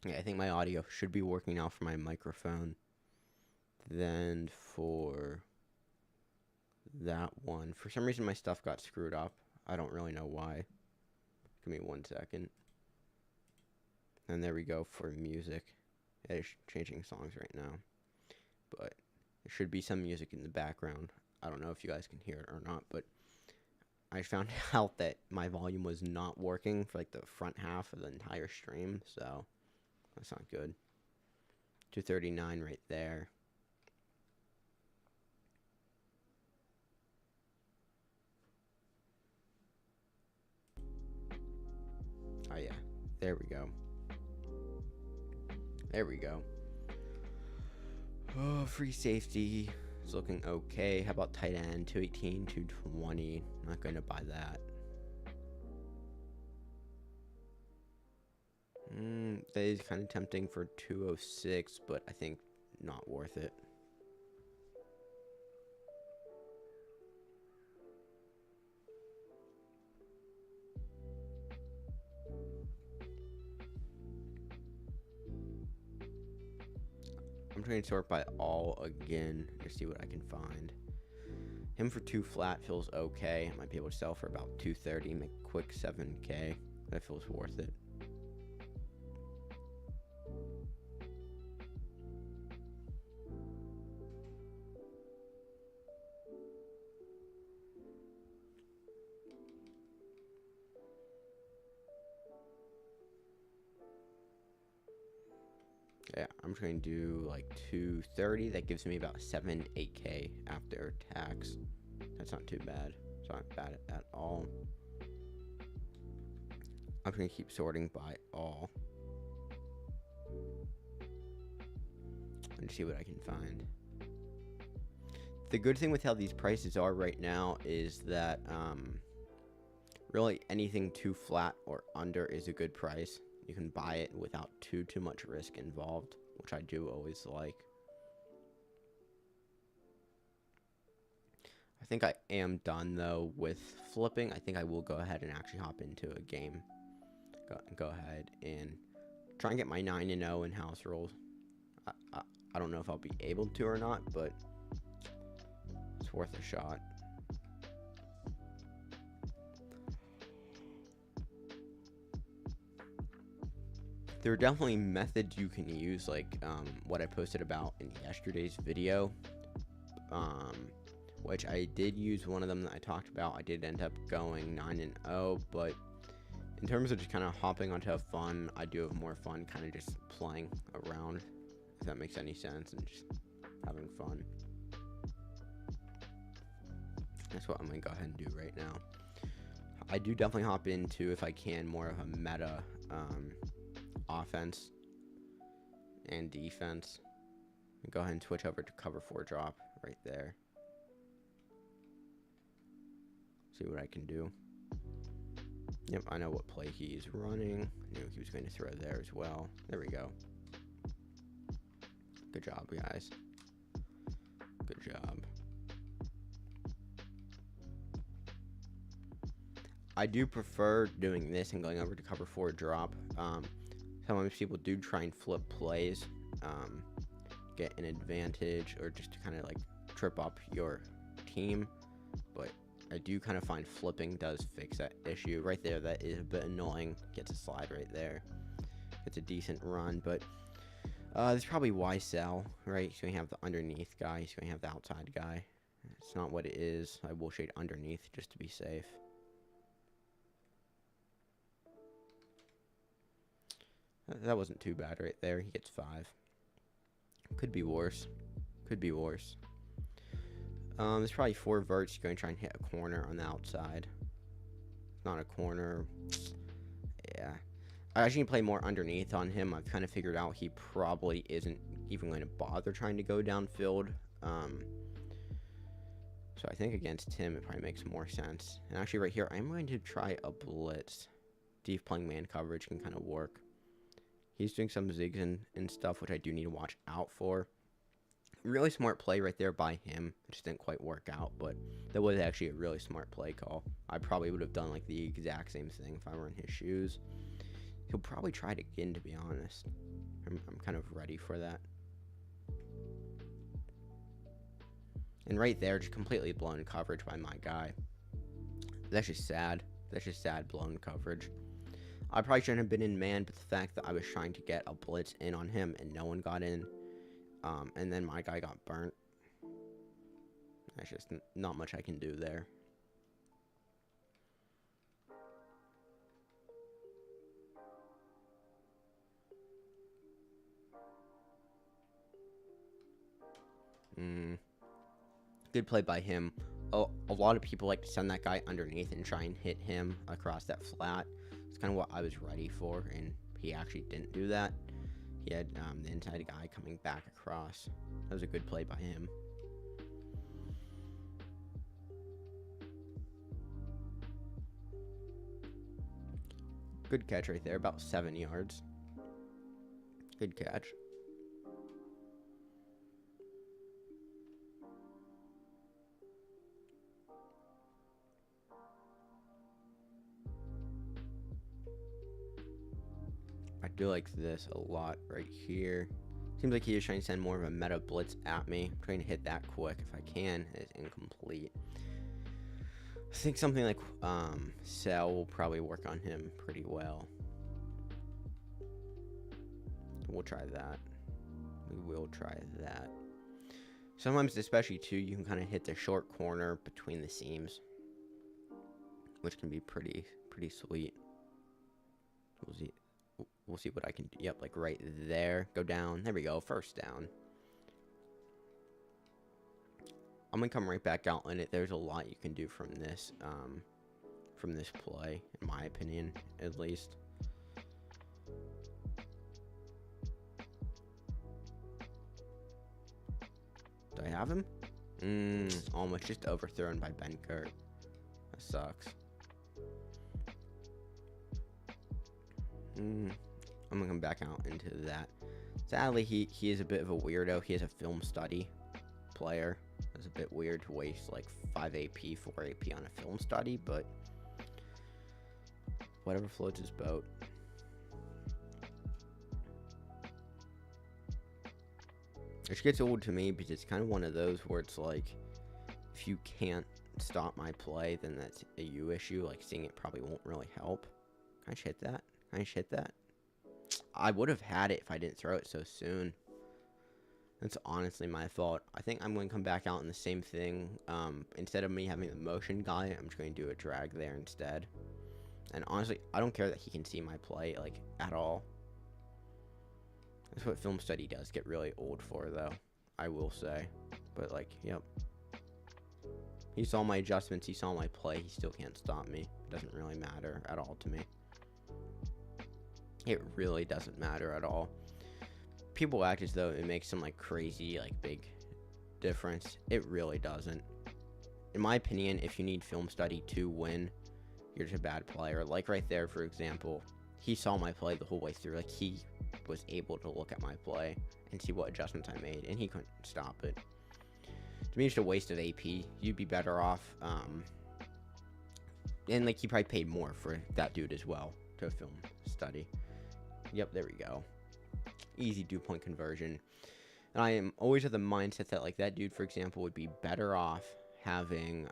Yeah, I think my audio should be working now for my microphone. Then for that one, for some reason my stuff got screwed up. I don't really know why. Give me 1 second. And there we go for music. It's changing songs right now. But there should be some music in the background. I don't know if you guys can hear it or not, but I found out that my volume was not working for like the front half of the entire stream, so that's not good. 239 right there. Oh yeah, there we go. There we go. Oh, free safety is looking okay. How about tight end? 218, 220. Not going to buy that. That is kind of tempting for 206, but I think not worth it. I'm trying to sort by all again to see what I can find. Him for 2 flat feels okay. I might be able to sell for about 230, make a quick 7K. That feels worth it. Yeah, I'm trying to do like 230. That gives me about 8K after tax. That's not too bad. It's not bad at all. I'm going to keep sorting by all and see what I can find. The good thing with how these prices are right now is that really anything too flat or under is a good price. You can buy it without too much risk involved, which I do always like. I think I am done though with flipping. I think I will go ahead and actually hop into a game. Go ahead and try and get my 9-0 in house rolls. I don't know if I'll be able to or not, but it's worth a shot. There are definitely methods you can use, like what I posted about in yesterday's video, which I did use one of them that I talked about. I did end up going 9-0, but in terms of just kind of hopping onto a fun, I do have more fun kind of just playing around, if that makes any sense, and just having fun. That's what I'm going to go ahead and do right now. I do definitely hop into, if I can, more of a meta offense and defense. Go ahead and switch over to cover 4 drop right there. See what I can do. Yep, I know what play he's running. I knew he was going to throw there as well. There we go. Good job, guys. Good job. I do prefer doing this and going over to cover 4 drop. Sometimes people do try and flip plays, get an advantage, or just to kind of like trip up your team. But I do kind of find flipping does fix that issue. Right there, that is a bit annoying. Gets a slide right there. It's a decent run, but that's probably why sell, right? He's going to have the underneath guy. He's going to have the outside guy. It's not what it is. I will shade underneath just to be safe. That wasn't too bad right there. He gets 5. Could be worse. Could be worse. There's probably 4 verts. You're going to try and hit a corner on the outside. Not a corner. Yeah. I actually need to play more underneath on him. I've kind of figured out he probably isn't even going to bother trying to go downfield. So I think against him, it probably makes more sense. And actually right here, I'm going to try a blitz. Deep playing man coverage can kind of work. He's doing some zigs and stuff, which I do need to watch out for. Really smart play right there by him. It just didn't quite work out, but that was actually a really smart play call. I probably would have done like the exact same thing if I were in his shoes. He'll probably try it again, to be honest. I'm kind of ready for that. And right there, just completely blown coverage by my guy. That's just sad. That's just sad, blown coverage. I probably shouldn't have been in man, but the fact that I was trying to get a blitz in on him and no one got in, and then my guy got burnt. That's just not much I can do there. Good play by him. A lot of people like to send that guy underneath and try and hit him across that flat. It's kind of what I was ready for, and he actually didn't do that. He had the inside guy coming back across. That was a good play by him. Good catch right there, about 7 yards. Good catch. I do like this a lot right here. Seems like he is trying to send more of a meta blitz at me. I'm trying to hit that quick if I can. It's incomplete. I think something like Cell will probably work on him pretty well. We'll try that. We will try that. Sometimes, especially too, you can kind of hit the short corner between the seams, which can be pretty sweet. We'll see what I can do. Yep, like right there. Go down. There we go. First down. I'm gonna come right back out in it. There's a lot you can do from this play, in my opinion, at least. Do I have him? Almost just overthrown by Benkert. That sucks. I'm gonna come back out into that. Sadly, he is a bit of a weirdo. He is a film study player. It's a bit weird to waste like 5 AP, 4 AP on a film study, but whatever floats his boat. Which gets old to me because it's kind of one of those where it's like, if you can't stop my play, then that's a you issue. Like, seeing it probably won't really help. Can I just hit that? Can I just hit that? I would have had it if I didn't throw it so soon. That's honestly my fault. I think I'm going to come back out in the same thing. Instead of me having the motion guy, I'm just going to do a drag there instead. And honestly, I don't care that he can see my play, like, at all. That's what film study does get really old for, though, I will say. But, like, yep. He saw my adjustments, he saw my play, he still can't stop me. It doesn't really matter at all to me. It really doesn't matter at all. People act as though it makes some, like, crazy, like, big difference. It really doesn't. In my opinion, if you need film study to win, you're just a bad player. Like, right there, for example, he saw my play the whole way through. Like, he was able to look at my play and see what adjustments I made, and he couldn't stop it. To me, it's just a waste of AP. You'd be better off, and, like, he probably paid more for that dude as well to film study. Yep, there we go. Easy 2-point conversion. And I am always of the mindset that, like, that dude, for example, would be better off having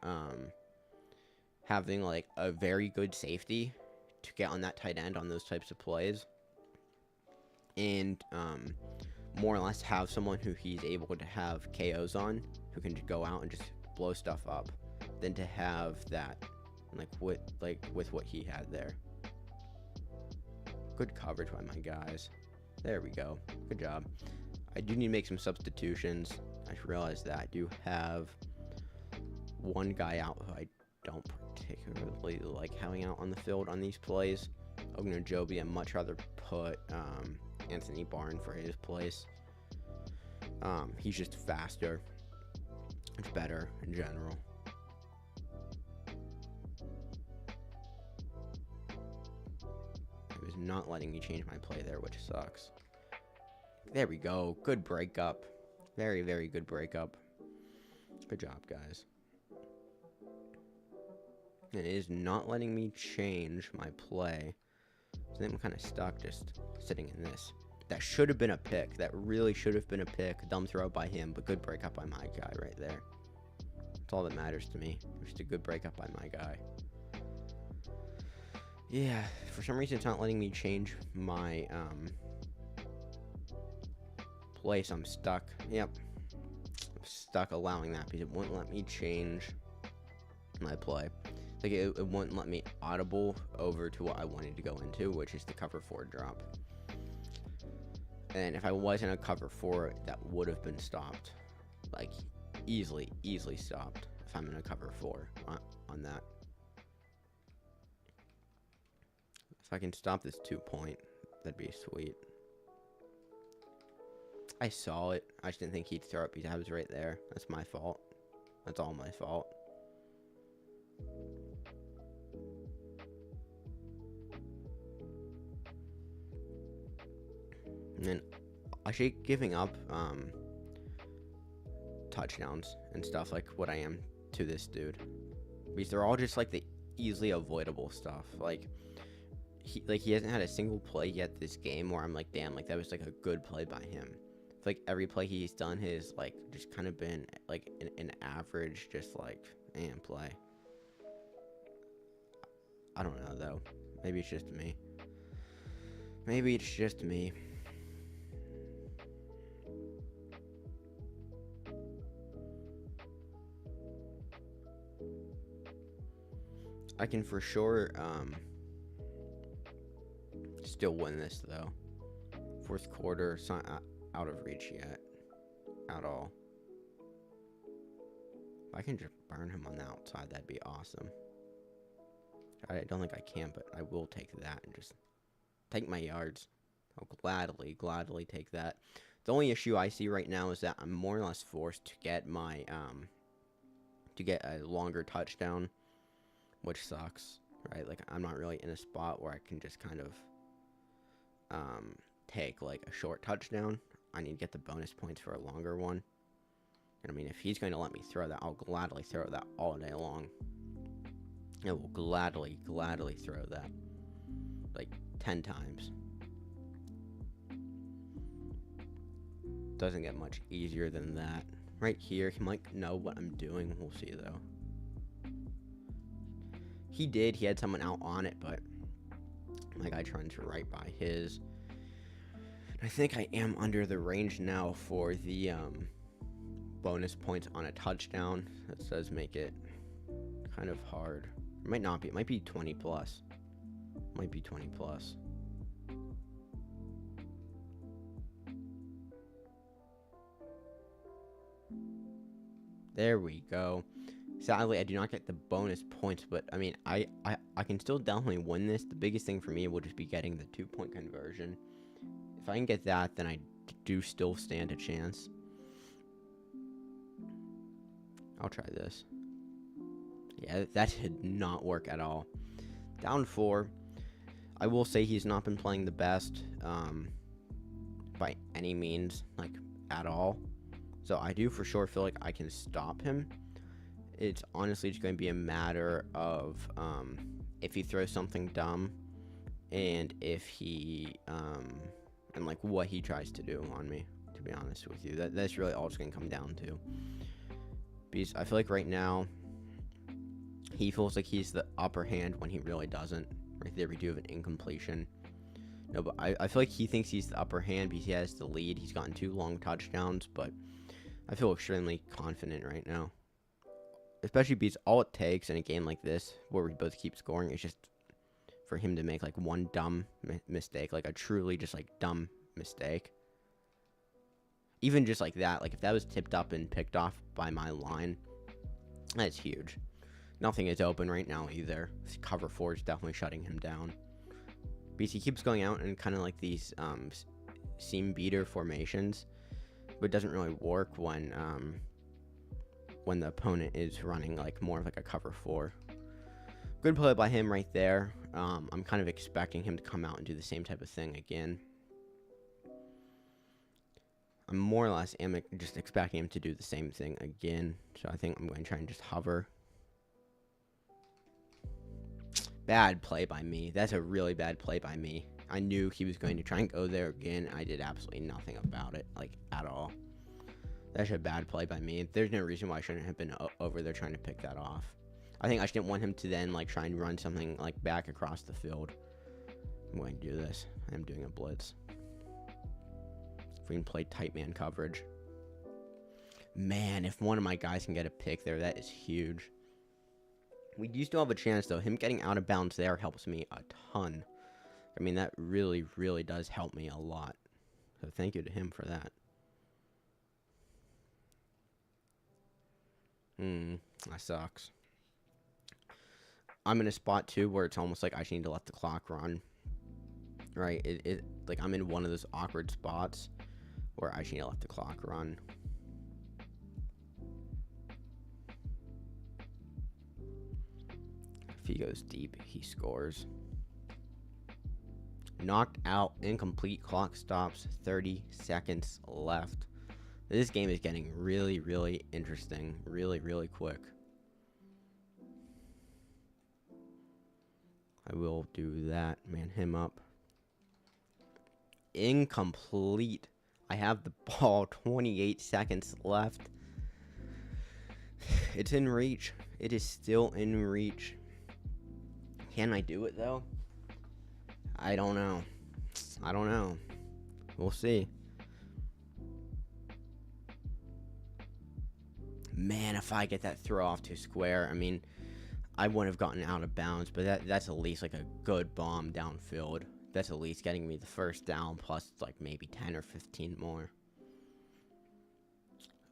like a very good safety to get on that tight end on those types of plays, and more or less have someone who he's able to have KOs on, who can just go out and just blow stuff up, than to have that, like, with what he had there. Good coverage by my guys. There we go. Good job. I do need to make some substitutions. I just realized that I do have one guy out who I don't particularly like having out on the field on these plays. Ogunjobi, I'd much rather put Anthony Barn for his place. He's just faster. It's better in general. It was not letting me change my play there, which sucks. There we go. Good breakup. Very, very good breakup. Good job, guys. And it is not letting me change my play. So then I'm kind of stuck just sitting in this. That should have been a pick. That really should have been a pick. Dumb throw by him, but good breakup by my guy right there. That's all that matters to me. Just a good breakup by my guy. Yeah, for some reason it's not letting me change my place. I'm stuck. Yep. I'm stuck allowing that because it wouldn't let me change my play. Like it wouldn't let me audible over to what I wanted to go into, which is the cover 4 drop. And if I wasn't a cover 4, that would have been stopped. Like easily stopped if I'm in a cover 4 on that. If I can stop this 2-point, that'd be sweet. I saw it. I just didn't think he'd throw it because I was right there. That's my fault. That's all my fault. And then I should giving up touchdowns and stuff like what I am to this dude. Because they're all just like the easily avoidable stuff. Like he hasn't had a single play yet this game where I'm like, damn, like that was like a good play by him. Like every play he's done has like just kind of been like an average, just like play. I don't know though. Maybe it's just me. Maybe it's just me. I can for sure still win this though. Fourth quarter, it's not out of reach yet at all. If I can just burn him on the outside, that'd be awesome. I don't think I can, but I will take that and just take my yards. I'll gladly take that. The only issue I see right now is that I'm more or less forced to get my to get a longer touchdown, which sucks, right? Like I'm not really in a spot where I can just kind of take like a short touchdown. I need to get the bonus points for a longer one. And I mean, if he's going to let me throw that, I'll gladly throw that all day long. I will gladly throw that like 10 times. Doesn't get much easier than that. Right here, he might know what I'm doing. We'll see though. He did. He had someone out on it, but my guy trying to right by his. I think I am under the range now for the bonus points on a touchdown. That does make it kind of hard. It might not be. It might be 20 plus. Might be 20 plus. There we go. Sadly, I do not get the bonus points, but I mean, I can still definitely win this. The biggest thing for me will just be getting the 2-point conversion. If I can get that, then I do still stand a chance. I'll try this. Yeah, that did not work at all. Down 4. I will say he's not been playing the best by any means, like at all. So I do for sure feel like I can stop him. It's honestly just going to be a matter of if he throws something dumb and if he and like what he tries to do on me, to be honest with you. That's really all it's going to come down to. Because I feel like right now he feels like he's the upper hand when he really doesn't. Right there we do have an incompletion. No, but I feel like he thinks he's the upper hand because he has the lead. He's gotten 2 long touchdowns, but I feel extremely confident right now. Especially because all it takes in a game like this, where we both keep scoring, is just for him to make like one dumb mistake, like a truly just like dumb mistake. Even just like that, like if that was tipped up and picked off by my line, that's huge. Nothing is open right now either. Cover 4 is definitely shutting him down. Because he keeps going out in kind of like these seam beater formations, but it doesn't really work when the opponent is running like more of like a cover 4. Good play by him right there. I'm kind of expecting him to come out and do the same type of thing again. I'm more or less just expecting him to do the same thing again. So I think I'm going to try and just hover. Bad play by me. That's a really bad play by me. I knew he was going to try and go there again. I did absolutely nothing about it, like, at all. That's a bad play by me. There's no reason why I shouldn't have been over there trying to pick that off. I think I just didn't want him to then, like, try and run something, like, back across the field. I'm going to do this. I'm doing a blitz. If we can play tight man coverage. Man, if one of my guys can get a pick there, that is huge. We do still have a chance, though. Him getting out of bounds there helps me a ton. I mean, that really, really does help me a lot. So thank you to him for that. That sucks. I'm in a spot, too, where it's almost like I just need to let the clock run. Right? Like, I'm in one of those awkward spots where I just need to let the clock run. If he goes deep, he scores. Knocked out, incomplete, clock stops, 30 seconds left. This game is getting really, really interesting. Really, really quick. I will do that. Man him up. Incomplete. I have the ball. 28 seconds left. It's in reach. It is still in reach. Can I do it, though? I don't know. I don't know. We'll see. Man, if I get that throw off to square, I mean, I wouldn't have gotten out of bounds, but that's at least like a good bomb downfield. That's at least getting me the first down, plus like maybe 10 or 15 more.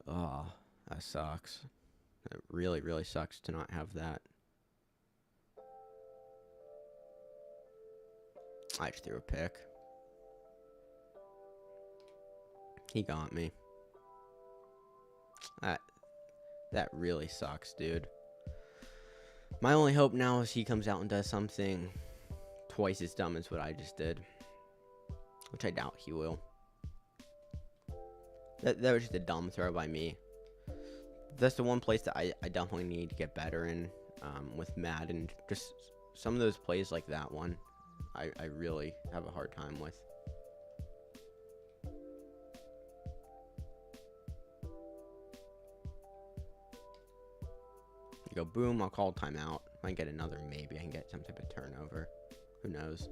Oh, that sucks. It really, really sucks to not have that. I just threw a pick. He got me. That really sucks, dude. My only hope now is he comes out and does something twice as dumb as what I just did. Which I doubt he will. That was just a dumb throw by me. That's the one place that I definitely need to get better in with Madden. Just some of those plays like that one, I really have a hard time with. You go boom, I'll call timeout. I can get another, maybe I can get some type of turnover. Who knows?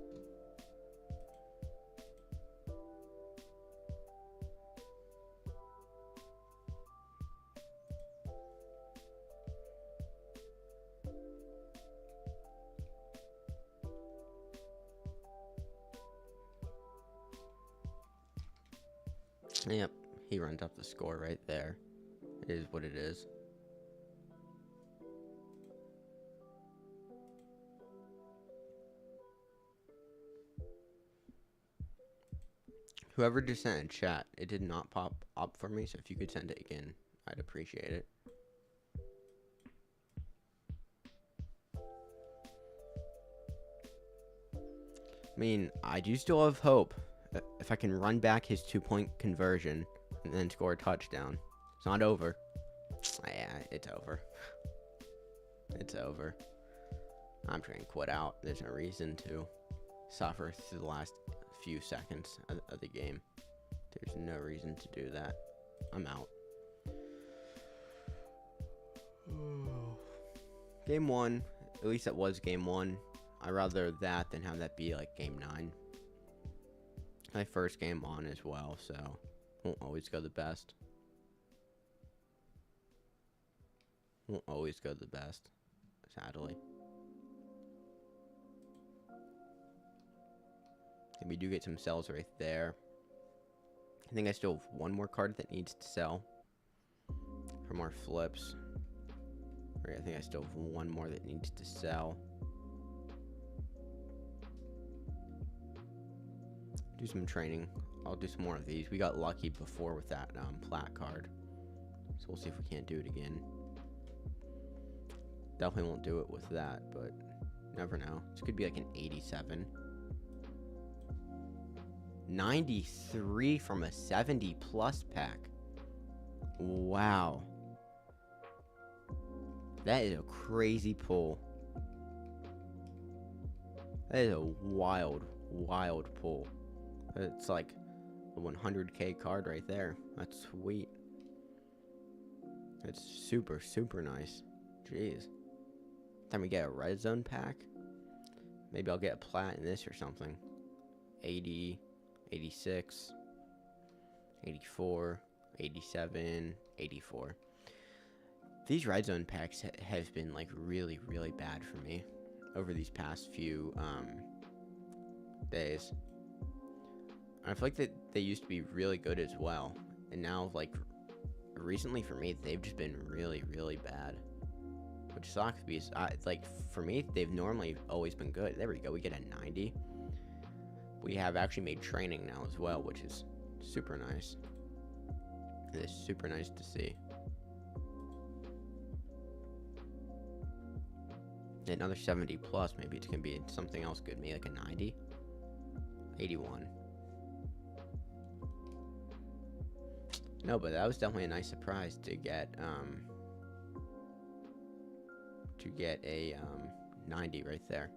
Yep, he runs up the score right there. It is what it is. Whoever just sent in chat, it did not pop up for me, so if you could send it again, I'd appreciate it. I mean, I do still have hope. If I can run back his 2-point conversion and then score a touchdown. It's not over. Yeah, it's over. It's over. I'm trying to quit out. There's no reason to suffer through the last few seconds of the game. There's no reason to do that. I'm out. Game 1. At least that was game 1. I'd rather that than have that be like game 9. My first game on as well, so won't always go the best. Won't always go the best, sadly. And we do get some sells right there. I think I still have one more card that needs to sell for more flips. Right, I think I still have one more that needs to sell. Do some training. I'll do some more of these. We got lucky before with that plat card. So we'll see if we can't do it again. Definitely won't do it with that, but never know. This could be like an 87. 93 from a 70 plus pack. Wow. That is a crazy pull. That is a wild, wild pull. It's like a 100k card right there. That's sweet. It's super, super nice. Jeez. Time we get a red zone pack. Maybe I'll get a plat in this or something. 80, 86, 84, 87, 84. These red zone packs have been like really, really bad for me over these past few days. I feel like that they used to be really good as well, and now like recently for me they've just been really, really bad, which sucks because like for me they've normally always been good. There we go. We get a 90. We have actually made training now as well, which is super nice. It is super nice to see. Another 70 plus, maybe it's gonna be something else good, maybe like a 90, 81. No, but that was definitely a nice surprise to get a 90 right there.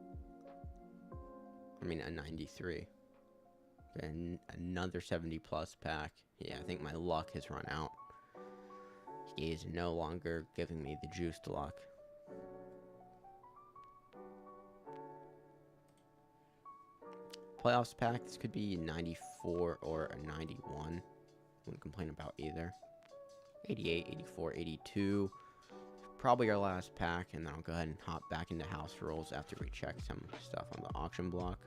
I mean a 93. And another 70 plus pack. Yeah, I think my luck has run out. He is no longer giving me the juiced luck. Playoffs pack, this could be 94 or a 91. Wouldn't complain about either. 88, 84, 82. Probably our last pack, and then I'll go ahead and hop back into house rolls after we check some stuff on the auction block.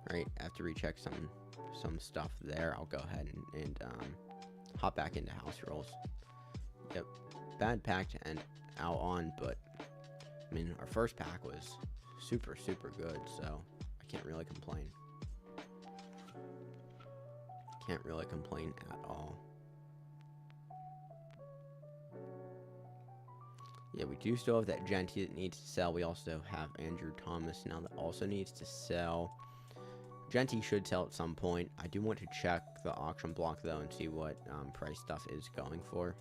Alright, after we check some stuff there, I'll go ahead and hop back into house rolls. Yep, bad pack to end out on, but I mean, our first pack was super, super good, so I can't really complain. Can't really complain at all. Yeah, we do still have that Genty that needs to sell. We also have Andrew Thomas now that also needs to sell. Genty should sell at some point. I do want to check the auction block, though, and see what price stuff is going for.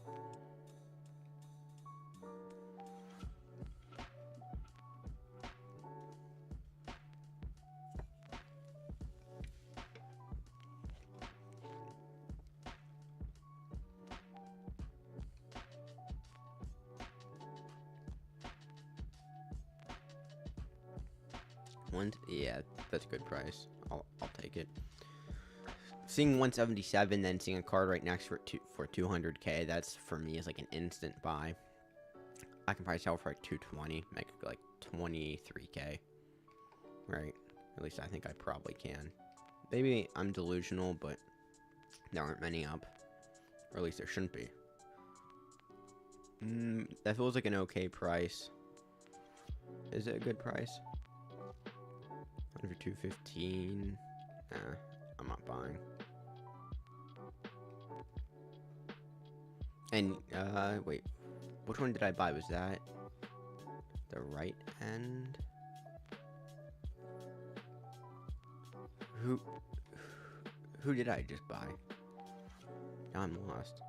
Yeah, that's a good price. I'll take it. Seeing 177, then seeing a card right next for 200k, that's for me is like an instant buy. I can probably sell for like 220, make it like 23k. Right? At least I think I probably can. Maybe I'm delusional, but there aren't many up. Or at least there shouldn't be. That feels like an okay price. Is it a good price? For 215. Nah, I'm not buying. And wait, which one did I buy? Was that the right end? Who did I just buy? Now I'm lost.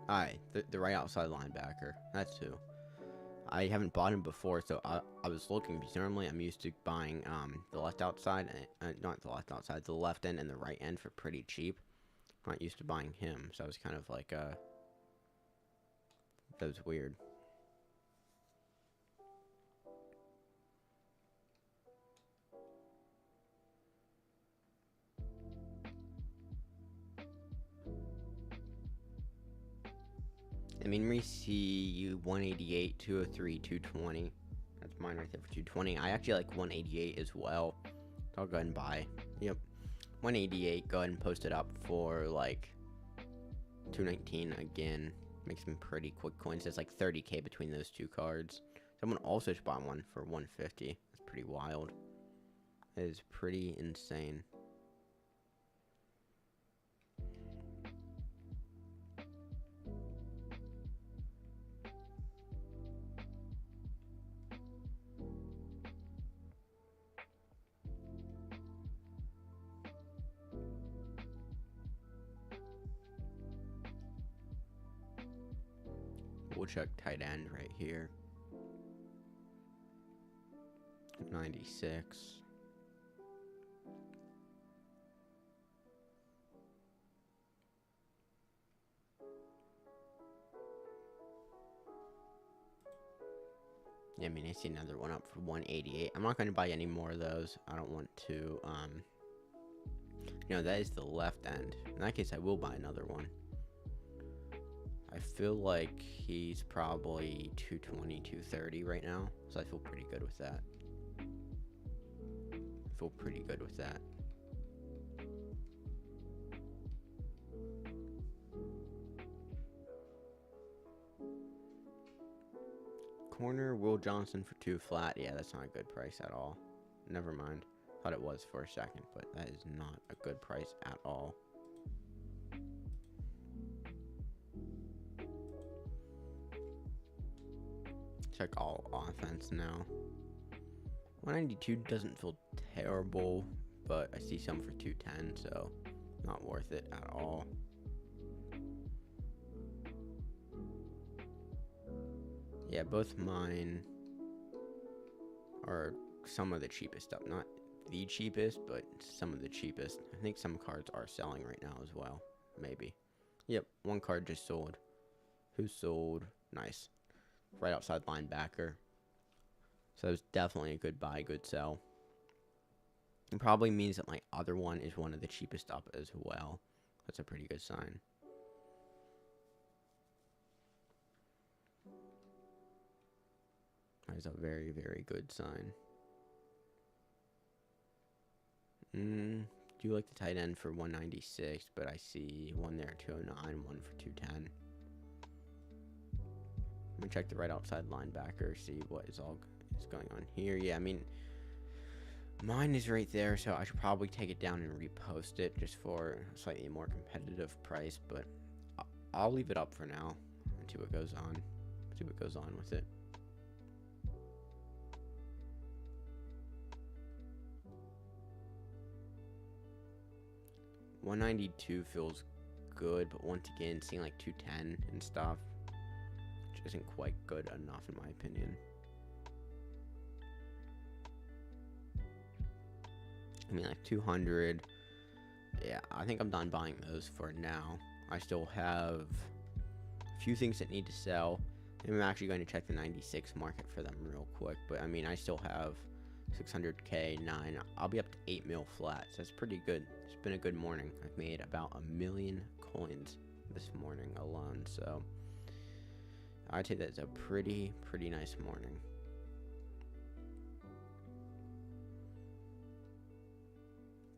Alright, the right outside linebacker. That's who. I haven't bought him before, so I was looking, because normally I'm used to buying the left outside, not the left outside, the left end and the right end for pretty cheap. I'm not used to buying him, so I was kind of like, that was weird. I mean, Reese, 188, 203, 220. That's mine right there for 220. I actually like 188 as well. So I'll go ahead and buy. Yep. 188. Go ahead and post it up for like 219 again. Makes some pretty quick coins. There's like 30k between those two cards. Someone also just bought one for 150. That's pretty wild. That is pretty insane. we'll check tight end right here. 96. Yeah, I mean, I see another one up for 188. I'm not going to buy any more of those. I don't want to, that is the left end. In that case, I will buy another one. I feel like he's probably 220, 230 right now, so I feel pretty good with that. Corner, Will Johnson for 2 flat. Yeah, that's not a good price at all. Never mind. Thought it was for a second, but that is not a good price at all. Check all offense now. 192 doesn't feel terrible, but I see some for 210, so not worth it at all. Yeah, both mine are some of the cheapest stuff. Not the cheapest, but some of the cheapest. I think some cards are selling right now as well. Maybe. Yep, one card just sold. Who sold? Nice. Right outside linebacker. So it was definitely a good buy, good sell. It probably means that my other one is one of the cheapest up as well. That's a pretty good sign. That is a very, very good sign. Do like the tight end for 196, but I see one there 209, one for 210. I'm gonna check the right outside linebacker, see what is going on here. Yeah, I mean, mine is right there, so I should probably take it down and repost it just for a slightly more competitive price, but I'll leave it up for now and see what goes on. See what goes on with it. $192 feels good, but once again, seeing like 210 and stuff just isn't quite good enough in my opinion. I mean, like 200. Yeah, I think I'm done buying those for now. I still have a few things that need to sell. I'm actually going to check the 96 market for them real quick, but I mean, I still have 600k, 9. I'll be up to 8 mil flat, so that's pretty good. It's been a good morning. I've made about 1 million coins this morning alone, so I'd say that's a pretty nice morning.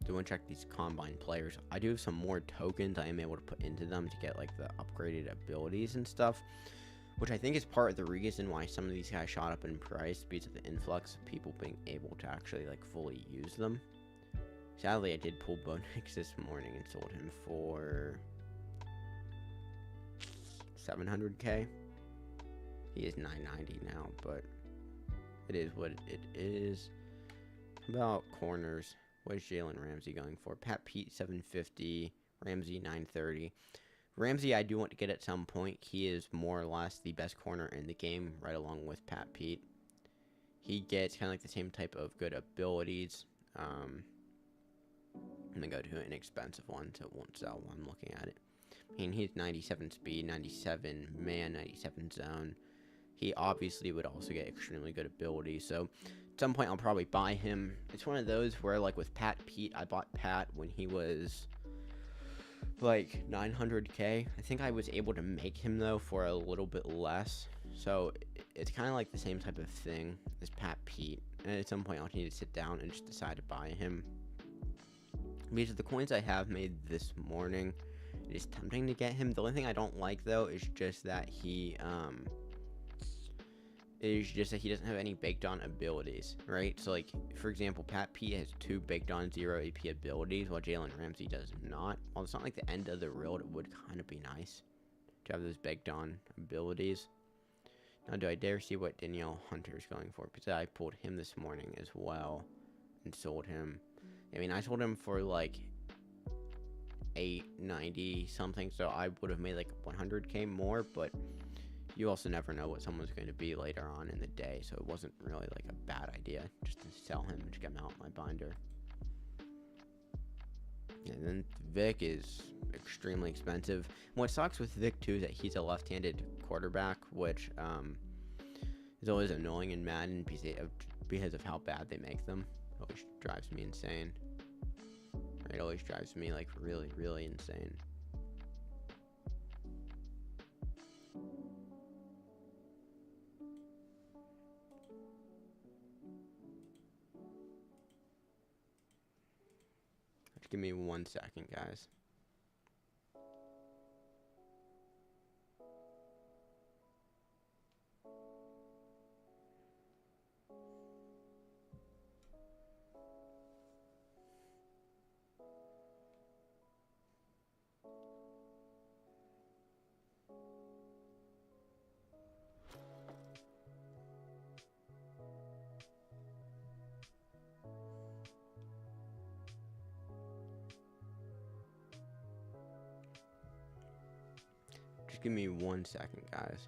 Do want to check these combine players. I do have some more tokens I am able to put into them to get like the upgraded abilities and stuff, which I think is part of the reason why some of these guys shot up in price, because of the influx of people being able to actually like fully use them. Sadly, I did pull Bo Nix this morning and sold him for 700k. He is 990 now, but it is what it is. About corners, what is Jalen Ramsey going for? Pat Pete 750, Ramsey 930. Ramsey I do want to get at some point. He is more or less the best corner in the game, right along with Pat Pete. He gets kind of like the same type of good abilities. I'm going to go to an expensive one, so it won't sell while I'm looking at it. I mean, he's 97 speed, 97 man, 97 zone. He obviously would also get extremely good ability, so at some point I'll probably buy him. It's one of those where, like with Pat Pete, I bought Pat when he was like 900k. I think I was able to make him though for a little bit less, so it's kind of like the same type of thing as Pat Pete, and at some point I'll need to sit down and just decide to buy him. Because of the coins I have made this morning, it is tempting to get him. The only thing I don't like though is just that he doesn't have any baked on abilities, right? So like, for example, Pat Pete has 2 baked on 0 AP abilities, while Jalen Ramsey does not. While it's not like the end of the world, it would kind of be nice to have those baked on abilities. Now, do I dare see what Danielle Hunter is going for? Because I pulled him this morning as well and sold him. I mean, I sold him for like 890 something, so I would have made like 100k more, but you also never know what someone's going to be later on in the day, so it wasn't really like a bad idea just to sell him to get him out my binder. And then Vic is extremely expensive. What sucks with Vic too is that he's a left-handed quarterback, which is always annoying in Madden because of how bad they make them. It always drives me insane. It always drives me like really, really insane. Just give me 1 second, guys. Just give me 1 second, guys.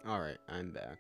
Alright, I'm back.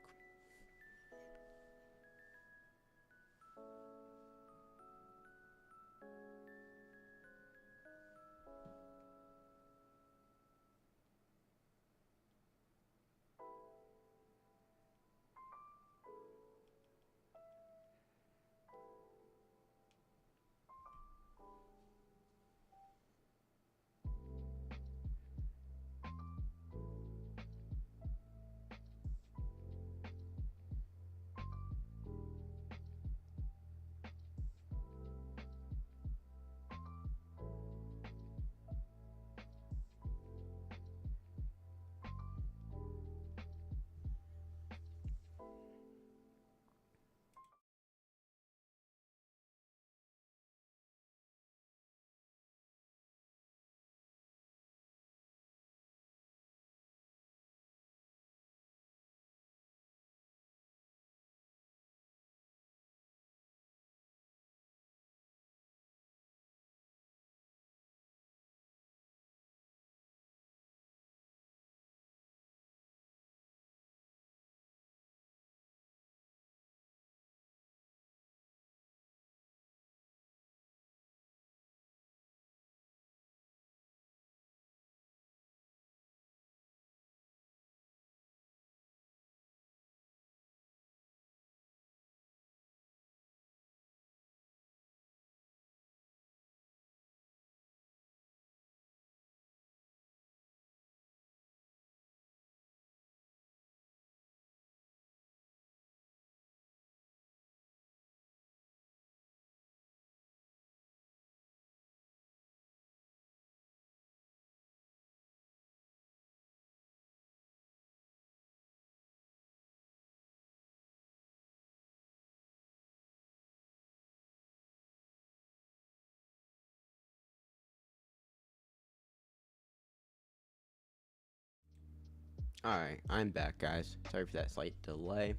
Alright, I'm back, guys. Sorry for that slight delay.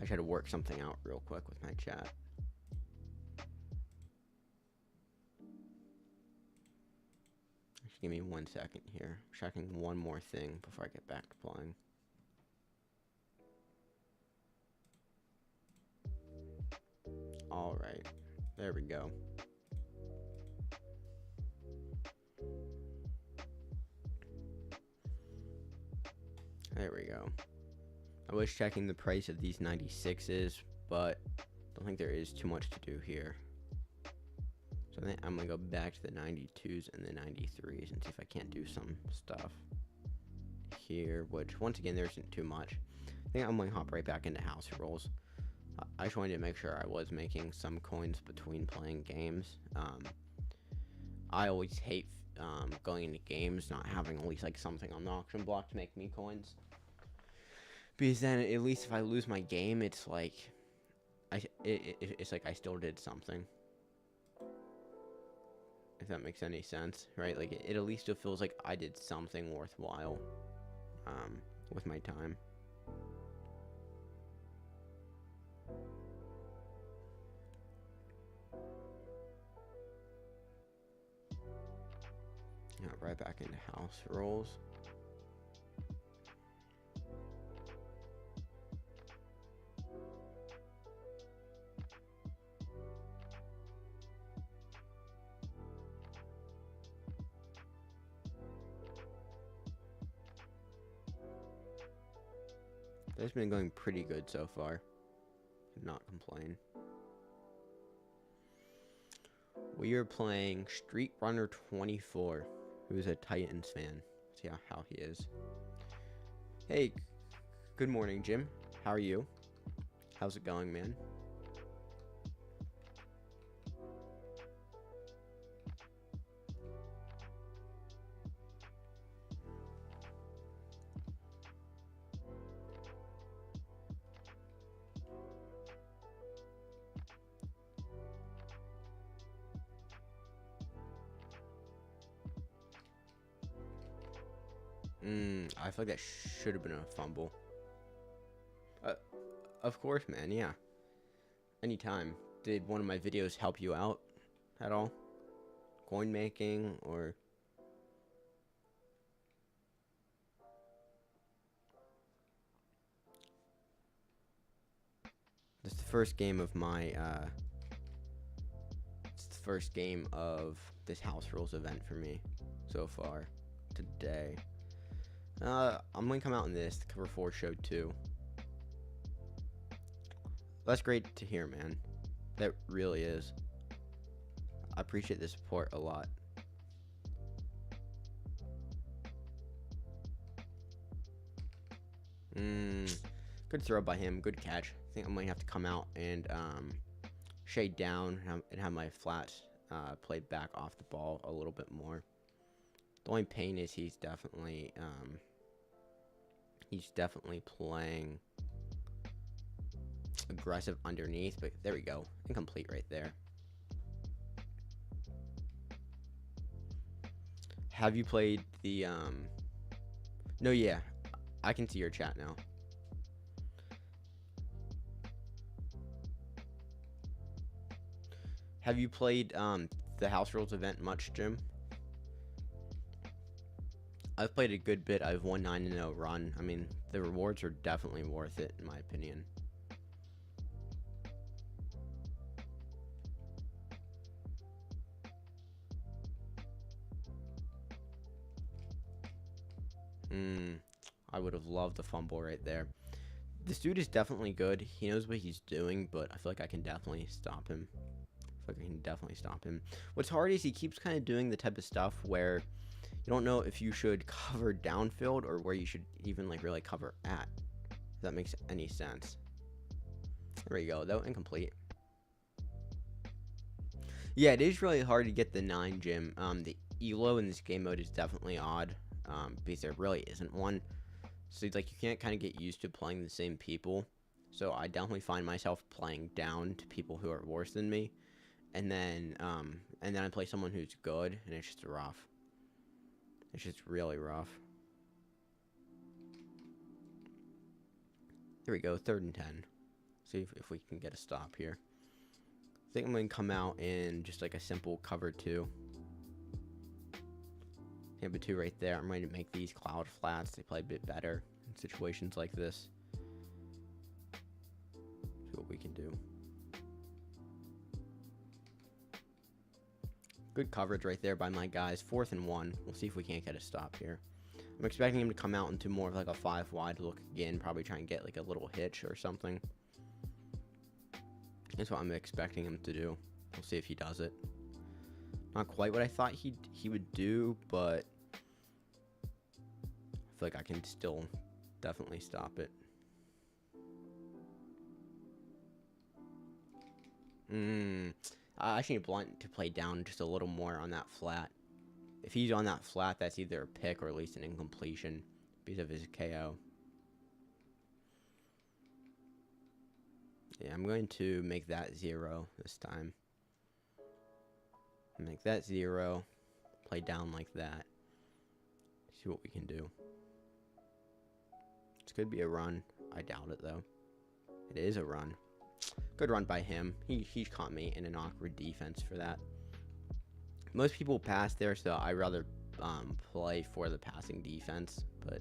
I tried to work something out real quick with my chat. Just give me 1 second here. Checking one more thing before I get back to playing. Alright, there we go. There we go. I was checking the price of these 96s, but don't think there is too much to do here. So I think I'm gonna go back to the 92s and the 93s and see if I can't do some stuff here, which once again there isn't too much. I think I'm gonna hop right back into house rolls. I just wanted to make sure I was making some coins between playing games. I always hate going into games not having at least like something on the auction block to make me coins, because then at least if I lose my game, it's like it's like I still did something, if that makes any sense, right? Like it at least still feels like I did something worthwhile with my time. Yeah, right back into house rolls. It's been going pretty good so far. Not complain. We are playing Street Runner 24, who's a Titans fan. See how he is. Hey, good morning, Jim. How are you? How's it going, man? I feel like that should have been a fumble. Of course, man, yeah. Anytime. Did one of my videos help you out at all? Coin making, or... This is the first game of my, it's the first game of this House Rules event for me so far today. I'm gonna come out in this, the Cover 4 Show 2. That's great to hear, man. That really is. I appreciate the support a lot. Good throw by him. Good catch. I think I might have to come out and shade down and have my flats played back off the ball a little bit more. The only pain is he's definitely playing aggressive underneath, but there we go. Incomplete right there. Have you played the No, yeah. I can see your chat now. Have you played the House Rules event much, Jim? I've played a good bit. I've won 9-0 run. I mean, the rewards are definitely worth it, in my opinion. I would have loved the fumble right there. This dude is definitely good. He knows what he's doing, but I feel like I can definitely stop him. What's hard is he keeps kind of doing the type of stuff where you don't know if you should cover downfield or where you should even like really cover at. If that makes any sense. There we go, though. Incomplete. Yeah, it is really hard to get the 9 gym. The elo in this game mode is definitely odd, because there really isn't one. So like you can't kind of get used to playing the same people. So I definitely find myself playing down to people who are worse than me, and then I play someone who's good, and it's just rough. It's just really rough. Here we go, 3rd and 10. See if we can get a stop here. I think I'm going to come out in just like a simple cover 2. Tampa 2 right there. I'm going to make these cloud flats. They play a bit better in situations like this. See what we can do. Good coverage right there by my guys. 4th and 1. We'll see if we can't get a stop here. I'm expecting him to come out into more of like a 5 wide look again. Probably try and get like a little hitch or something. That's what I'm expecting him to do. We'll see if he does it. Not quite what I thought he would do, but I feel like I can still definitely stop it. I actually need Blunt to play down just a little more on that flat. If he's on that flat, that's either a pick or at least an incompletion because of his KO. Yeah, I'm going to make that 0 this time. Make that 0. Play down like that. See what we can do. This could be a run. I doubt it, though. It is a run. Good run by him. He caught me in an awkward defense for that. Most people pass there, so I rather play for the passing defense, but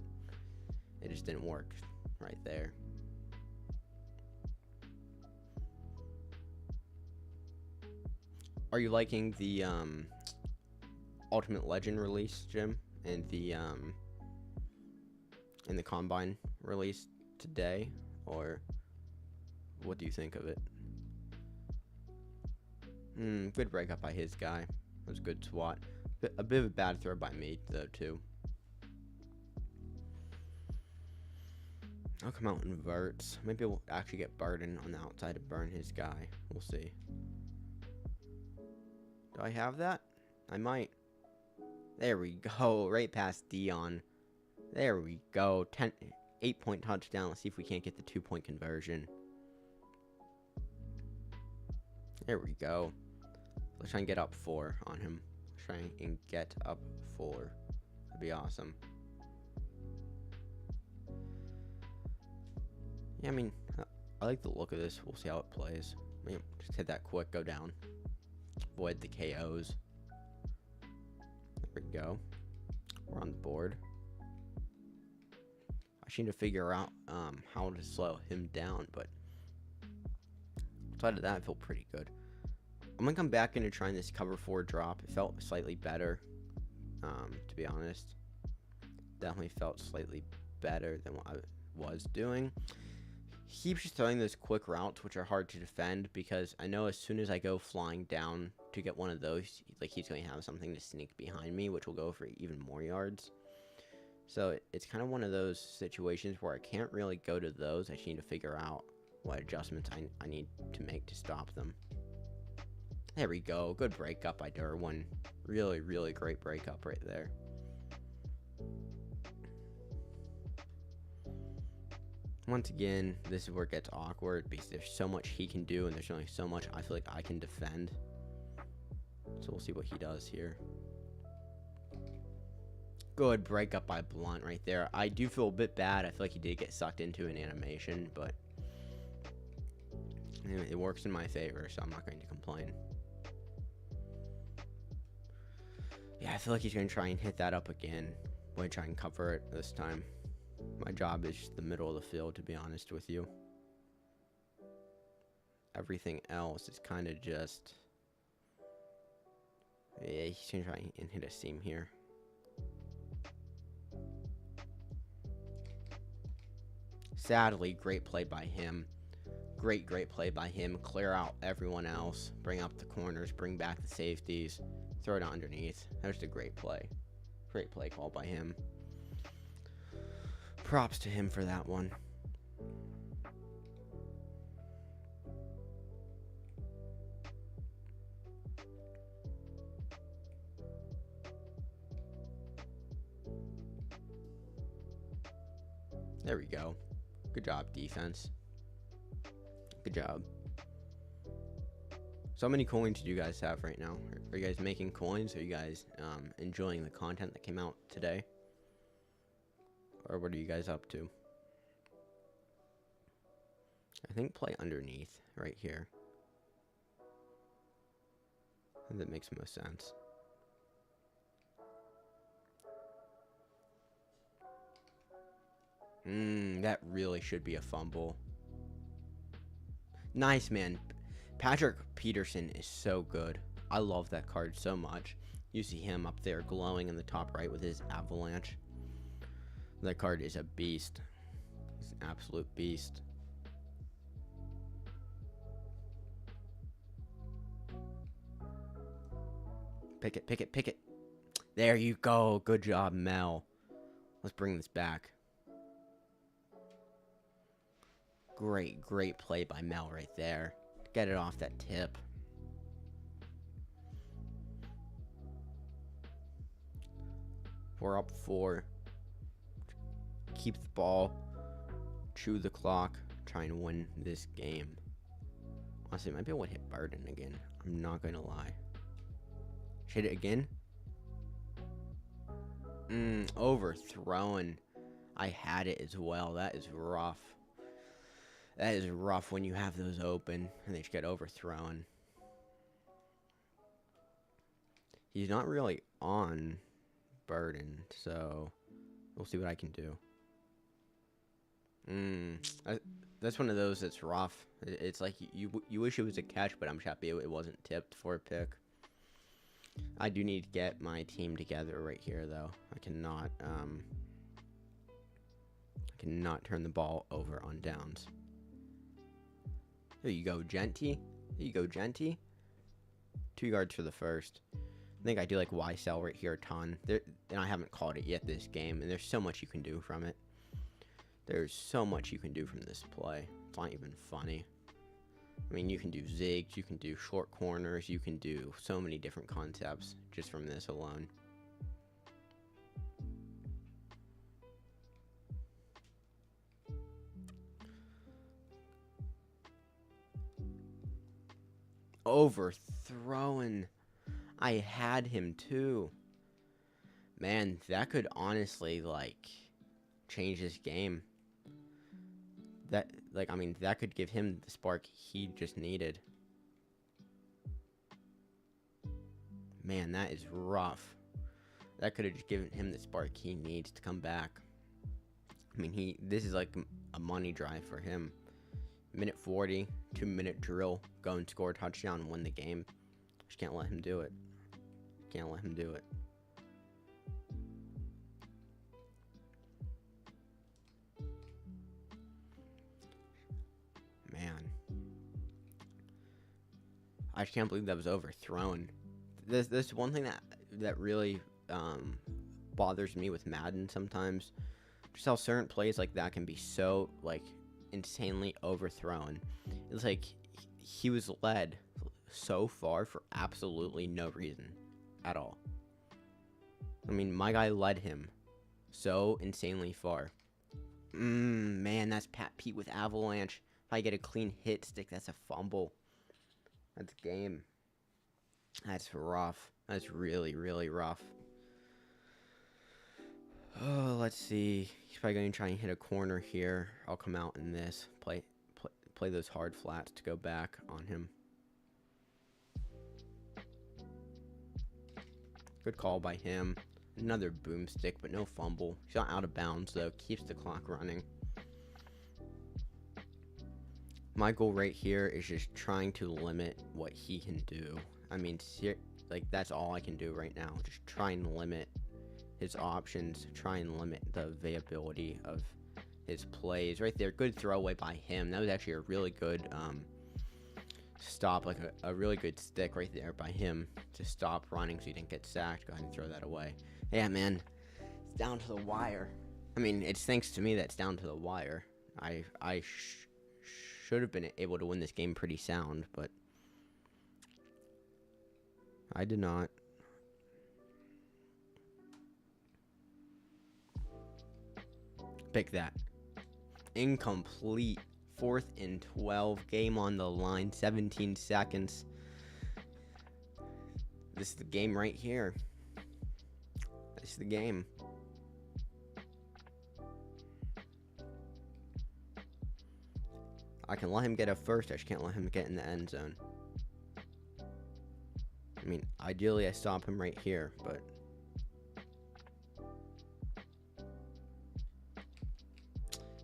it just didn't work right there. Are you liking the Ultimate Legend release, Jim, and the Combine release today, or what do you think of it? Good breakup by his guy. That was a good swat. A bit of a bad throw by me, though, too. I'll come out in verts. Maybe we'll actually get Burden on the outside to burn his guy. We'll see. Do I have that? I might. There we go. Right past Dion. There we go. 8-point touchdown. Let's see if we can't get the 2-point conversion. There we go. Let's try and get up 4 on him. Let's try and get up 4. That'd be awesome. Yeah, I mean, I like the look of this. We'll see how it plays. I mean, just hit that quick, go down. Avoid the KOs. There we go. We're on the board. I just need to figure out how to slow him down, but outside of that, I feel pretty good. I'm going to come back into trying this cover 4 drop. It felt slightly better, to be honest. Definitely felt slightly better than what I was doing. He keeps just throwing those quick routes, which are hard to defend, because I know as soon as I go flying down to get one of those, like, he's going to have something to sneak behind me, which will go for even more yards. So it's kind of one of those situations where I can't really go to those. I just need to figure out what adjustments I need to make to stop them. There we go. Good breakup by Derwin. Really, really great breakup right there. Once again, this is where it gets awkward because there's so much he can do and there's only so much I feel like I can defend. So we'll see what he does here. Good breakup by Blunt right there. I do feel a bit bad. I feel like he did get sucked into an animation, but it works in my favor, so I'm not going to complain. Yeah, I feel like he's going to try and hit that up again. I'm going to try and cover it this time. My job is just the middle of the field, to be honest with you. Everything else is kind of just... Yeah, he's going to try and hit a seam here. Sadly, great play by him. Great play by him. Clear out everyone else. Bring up the corners. Bring back the safeties. Throw it underneath. That was a great play. Great play call by him. Props to him for that one. There we go. Good job, defense. Good job. So how many coins do you guys have right now? Are you guys making coins? Are you guys enjoying the content that came out today? Or what are you guys up to? I think play underneath right here. That makes most sense. That really should be a fumble. Nice, man. Patrick Peterson is so good. I love that card so much. You see him up there glowing in the top right with his avalanche. That card is a beast. He's an absolute beast. Pick it, pick it, pick it. There you go. Good job, Mel. Let's bring this back. Great play by Mel right there. Get it off that tip. We're up 4. Keep the ball. Chew the clock. Try and win this game. Honestly, I might be able to hit Burden again. I'm not going to lie. Hit it again. Overthrown. I had it as well. That is rough. That is rough when you have those open and they just get overthrown. He's not really on Burden, so we'll see what I can do. That's one of those that's rough. It's like you wish it was a catch, but I'm happy it wasn't tipped for a pick. I do need to get my team together right here, though. I cannot turn the ball over on downs. There you go, Genty. There you go, Genty. 2 yards for the first. I think I do like Y-Cell right here a ton. And I haven't called it yet this game, and there's so much you can do from it. There's so much you can do from this play. It's not even funny. I mean, you can do zigs, you can do short corners, you can do so many different concepts just from this alone. Overthrown. I had him too. Man, that could honestly, like, change this game. That could give him the spark he just needed. Man, that is rough. That could have just given him the spark he needs to come back. I mean, this is like a money drive for him. Minute 40, 2-minute drill, go and score a touchdown and win the game. Just can't let him do it. Can't let him do it. Man. I just can't believe that was overthrown. This one thing that really bothers me with Madden sometimes. Just how certain plays like that can be so, like, insanely overthrown. It's like he was led so far for absolutely no reason at all. I mean, my guy led him so insanely far. Man, that's Pat Pete with Avalanche. If I get a clean hit stick, that's a fumble. That's game. That's rough. That's really, really rough. Oh, let's see. He's probably going to try and hit a corner here. I'll come out in this. Play those hard flats to go back on him. Good call by him. Another boomstick, but no fumble. He's not out of bounds, though. Keeps the clock running. My goal right here is just trying to limit what he can do. I mean, like, that's all I can do right now. Just try and limit his options. Try and limit the availability of his plays. Right there, good throwaway by him. That was actually a really good stop, like a really good stick right there by him to stop running so he didn't get sacked. Go ahead and throw that away. Yeah, man, it's down to the wire. I mean, it's thanks to me that's down to the wire. I should have been able to win this game pretty sound, but I did not. Pick that. Incomplete. 4th and 12. Game on the line. 17 seconds. This is the game right here. This is the game. I can let him get a first. I just can't let him get in the end zone. I mean, ideally I stop him right here, but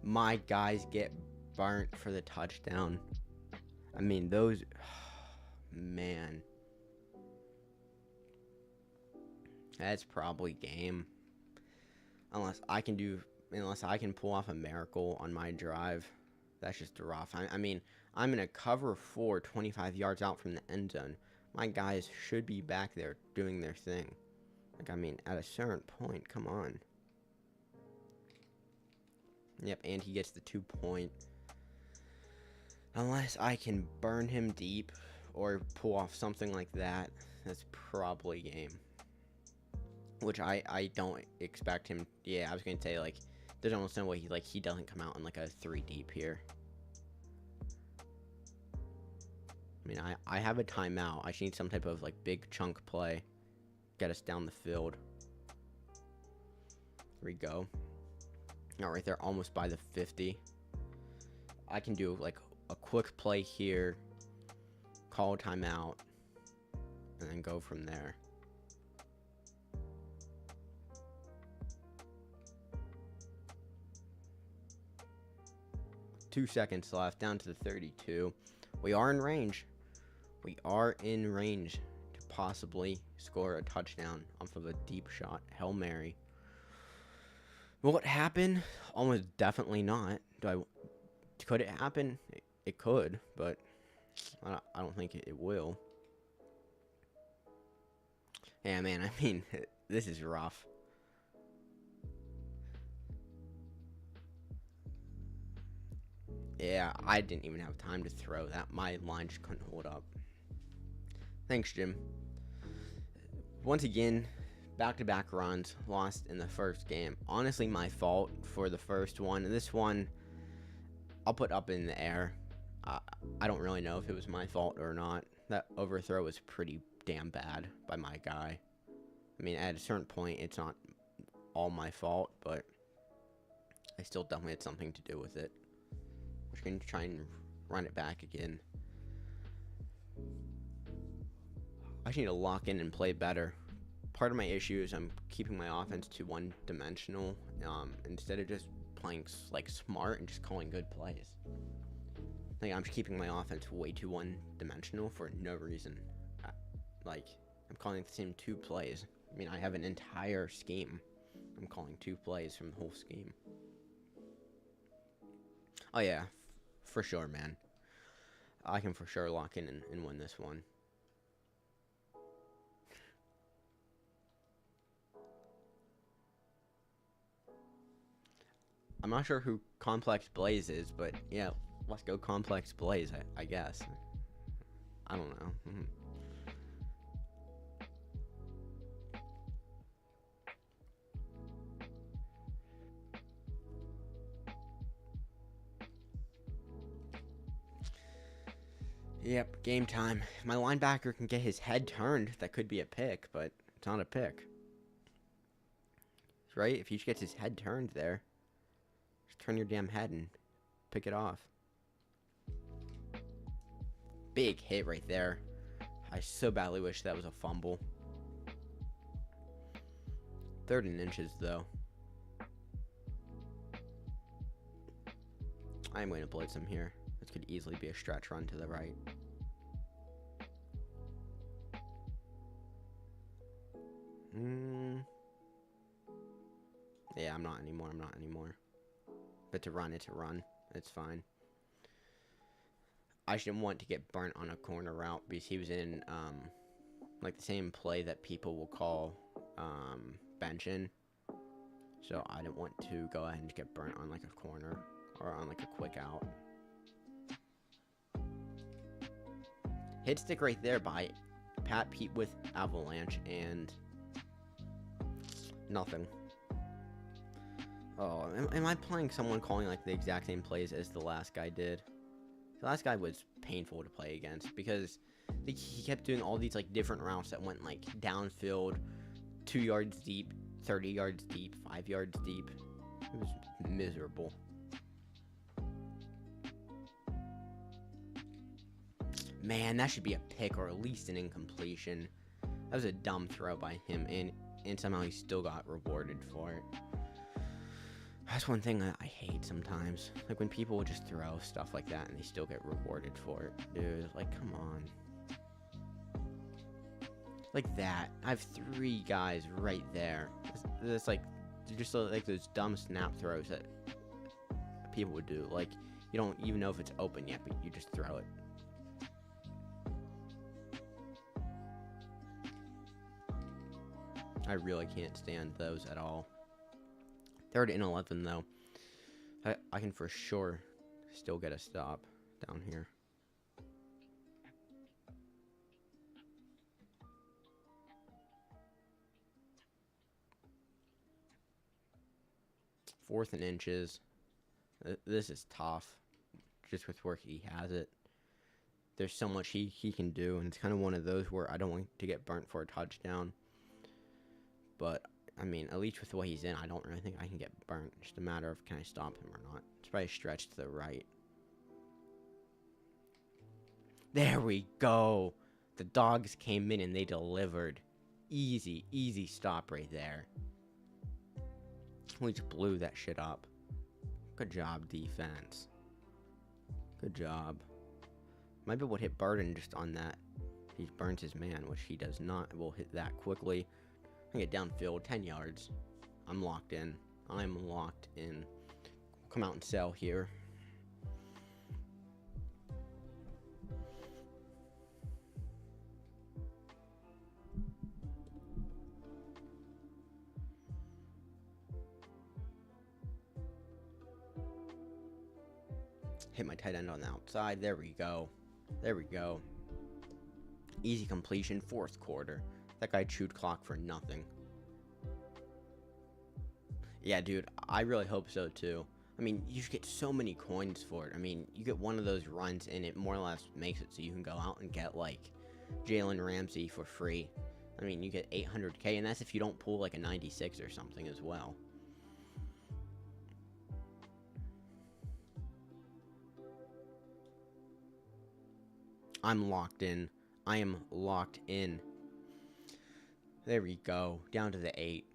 my guys get burnt for the touchdown. I mean, those, man, that's probably game. Unless I can pull off a miracle on my drive. That's just rough. I mean, I'm in a cover 4, 25 yards out from the end zone. My guys should be back there doing their thing. Like, I mean, at a certain point, come on. Yep, and he gets the 2-point. Unless I can burn him deep or pull off something like that, that's probably game. Which I don't expect him. Yeah, I was going to say, like, there's almost no way he doesn't come out in, like, a 3 deep here. I mean, I have a timeout. I just need some type of, like, big chunk play. Get us down the field. Here we go. All right, they're almost by the 50. I can do, like, a quick play here. Call a timeout. And then go from there. Two seconds left, down to the 32. We are in range. We are in range to possibly score a touchdown off of a deep shot. Hail Mary. Will it happen? Almost definitely not. Could it happen? It could, but I don't think it will. Yeah, man, I mean, this is rough. Yeah, I didn't even have time to throw that. My line just couldn't hold up. Thanks, Jim. Once again, back-to-back runs, lost in the first game. Honestly, my fault for the first one. This one, I'll put up in the air. I don't really know if it was my fault or not. That overthrow was pretty damn bad by my guy. I mean, at a certain point, it's not all my fault, but I still definitely had something to do with it. We're going to try and run it back again. I just need to lock in and play better. Part of my issue is I'm keeping my offense too one-dimensional instead of just playing like smart and just calling good plays. Like, I'm just keeping my offense way too one-dimensional for no reason. Like, I'm calling the same 2 plays. I mean, I have an entire scheme. I'm calling 2 plays from the whole scheme. Oh yeah, for sure, man. I can for sure lock in and win this one. I'm not sure who Complex Blaze is, but yeah, let's go Complex Blaze, I guess. I don't know. Yep, game time. If my linebacker can get his head turned, that could be a pick, but it's not a pick. Right? If he just gets his head turned there, just turn your damn head and pick it off. Big hit right there. I so badly wish that was a fumble. 3rd and inches, though. I'm going to blitz him here. This could easily be a stretch run to the right. Yeah, I'm not anymore. But to run, it's a run. It's fine. I didn't want to get burnt on a corner route because he was in, like the same play that people will call, benching. So I didn't want to go ahead and get burnt on like a corner or on like a quick out. Hit stick right there by Pat Pete with Avalanche and nothing. Oh, am I playing someone calling like the exact same plays as the last guy did? The last guy was painful to play against because he kept doing all these like different routes that went like downfield, 2 yards deep, 30 yards deep, 5 yards deep. It was miserable. Man, that should be a pick or at least an incompletion. That was a dumb throw by him, and somehow he still got rewarded for it. That's one thing I hate sometimes. Like when people would just throw stuff like that and they still get rewarded for it. Dude, like, come on. Like that. I have 3 guys right there. It's like, just like those dumb snap throws that people would do. Like, you don't even know if it's open yet, but you just throw it. I really can't stand those at all. 3rd and 11, though. I can for sure still get a stop down here. Fourth and inches. This is tough, just with where he has it. There's so much he can do, and it's kind of one of those where I don't want to get burnt for a touchdown. But, I mean, at least with the way he's in, I don't really think I can get burnt. It's just a matter of can I stop him or not. It's probably stretched to the right. There we go. The dogs came in and they delivered. Easy, easy stop right there. We just blew that shit up. Good job, defense. Good job. Might be able to hit Burden just on that. He burns his man, which he does not. We'll hit that quickly. I get downfield, 10 yards. I'm locked in. I'm locked in. Come out and sell here. Hit my tight end on the outside. There we go. There we go. Easy completion, 4th quarter. That guy chewed clock for nothing. Yeah, dude, I really hope so, too. I mean, you get so many coins for it. I mean, you get one of those runs, and it more or less makes it so you can go out and get, like, Jalen Ramsey for free. I mean, you get 800K, and that's if you don't pull, like, a 96 or something as well. I'm locked in. I am locked in. There we go. Down to the 8.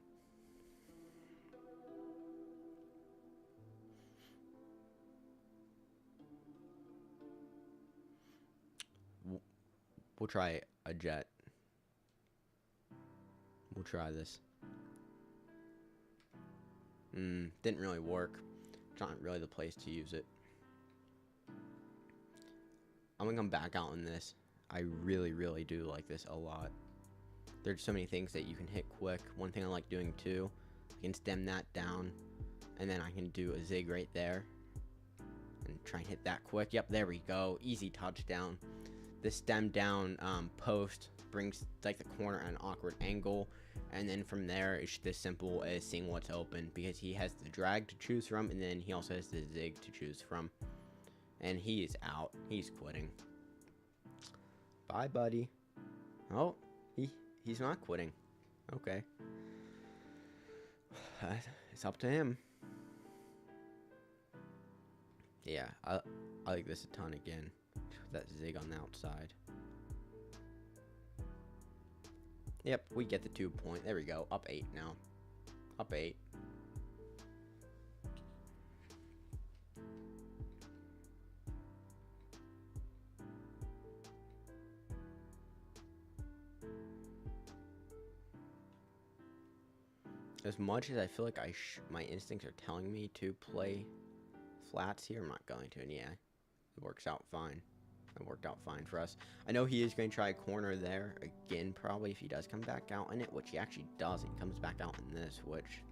We'll try a jet. We'll try this. Didn't really work. It's not really the place to use it. I'm gonna come back out on this. I really, really do like this a lot. There's so many things that you can hit quick. One thing I like doing too, I can stem that down, and then I can do a zig right there, and try and hit that quick. Yep, there we go. Easy touchdown. The stem down post brings like the corner at an awkward angle, and then from there it's just as simple as seeing what's open because he has the drag to choose from, and then he also has the zig to choose from. And he is out. He's quitting. Bye, buddy. Oh, he's not quitting. Okay. It's up to him. Yeah, I like this a ton again. That zig on the outside. Yep, we get the 2 point. There we go. Up 8 now. Up 8. As much as I feel like my instincts are telling me to play flats here, I'm not going to. And yeah, it works out fine. It worked out fine for us. I know he is going to try a corner there again, probably, if he does come back out in it, which he actually does. He comes back out in this, which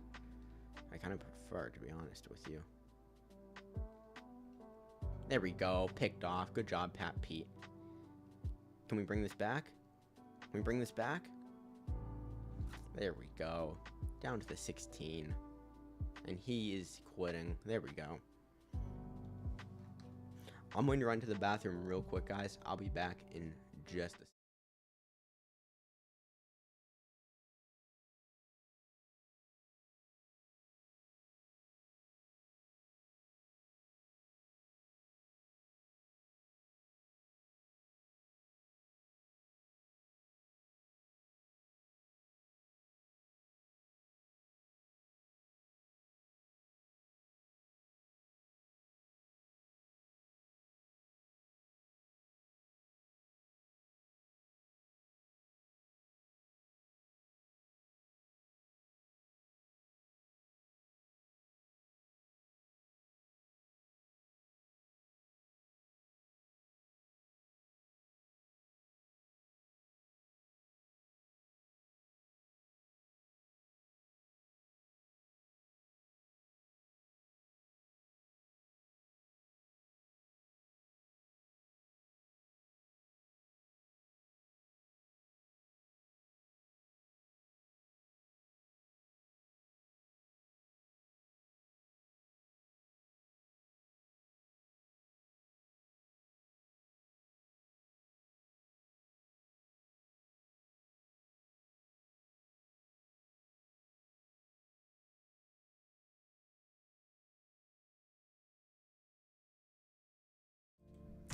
I kind of prefer, to be honest with you. There we go. Picked off. Good job, Pat Pete. Can we bring this back? Can we bring this back? There we go. Down to the 16. And he is quitting. There we go. I'm going to run to the bathroom real quick, guys. I'll be back in just a second.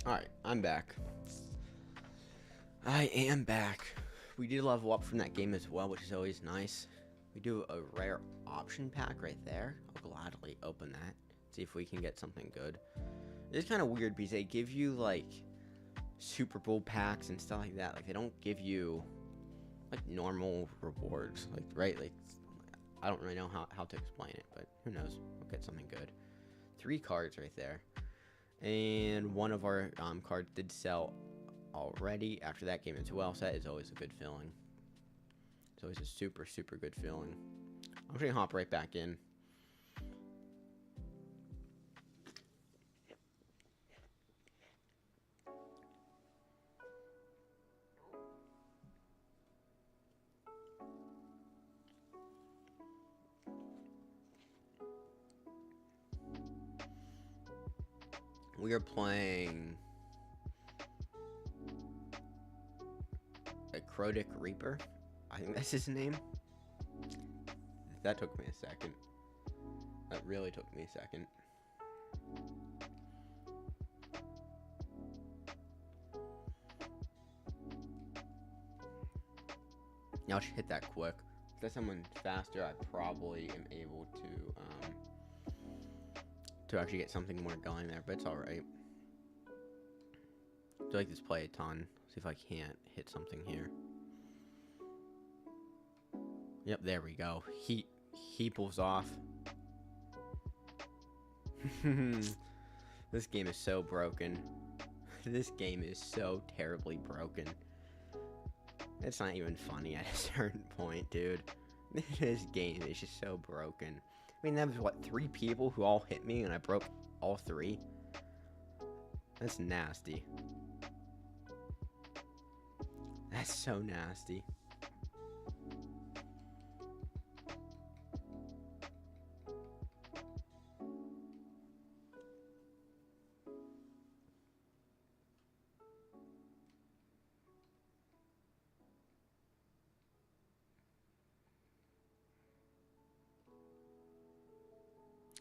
Alright, I'm back. I am back. We did level up from that game as well, which is always nice. We do a rare option pack right there. I'll gladly open that. See if we can get something good. It's kind of weird because they give you, like, Super Bowl packs and stuff like that. Like, they don't give you, like, normal rewards. Like, right? Like, I don't really know how to explain it, but who knows? We'll get something good. 3 cards right there. And one of our cards did sell already. After that game as well, so that is always a good feeling. It's always a super, super good feeling. I'm just gonna hop right back in. We are playing a Crodic Reaper. I think that's his name. That took me a second. That really took me a second. Now I'll just hit that quick. If there's someone faster, I probably am able to actually get something more going there, but it's alright. I do like this play a ton. See if I can't hit something here. Yep, there we go. He pulls off. This game is so broken. This game is so terribly broken. It's not even funny at a certain point, dude. This game is just so broken. I mean, that was, what, 3 people who all hit me and I broke all 3? That's nasty. That's so nasty.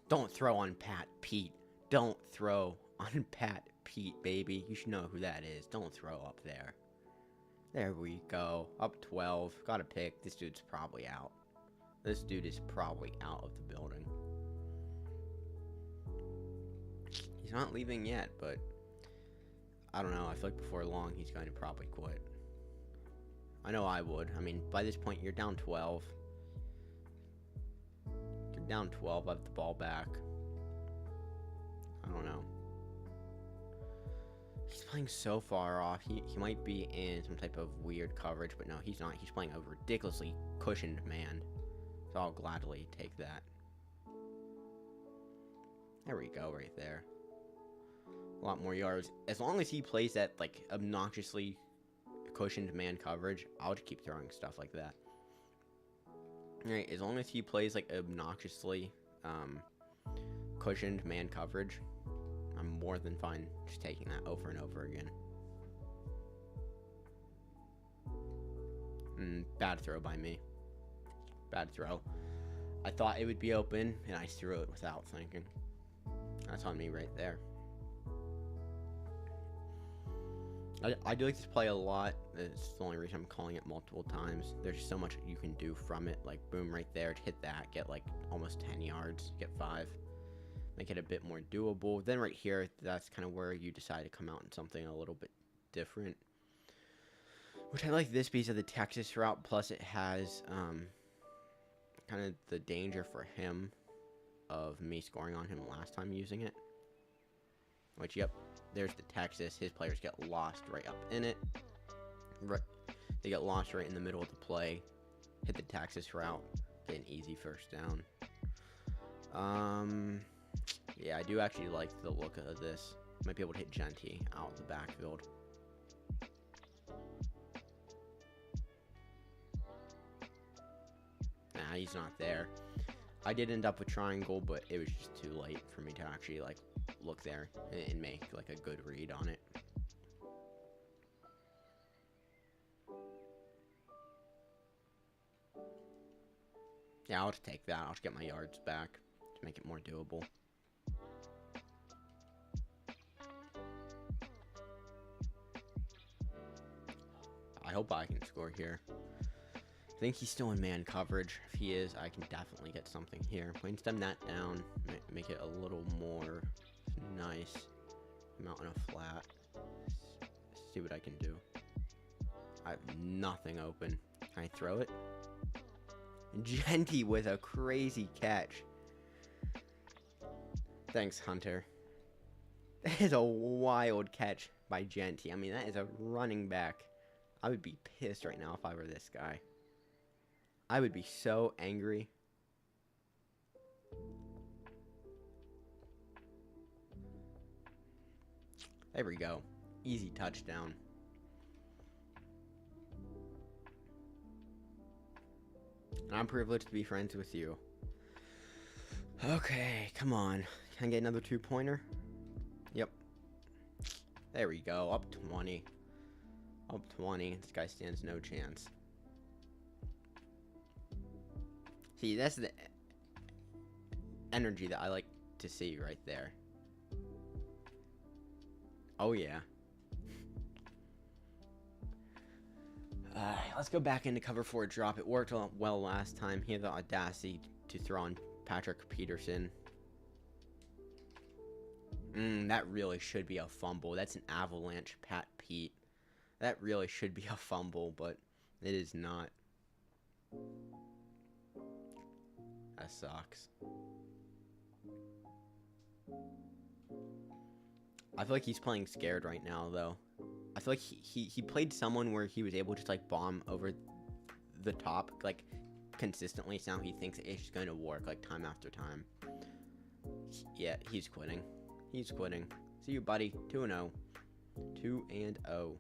Don't throw on Pat Pete. Don't throw on Pat Pete, baby. You should know who that is. Don't throw up there. There we go. Up 12. Got a pick. This dude's probably out. This dude is probably out of the building. He's not leaving yet, but I don't know. I feel like before long he's going to probably quit. I know I would. I mean, by this point, you're down 12. You're down 12. I have the ball back. I don't know. He's playing so far off. He might be in some type of weird coverage, but no, he's not. He's playing a ridiculously cushioned man. So I'll gladly take that. There we go, right there. A lot more yards. As long as he plays that, like, obnoxiously cushioned man coverage, I'll just keep throwing stuff like that. Alright, as long as he plays, like, obnoxiously cushioned man coverage, I'm more than fine just taking that over and over again. Bad throw by me. Bad throw. I thought it would be open, and I threw it without thinking. That's on me right there. I do like this play a lot. It's the only reason I'm calling it multiple times. There's so much you can do from it. Like, boom, right there, hit that, get like almost 10 yards, get 5. Make it a bit more doable. Then right here, that's kind of where you decide to come out in something a little bit different. Which I like this because of the Texas route, plus it has kind of the danger for him of me scoring on him last time using it. Which, yep, there's the Texas. His players get lost right up in it. Right, they get lost right in the middle of the play. Hit the Texas route. Get an easy first down. Yeah, I do actually like the look of this. Might be able to hit Genty out of the backfield. Nah, he's not there. I did end up with triangle, but it was just too late for me to actually, like, look there and make, like, a good read on it. Yeah, I'll just take that. I'll just get my yards back to make it more doable. I hope I can score here. I think he's still in man coverage. If he is, I can definitely get something here. Brainstem that down, make it a little more nice. I'm out on a flat. See what I can do. I have nothing open. Can I throw it? Genty with a crazy catch. Thanks, Hunter. That is a wild catch by Genty. I mean, that is a running back. I would be pissed right now if I were this guy. I would be so angry. There we go. Easy touchdown. And I'm privileged to be friends with you. Okay, come on. Can I get another 2-pointer? Yep. There we go. Up 20. Up 20. This guy stands no chance. See, that's the energy that I like to see right there. Oh, yeah. Let's go back into cover 4 drop. It worked well last time. He had the audacity to throw on Patrick Peterson. That really should be a fumble. That's an avalanche, Pat Pete. That really should be a fumble, but it is not. That sucks. I feel like he's playing scared right now, though. I feel like he played someone where he was able to, like, bomb over the top, like, consistently. So now he thinks it's just going to work, like, time after time. Yeah, he's quitting. He's quitting. See you, buddy. 2-0. 2-0.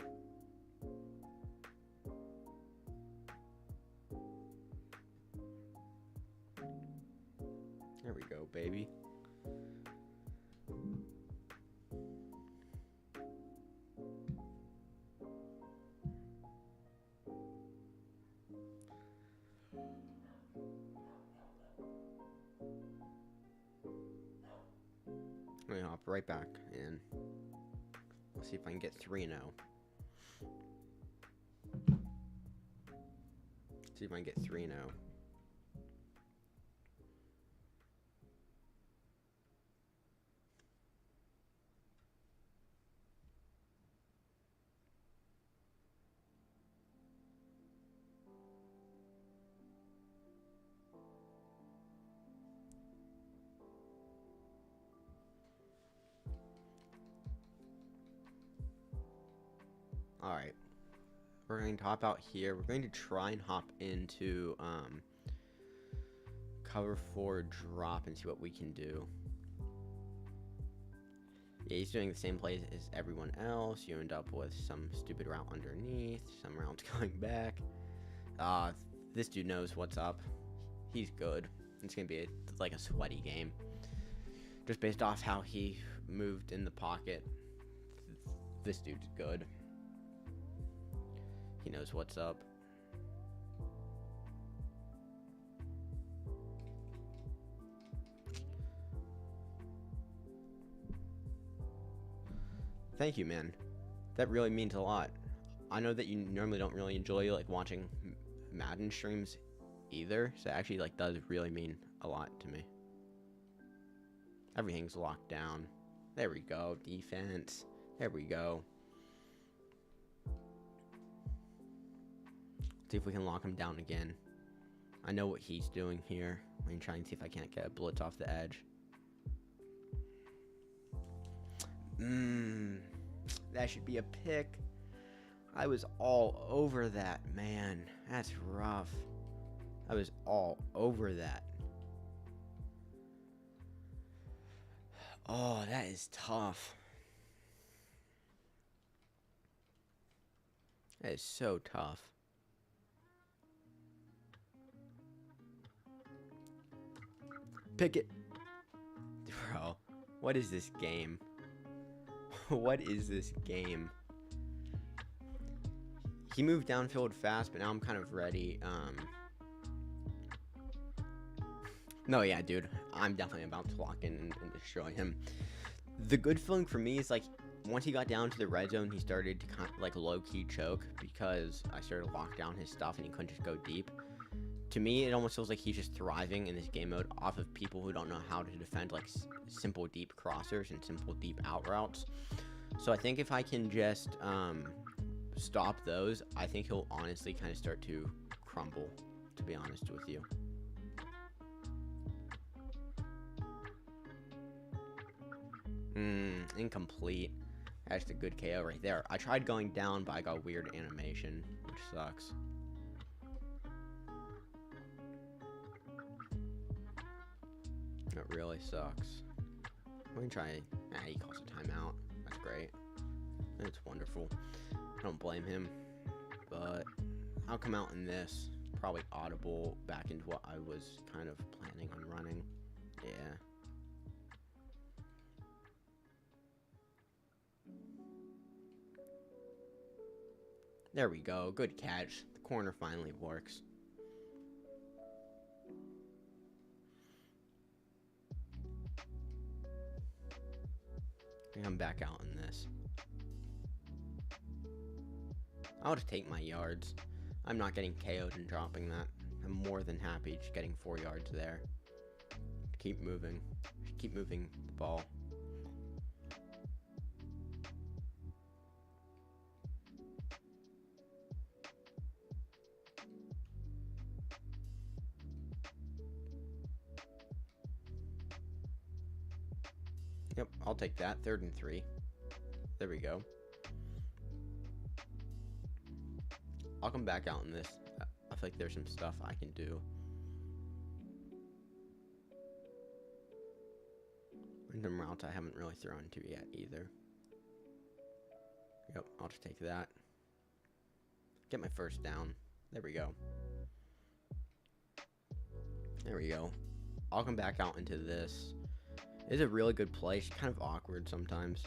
There we go, baby. Let me hop right back in. Let's see if I can get 3-0. See if I can get 3-0. Alright, we're going to hop out here. We're going to try and hop into cover 4 drop and see what we can do. Yeah, he's doing the same plays as everyone else. You end up with some stupid route underneath, some routes going back. This dude knows what's up. He's good. It's going to be like a sweaty game. Just based off how he moved in the pocket. This dude's good. He knows what's up. Thank you, man. That really means a lot. I know that you normally don't really enjoy like watching Madden streams either, so it actually like does really mean a lot to me. Everything's locked down. There we go. Defense. There we go. See if we can lock him down again. I know what he's doing here. I'm going to try and see if I can't get a blitz off the edge. That should be a pick. I was all over that, man. That's rough. I was all over that. Oh, that is tough. That is so tough. Pick it. Bro, what is this game? What is this game? He moved downfield fast, but now I'm kind of ready. No, yeah, dude. I'm definitely about to lock in and destroy him. The good feeling for me is, like, once he got down to the red zone, he started to kind of like low-key choke because I started to lock down his stuff and he couldn't just go deep. To me, it almost feels like he's just thriving in this game mode off of people who don't know how to defend like simple deep crossers and simple deep out routes. So I think if I can just stop those, I think he'll honestly kind of start to crumble, to be honest with you. Incomplete. That's a good KO right there. I tried going down, but I got weird animation, which sucks. It really sucks. Let me try. He calls a timeout. That's great. That's wonderful. I don't blame him. But I'll come out in this. Probably audible back into what I was kind of planning on running. Yeah. There we go. Good catch. The corner finally works. I'm back out in this. I'll just take my yards. I'm not getting KO'd and dropping that. I'm more than happy just getting 4 yards there. Keep moving. Keep moving the ball. Yep, I'll take that. 3rd and 3. There we go. I'll come back out in this. I feel like there's some stuff I can do. Random routes I haven't really thrown to yet either. Yep, I'll just take that. Get my first down. There we go. There we go. I'll come back out into this. It's a really good play. It's kind of awkward sometimes.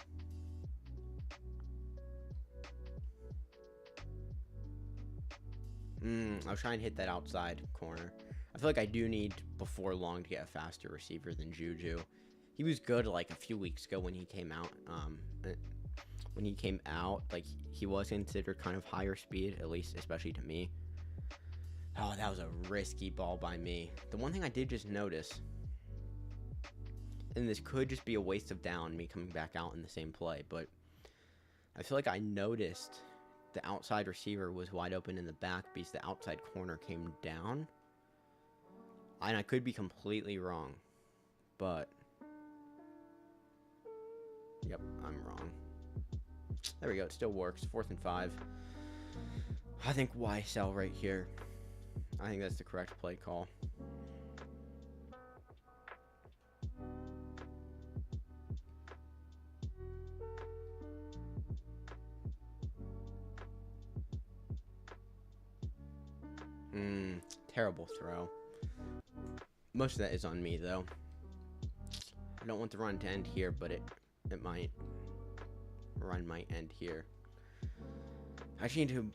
I'll try and hit that outside corner. I feel like I do need, before long, to get a faster receiver than Juju. He was good, like, a few weeks ago when he came out. Like, he was considered kind of higher speed, at least, especially to me. Oh, that was a risky ball by me. The one thing I did just notice, and this could just be a waste of down, me coming back out in the same play, but I feel like I noticed the outside receiver was wide open in the back because the outside corner came down. And I could be completely wrong, but yep, I'm wrong. There we go. It still works. 4th and 5. I think YSL right here. I think that's the correct play call. Terrible throw. Most of that is on me, though. I don't want the run to end here, but it might. Run might end here. I just need to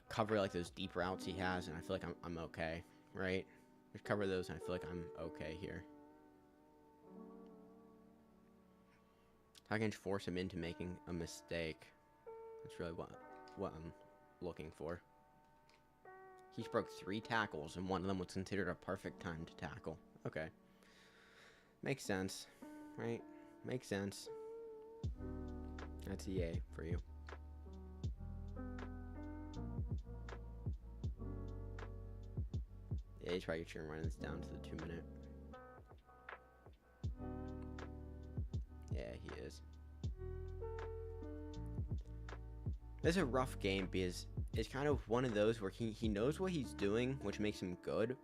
cover like those deep routes he has, and I feel like I'm okay, right? Just cover those, and I feel like I'm okay here. I can just force him into making a mistake. That's really what I'm looking for. He's broke 3 tackles, and one of them was considered a perfect time to tackle. Okay. Makes sense, right? Makes sense. That's EA for you. Yeah, he's probably trying to run this down to the 2-minute. Yeah, he is. This is a rough game because it's kind of one of those where he knows what he's doing, which makes him good.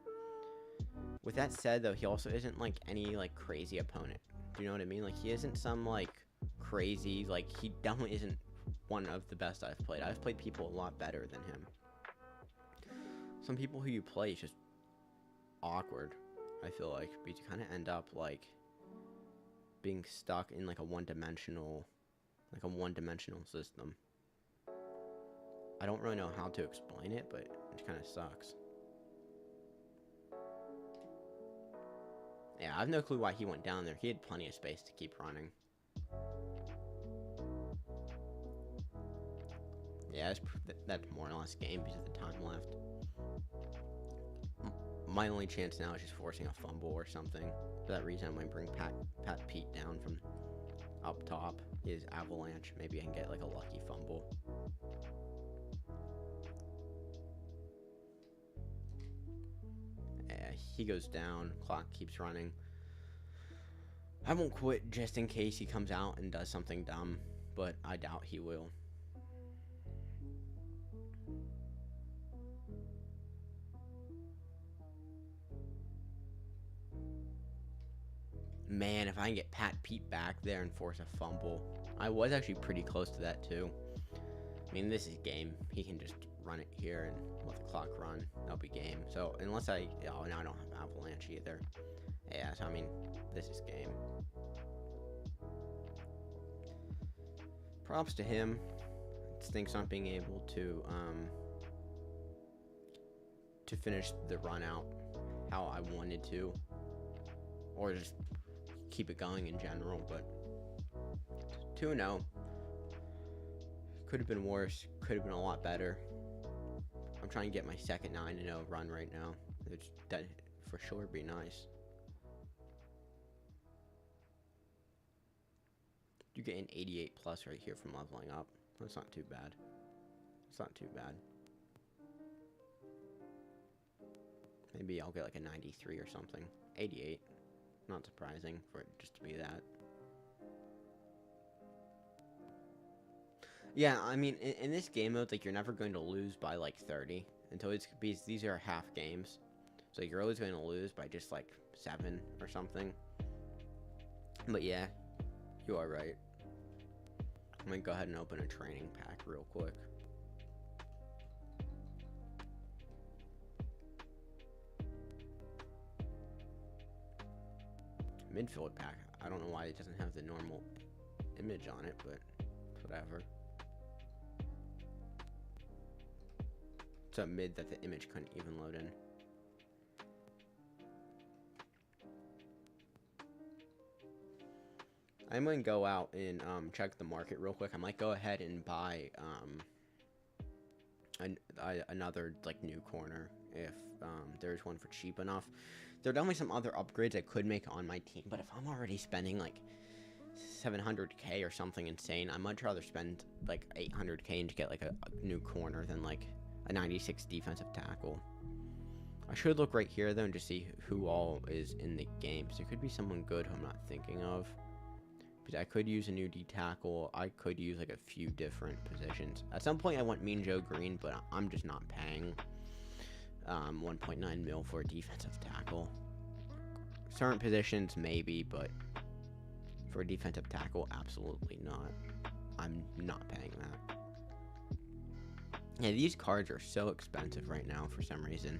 With that said, though, he also isn't, like, any, like, crazy opponent. Do you know what I mean? Like, he isn't some, like, crazy, like, he definitely isn't one of the best I've played. I've played people a lot better than him. Some people who you play is just awkward, I feel like, because you kind of end up, like, being stuck in, like, a one-dimensional system. I don't really know how to explain it, but it kind of sucks. Yeah, I have no clue why he went down there. He had plenty of space to keep running. Yeah, that's more or less game because of the time left. My only chance now is just forcing a fumble or something. For that reason, I might bring Pat Pete down from up top. His Avalanche. Maybe I can get like a lucky fumble. Yeah, he goes down. Clock keeps running. I won't quit just in case he comes out and does something dumb, but I doubt he will. Man, if I can get Pat Pete back there and force a fumble. I was actually pretty close to that too. I mean, this is game. He can just run it here and let the clock run. That'll be game. So, unless I... Oh, no, I don't have Avalanche either. Yeah, so, I mean, this is game. Props to him. It stinks not being able to finish the run out how I wanted to. Or just keep it going in general, but 2-0. Could have been worse. Could have been a lot better. I'm trying to get my second 9-0 run right now. That for sure would be nice. You get an 88 plus right here from leveling up. That's not too bad. It's not too bad. Maybe I'll get like a 93 or something. 88. Not surprising for it just to be that. Yeah, I mean, in this game mode, like, you're never going to lose by, like, 30. Until it's, because these are half games. So you're always going to lose by just, like, 7 or something. But yeah, you are right. I'm going to go ahead and open a training pack real quick. Midfield pack. I don't know why it doesn't have the normal image on it, but whatever. It's a mid that the image couldn't even load in. I'm going to go out and check the market real quick. I might go ahead and buy another like new corner if there's one for cheap enough. There are definitely some other upgrades I could make on my team, but if I'm already spending like 700k or something insane, I'd much rather spend like 800k and to get like a new corner than like a 96 defensive tackle. I should look right here though and just see who all is in the game. So there could be someone good who I'm not thinking of. Because I could use a new D tackle. I could use like a few different positions. At some point I want Mean Joe Green, but I'm just not paying 1.9 mil for a defensive tackle. Certain positions maybe, but for a defensive tackle, absolutely not. I'm not paying that. Yeah, these cards are so expensive right now for some reason.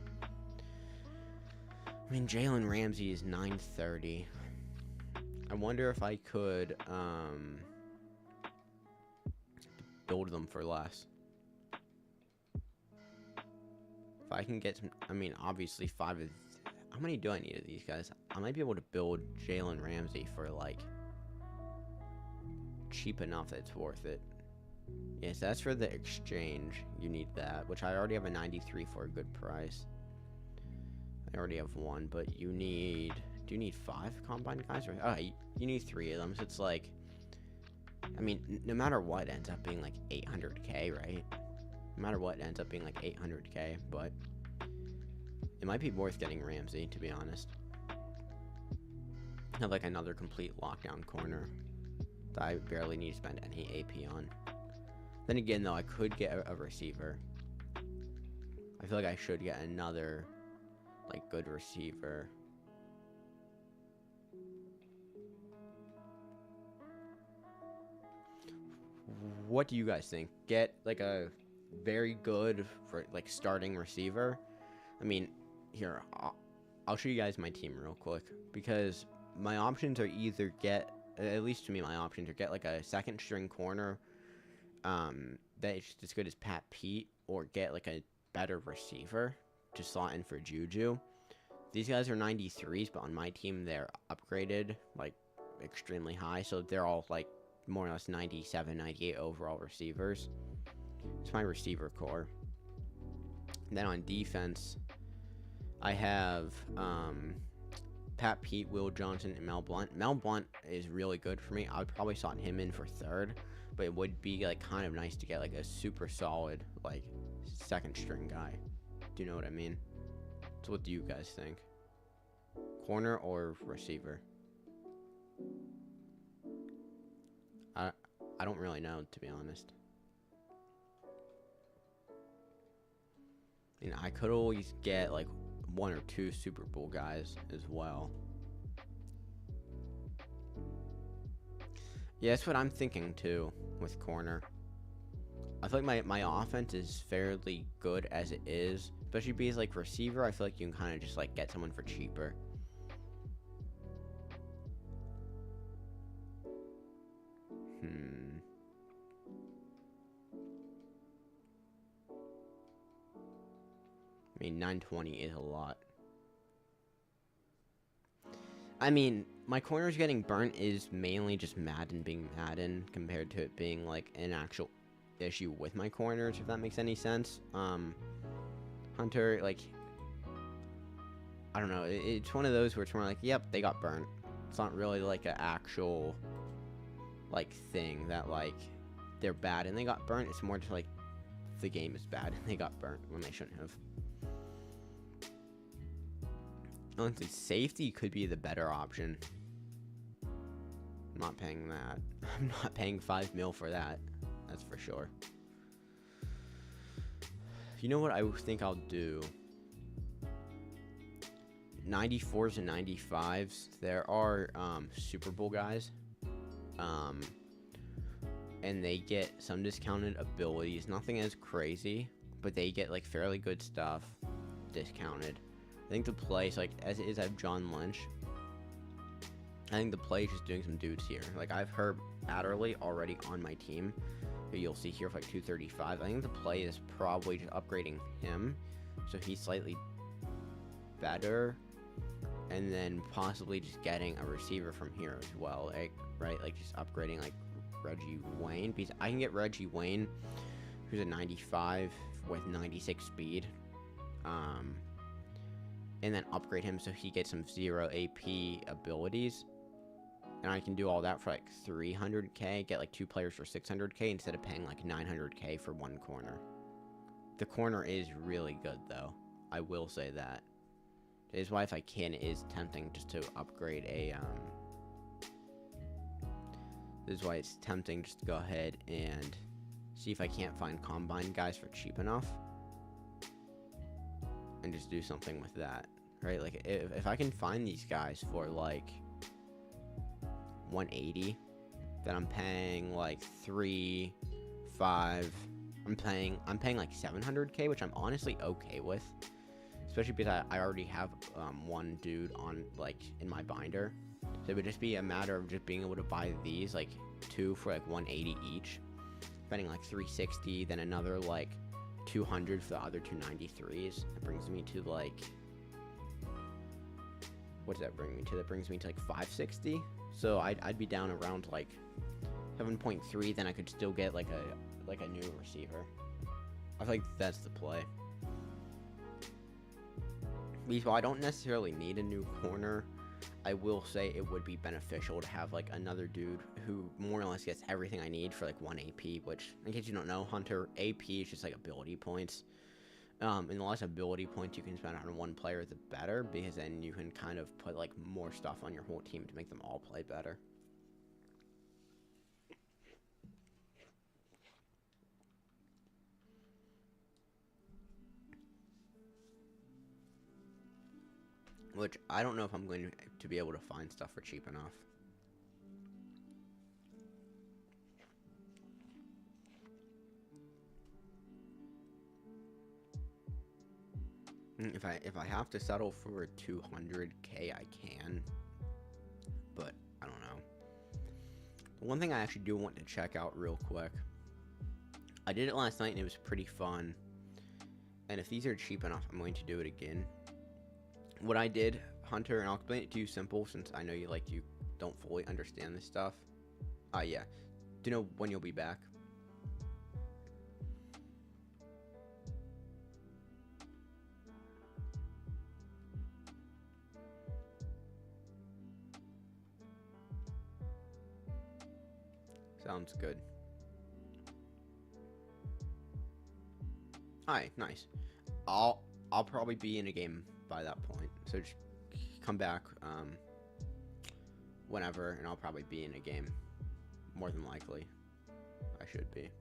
I mean, Jalen Ramsey is 930. I wonder if I could build them for less. If I can get some, I mean, obviously 5 is, how many do I need of these guys? I might be able to build Jalen Ramsey for like cheap enough that it's worth it. Yes, that's for the exchange. You need that, which I already have a 93 for a good price. I already have 1, but you need, do you need 5 combine guys? Or, oh, you need 3 of them, so it's like, I mean, no matter what, it ends up being like 800k, right? No matter what, it ends up being like 800k, but it might be worth getting Ramsey, to be honest. I have like another complete lockdown corner that I barely need to spend any AP on. Then again, though, I could get a receiver. I feel like I should get another, like, good receiver. What do you guys think? Get, like, a very good, for like, starting receiver? I mean, here, I'll show you guys my team real quick. Because my options are either get, at least to me, my options are get, like, a second string corner that is as good as Pat Pete, or get like a better receiver to slot in for Juju. These guys are 93s, but on my team they're upgraded like extremely high, so they're all like more or less 97, 98 overall receivers. It's my receiver core. And then on defense, I have Pat Pete, Will Johnson, and Mel Blount. Mel Blount is really good for me. I would probably slot him in for third, but it would be like kind of nice to get like a super solid like second string guy. Do you know what I mean? So what do you guys think? Corner or receiver? I don't really know, to be honest. I mean, I could always get like 1 or 2 Super Bowl guys as well. Yeah, that's what I'm thinking too with corner. I feel like my offense is fairly good as it is, especially because like receiver, I feel like you can kind of just like get someone for cheaper. I mean, 920 is a lot. I mean, my corners getting burnt is mainly just Madden being Madden compared to it being like an actual issue with my corners, if that makes any sense. Hunter, like, I don't know, it's one of those where it's more like, yep, they got burnt. It's not really like an actual like thing that like they're bad and they got burnt. It's more just like the game is bad and they got burnt when they shouldn't have. Honestly, safety could be the better option. I'm not paying that. I'm not paying $5 million for that. That's for sure. You know what I think I'll do? 94s and 95s. There are Super Bowl guys. And they get some discounted abilities. Nothing as crazy, but they get like fairly good stuff discounted. I think the play is like, as it is, I have John Lynch. I think the play is just doing some dudes here. Like, I've Herb Adderley already on my team, who you'll see here for like 235. I think the play is probably just upgrading him, so he's slightly better, and then possibly just getting a receiver from here as well, like, right? Like, just upgrading like Reggie Wayne, because I can get Reggie Wayne, who's a 95 with 96 speed. And then upgrade him so he gets some 0 AP abilities. And I can do all that for like 300k, get like 2 players for 600k instead of paying like 900k for 1 corner. The corner is really good though. I will say that. It is why if I can, it is tempting just to upgrade a, this is why it's tempting just to go ahead and see if I can't find combine guys for cheap enough. And just do something with that, right? Like if I can find these guys for like 180, then I'm paying like 3, 5. I'm paying like 700k, which I'm honestly okay with, especially because I already have one dude on like in my binder. So it would just be a matter of just being able to buy these like 2 for like 180 each, spending like 360, then another like 200 for the other 293s. That brings me to like, what does that bring me to? That brings me to like 560. So I'd be down around like 7.3. Then I could still get like a new receiver. I feel like that's the play. Because while I don't necessarily need a new corner, I will say it would be beneficial to have like another dude who more or less gets everything I need for like 1 AP, which, in case you don't know, Hunter, AP is just like ability points. And the less ability points you can spend on one player, the better, because then you can kind of put like more stuff on your whole team to make them all play better. Which I don't know if I'm going to be able to find stuff for cheap enough. If I have to settle for 200k, I can, but I don't know. One thing I actually do want to check out real quick. I did it last night and it was pretty fun. And if these are cheap enough, I'm going to do it again. What I did, Hunter, and I'll explain it to you simple since I know you don't fully understand this stuff. Yeah. Do you know when you'll be back? Sounds good. Alright, nice. I'll probably be in a game by that point. So just come back whenever, and I'll probably be in a game. More than likely. I should be.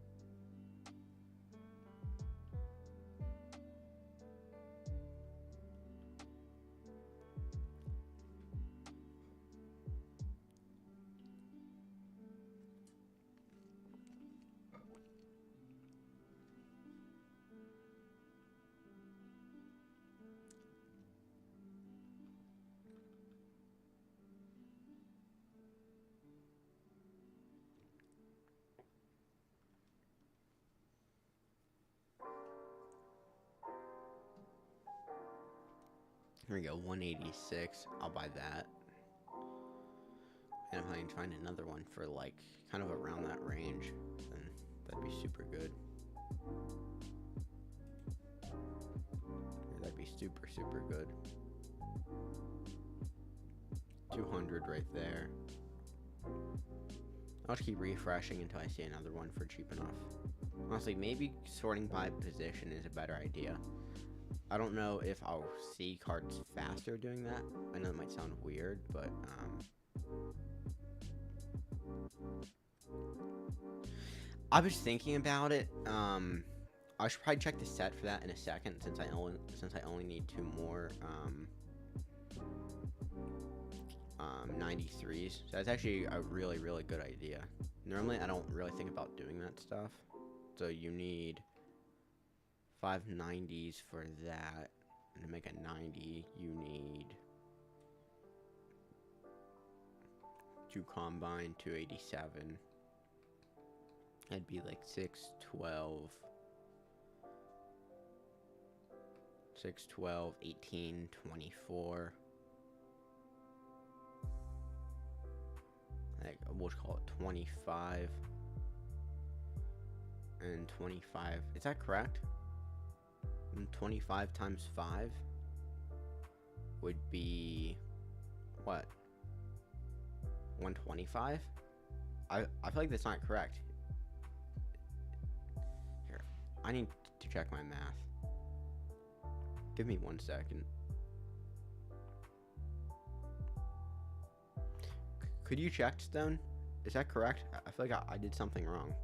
Here we go, 186. I'll buy that. And if I can find another one for like kind of around that range, then that'd be super good. That'd be super, super good. 200 right there. I'll just keep refreshing until I see another one for cheap enough. Honestly, maybe sorting by position is a better idea. I don't know if I'll see cards faster doing that. I know it might sound weird, but I was thinking about it. I should probably check the set for that in a second, since I only need 2 more 93s. So that's actually a really, really good idea. Normally, I don't really think about doing that stuff. So you need 5 90s for that, and to make a 90, you need 2 combine, 287. That'd be like 6, 12, 18, 24. Like, we'll call it 25 and 25. Is that correct? 25 times 5 would be what? 125? I feel like that's not correct. Here, I need to check my math. Give me 1 second. Could you check, Stone? Is that correct? I feel like I did something wrong.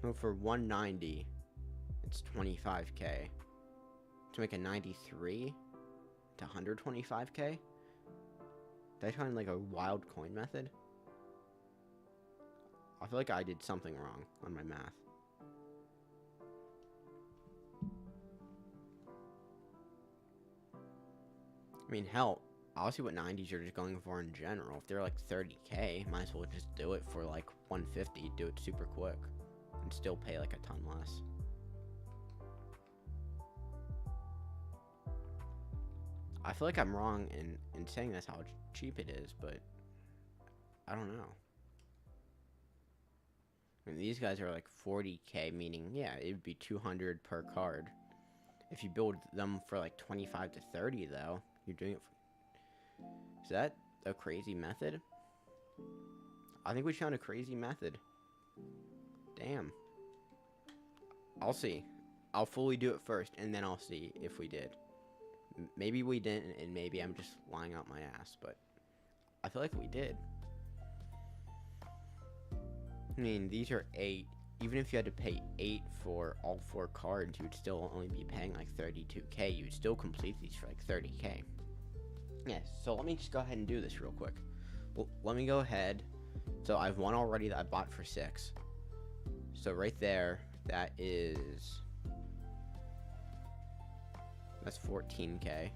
No, for 190, it's 25k. To make a 93 to 125k? Did I find like a wild coin method? I feel like I did something wrong on my math. I mean, hell, I'll see what 90s you're just going for in general. If they're like 30k, might as well just do it for like 150. Do it super quick. And still pay like a ton less. I feel like I'm wrong in saying that's how cheap it is, but I don't know. I mean, these guys are like 40k, meaning, yeah, it would be 200 per card. If you build them for like 25 to 30, though, you're doing it for... Is that a crazy method? I think we found a crazy method. Damn. I'll see. I'll fully do it first, and then I'll see if we did. Maybe we didn't, and maybe I'm just lying out my ass, but I feel like we did. I mean, these are 8. Even if you had to pay 8 for all 4 cards, you would still only be paying like 32k. You would still complete these for like 30k. Yeah, so let me just go ahead and do this real quick. Well, let me go ahead. So I have one already that I bought for 6. So right there, that is... That's 14k.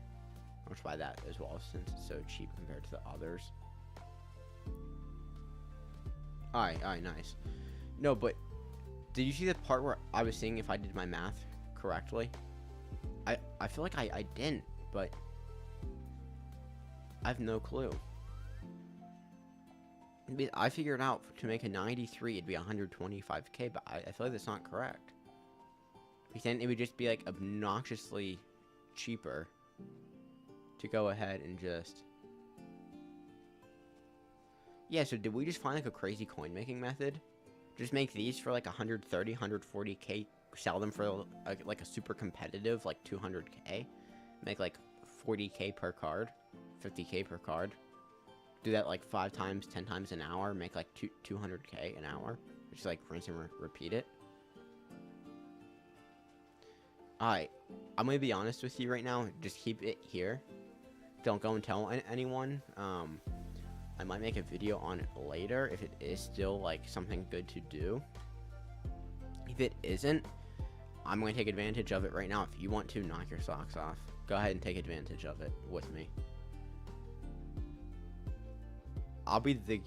I'll just buy that as well, since it's so cheap compared to the others. Alright, nice. No, but did you see the part where I was seeing if I did my math correctly? I feel like I didn't, but I have no clue. I figured out to make a 93 it'd be 125k, but I feel like that's not correct. Because then it would just be like obnoxiously cheaper to go ahead and just... Yeah, so did we just find like a crazy coin making method? Just make these for like 130, 140k, sell them for like a super competitive like 200k, make like 40k per card, 50k per card. Do that like 5 times, 10 times an hour, make like 200k an hour. Just like rinse and repeat it. Alright, I'm gonna be honest with you right now. Just keep it here. Don't go and tell anyone. I might make a video on it later if it is still like something good to do. If it isn't, I'm going to take advantage of it right now. If you want to knock your socks off, go ahead and take advantage of it with me. I'll be the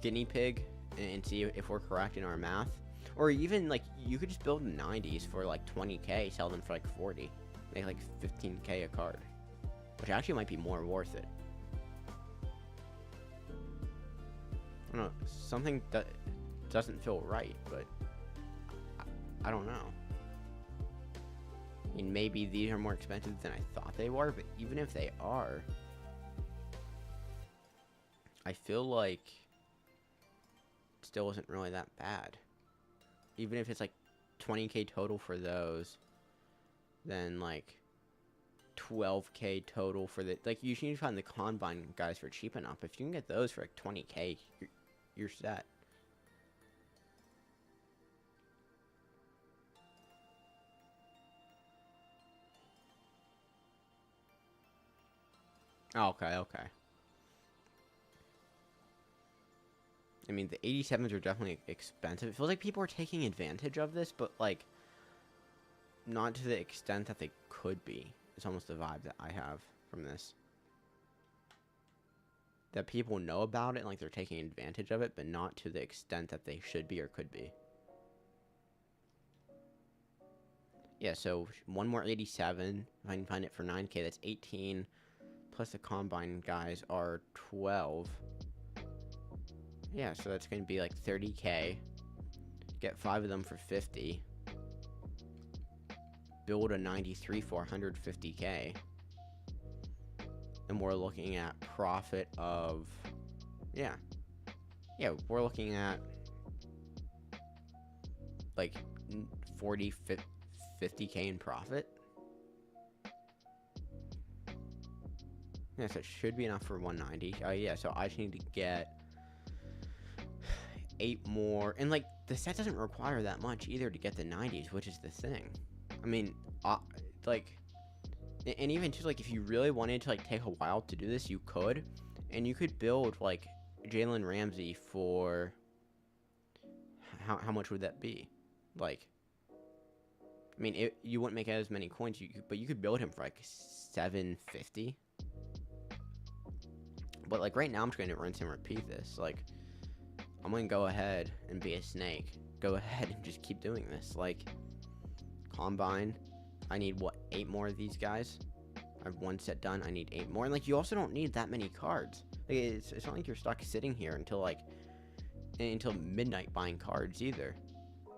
guinea pig and see if we're correct in our math. Or even like you could just build 90s for like 20k, sell them for like 40, make like 15k a card, which actually might be more worth it. I don't know, something that doesn't feel right, but I don't know. I mean, maybe these are more expensive than I thought they were, but even if they are, I feel like it still isn't really that bad. Even if it's like 20k total for those, then like 12k total for the, like, you should find the Combine guys for cheap enough. If you can get those for like 20k, you're set. Okay. I mean, the 87s are definitely expensive. It feels like people are taking advantage of this, but like not to the extent that they could be. It's almost the vibe that I have from this. That people know about it and like they're taking advantage of it, but not to the extent that they should be or could be. Yeah, so one more 87. If I can find it for 9k, that's 18. Plus the Combine guys are 12. Yeah, so that's going to be like 30k. Get 5 of them for 50. Build a 93 for 150k. And we're looking at profit of... Yeah, we're looking at like 40, 50k in profit. Yeah, so it should be enough for 190. Yeah, so I just need to get 8 more. And like the set doesn't require that much either to get the 90s, which is the thing. I mean, like, and even too, like, if you really wanted to like take a while to do this, you could, and you could build like Jalen Ramsey for how much would that be? Like, I mean, you wouldn't make as many coins, but you could build him for like 750. But like right now, I'm just going to rinse and repeat this. Like, I'm going to go ahead and be a snake. Go ahead and just keep doing this. Like, Combine, I need what, 8 more of these guys? I have 1 set done. I need 8 more. And like, you also don't need that many cards. Like, it's not like you're stuck sitting here until midnight buying cards either.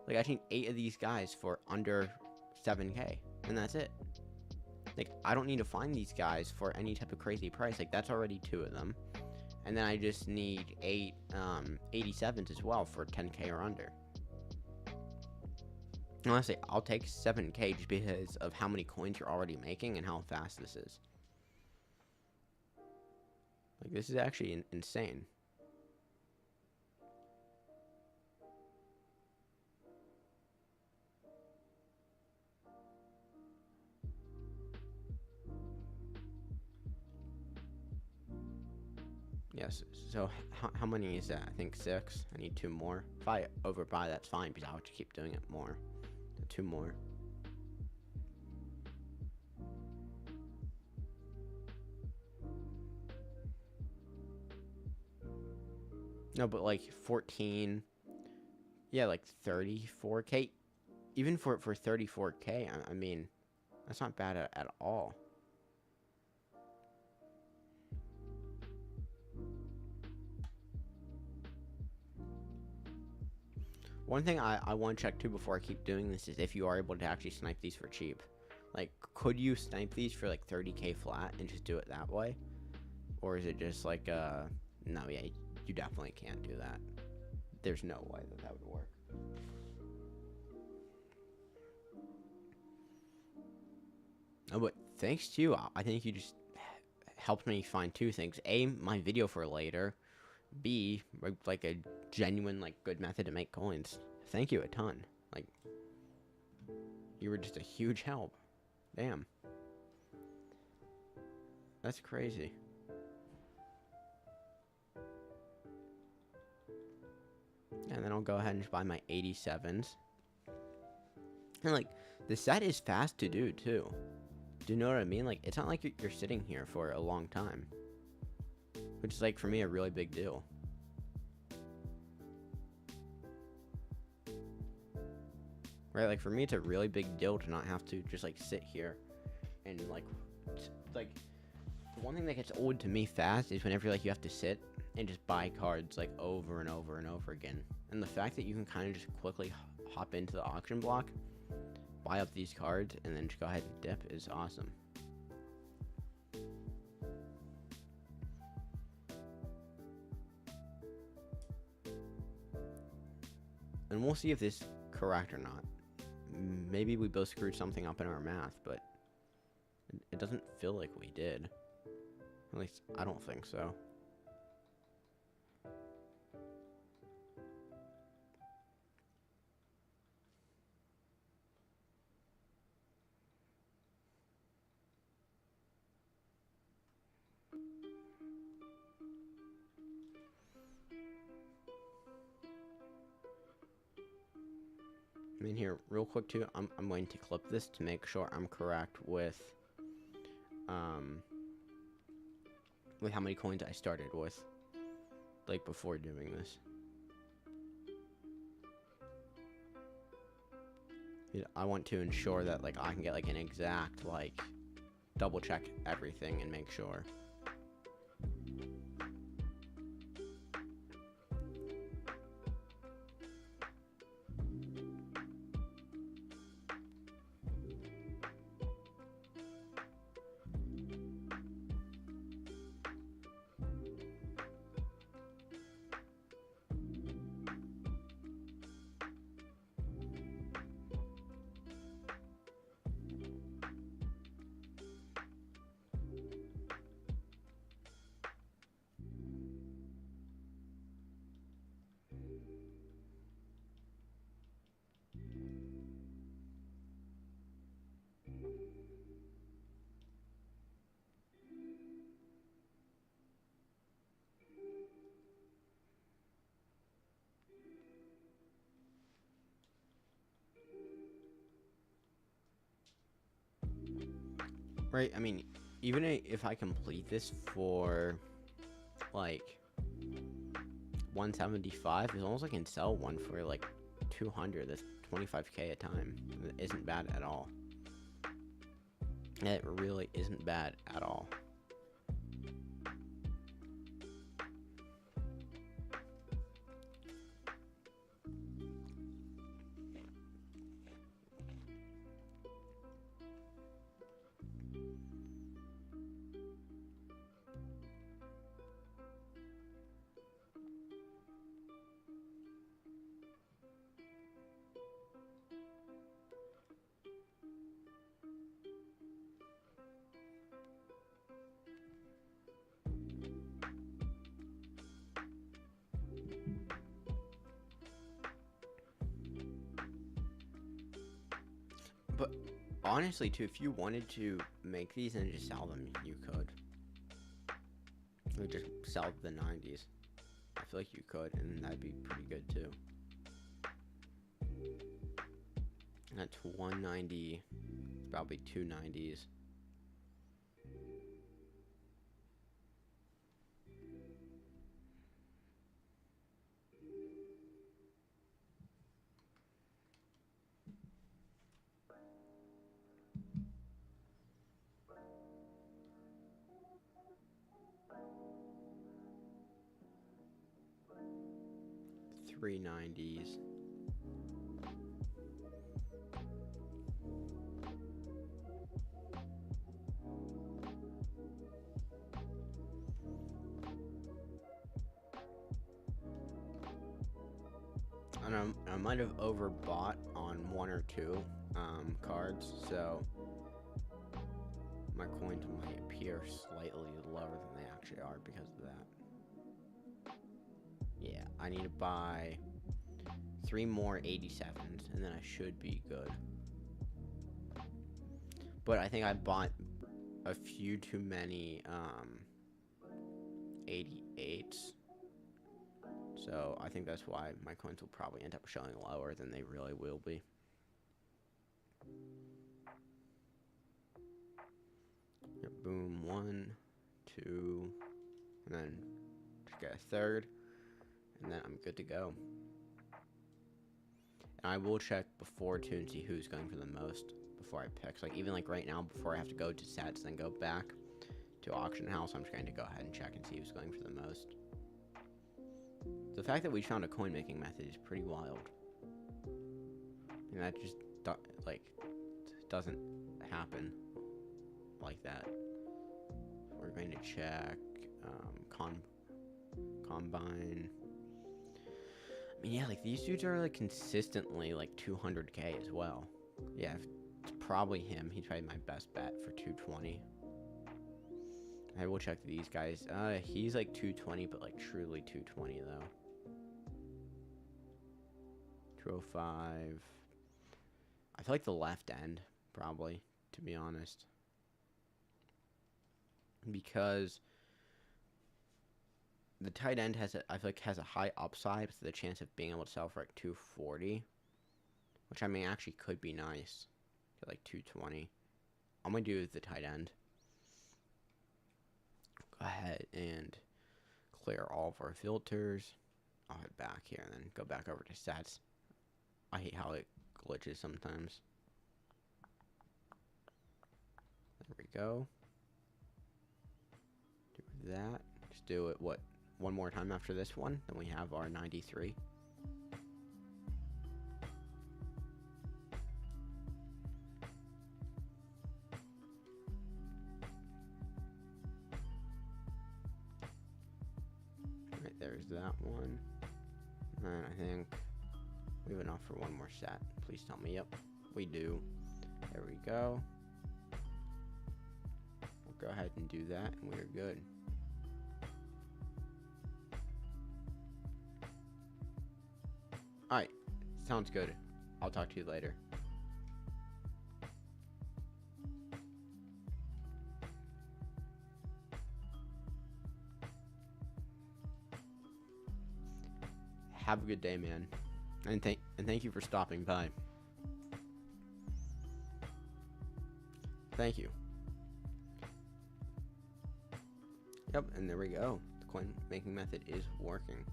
Like, I need 8 of these guys for under 7k, and that's it. Like, I don't need to find these guys for any type of crazy price. Like, that's already 2 of them. And then I just need 8 87s as well for 10k or under. Honestly, I'll take 7k just because of how many coins you're already making and how fast this is. Like, this is actually insane. Yes, so how many is that? I think 6. I need 2 more. If I overbuy, that's fine, because I'll have to keep doing it more. 2 more. No, but like 14. Yeah, like 34k. Even for 34k, I mean, that's not bad at all. One thing I want to check too before I keep doing this is if you are able to actually snipe these for cheap. Like, could you snipe these for like 30k flat and just do it that way? Or is it just like, no, yeah, you definitely can't do that. There's no way that that would work. Oh, but thanks to you, I think you just helped me find two things. A, my video for later. B, like a genuine, like, good method to make coins. Thank you a ton. Like, you were just a huge help. Damn. That's crazy. And then I'll go ahead and just buy my 87s. And, like, the set is fast to do, too. Do you know what I mean? Like, it's not like you're sitting here for a long time. Which is, like, for me, a really big deal. Right? Like, for me, it's a really big deal to not have to just, like, sit here and, like, the one thing that gets old to me fast is whenever, like, you have to sit and just buy cards, like, over and over and over again. And the fact that you can kind of just quickly hop into the auction block, buy up these cards, and then just go ahead and dip is awesome. And we'll see if this is correct or not. Maybe we both screwed something up in our math, but it doesn't feel like we did. At least, I don't think so. I mean, here, real quick too, I'm going to clip this to make sure I'm correct with how many coins I started with, like, before doing this. I want to ensure that, like, I can get, like, an exact, like, double check everything and make sure. Right, I mean, even if I complete this for, like, 175, as long as I can sell one for, like, 200, that's 25k a time. It isn't bad at all. It really isn't bad at all. But honestly, too, if you wanted to make these and just sell them, you could. Or just sell the 90s. I feel like you could, and that'd be pretty good, too. That's 190, probably 290s. $390s. And I might have overbought on one or two cards, so my coins might appear slightly lower than they actually are because of that. Yeah, I need to buy 3 more 87s, and then I should be good. But I think I bought a few too many 88s. So I think that's why my coins will probably end up showing lower than they really will be. Yep, boom, 1, 2, and then just get a third, and then I'm good to go. And I will check before too and see who's going for the most before I pick. So like even like right now, before I have to go to sets, then go back to auction house, I'm just going to go ahead and check and see who's going for the most. The fact that we found a coin making method is pretty wild. And that just like doesn't happen like that. We're going to check combine. I mean, yeah, like these dudes are like consistently like 200k as well. Yeah, it's probably him. He's probably my best bet for 220. I will check these guys. He's like 220, but like truly 220 though. 205. I feel like the left end, probably, to be honest. Because the tight end I feel like has a high upside with the chance of being able to sell for like 240. Which I mean actually could be nice. To like 220. I'm gonna do the tight end. Go ahead and clear all of our filters. I'll head back here and then go back over to sets. I hate how it glitches sometimes. There we go. Do that. Just do it, one more time after this one. Then we have our 93. Alright, there's that one. And I think we have enough for one more set. Please tell me, yep, we do. There we go. We'll go ahead and do that, and we're good. Alright, sounds good. I'll talk to you later. Have a good day, man. And thank you for stopping by. Thank you. Yep, and there we go. The coin making method is working.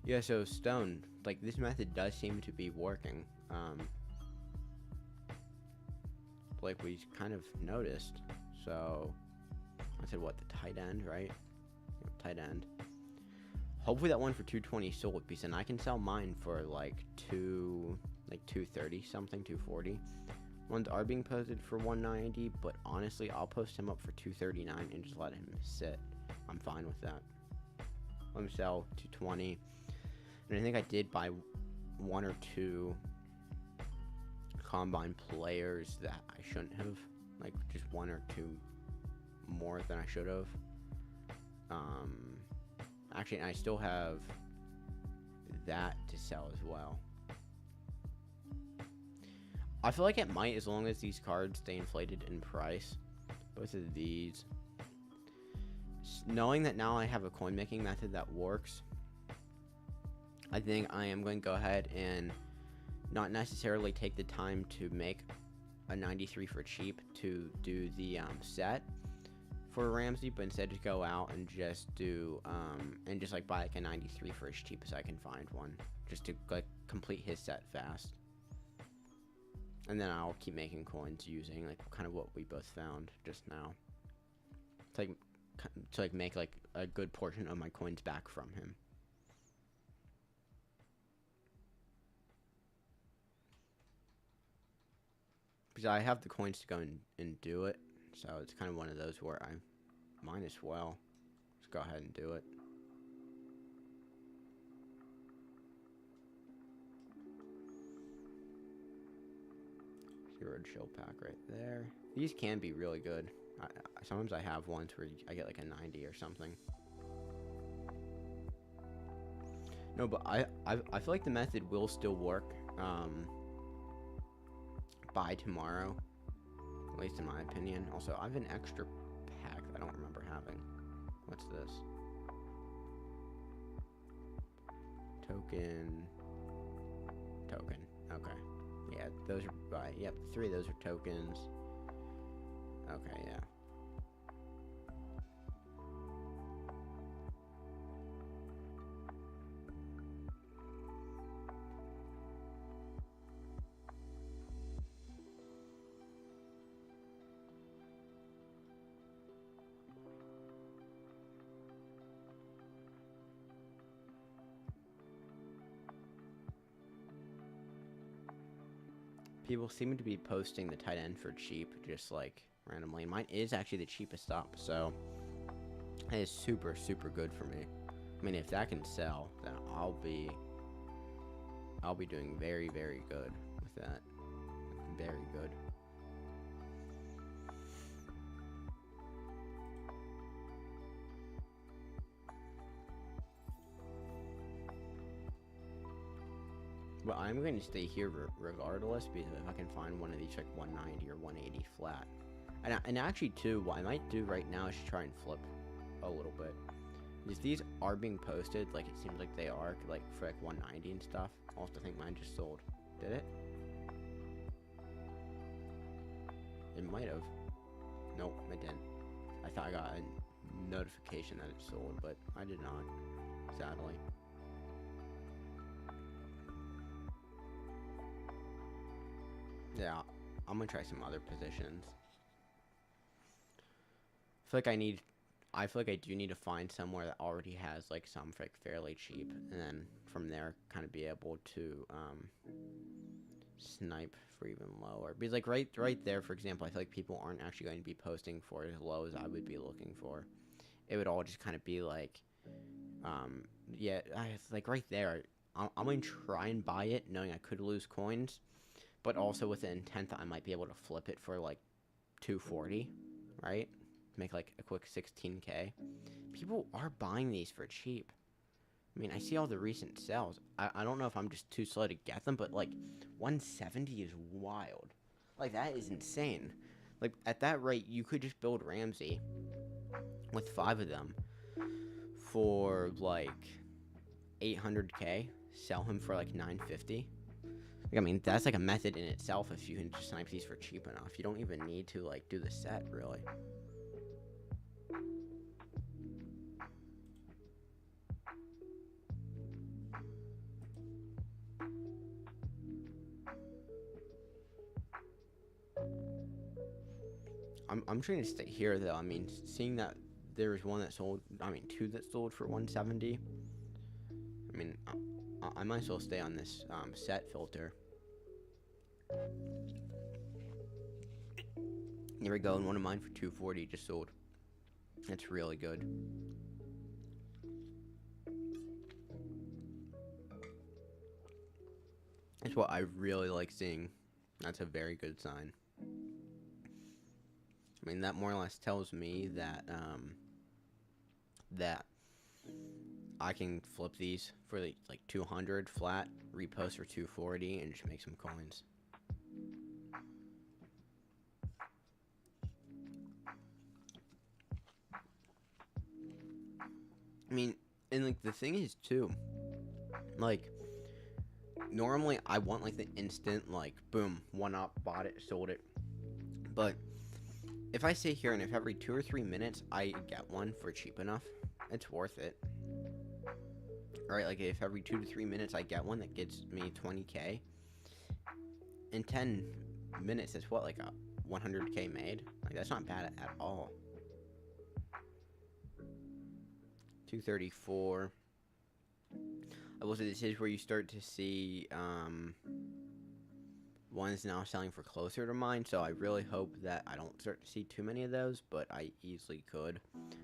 Yeah, so Stone, like this method does seem to be working. Like we kind of noticed. So I said what, the tight end, right? Yep, tight end. Hopefully that one for 220 sold, because then I can sell mine for like 230 something, 240. Ones are being posted for 190, but honestly, I'll post him up for 239 and just let him sit. I'm fine with that. Let him sell 220. And I think I did buy 1 or 2 combine players that I shouldn't have. Like just 1 or 2 more than I should have. Actually, I still have that to sell as well. I feel like it might, as long as these cards stay inflated in price. Both of these. Knowing that now I have a coin making method that works, I think I am going to go ahead and not necessarily take the time to make a 93 for cheap to do the set for Ramsey, but instead just go out and just do and just like buy like a 93 for as cheap as I can find one, just to like complete his set fast. And then I'll keep making coins using like kind of what we both found just now. It's like to like make like a good portion of my coins back from him. Because I have the coins to go and do it, so it's kind of one of those where I might as well just go ahead and do it. Hero Chill Pack right there. These can be really good. Sometimes I have ones where I get like a 90 or something. No, but I feel like the method will still work by tomorrow, at least in my opinion. Also, I have an extra pack that I don't remember having. What's this? Token. Okay. Yeah, those are yep, 3 of those are tokens. Okay, yeah. People seem to be posting the tight end for cheap, just like randomly. And mine is actually the cheapest up, so it is super, super good for me. I mean, if that can sell, then I'll be doing very, very good with that. Very good. But I'm going to stay here regardless, because if I can find one of these like 190 or 180 flat. And actually too, what I might do right now is try and flip a little bit. If these are being posted, like it seems like they are, like for like 190 and stuff. I also think mine just sold. Did it? It might have. Nope, it didn't. I thought I got a notification that it sold, but I did not, sadly. Yeah, I'm gonna try some other positions. I feel like I do need to find somewhere that already has like some like fairly cheap, and then from there kind of be able to snipe for even lower. Because like right there, for example, I feel like people aren't actually going to be posting for as low as I would be looking for. It would all just kind of be like, yeah, like right there. I'm gonna try and buy it, knowing I could lose coins, but also with the intent that I might be able to flip it for like 240, right? Make like a quick 16k. People are buying these for cheap. I mean, I see all the recent sales. I don't know if I'm just too slow to get them, but like 170 is wild. Like that is insane. Like at that rate, you could just build Ramsey with 5 of them for like 800k. Sell him for like 950. Like, I mean, that's like a method in itself if you can just snipe these for cheap enough. You don't even need to like do the set really. I'm trying to stay here though. I mean, seeing that there's one that sold, I mean, 2 that sold for 170. I mean, I might as well stay on this set filter. Here we go, and one of mine for 240 just sold. That's really good. That's what I really like seeing. That's a very good sign. I mean, that more or less tells me that that I can flip these for like 200 flat, repost for 240, and just make some coins. I mean, and like the thing is too, like normally I want like the instant, like boom, one up, bought it, sold it, but if I sit here and if every 2 or 3 minutes I get one for cheap enough, it's worth it. Right, like if every 2 to 3 minutes I get one that gets me 20k, in 10 minutes it's what, like a 100k made? Like that's not bad at all. 234. I will say this is where you start to see one's now selling for closer to mine, so I really hope that I don't start to see too many of those, but I easily could.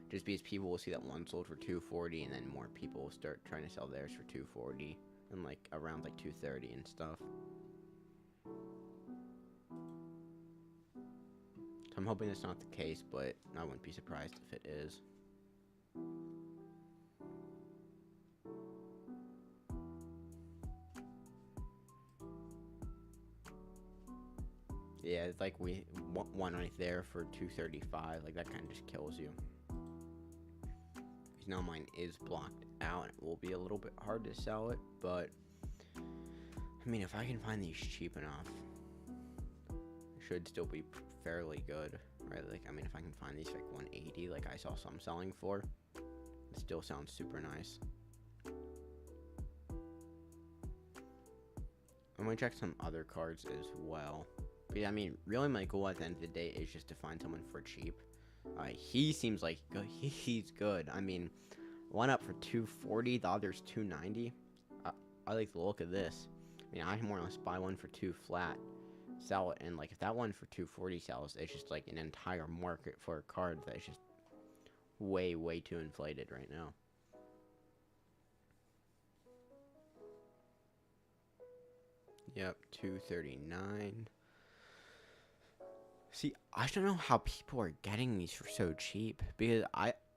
Just because people will see that one sold for 240, and then more people will start trying to sell theirs for 240, and like around like 230 and stuff. I'm hoping that's not the case, but I wouldn't be surprised if it is. Yeah, it's like one right there for 235. Like, that kind of just kills you. Because now mine is blocked out, and it will be a little bit hard to sell it, but I mean, if I can find these cheap enough, it should still be fairly good, right? Like, I mean, if I can find these like 180, like I saw some selling for, it still sounds super nice. I'm gonna check some other cards as well. But yeah, I mean, really my goal at the end of the day is just to find someone for cheap. He seems like he's good. I mean, one up for 240, the other's 290. I like the look of this. I mean, I can more or less buy one for 2 flat, sell it, and like if that one for 240 sells, it's just like an entire market for a card that's just way too inflated right now. Yep, 239. See, I don't know how people are getting these for so cheap, because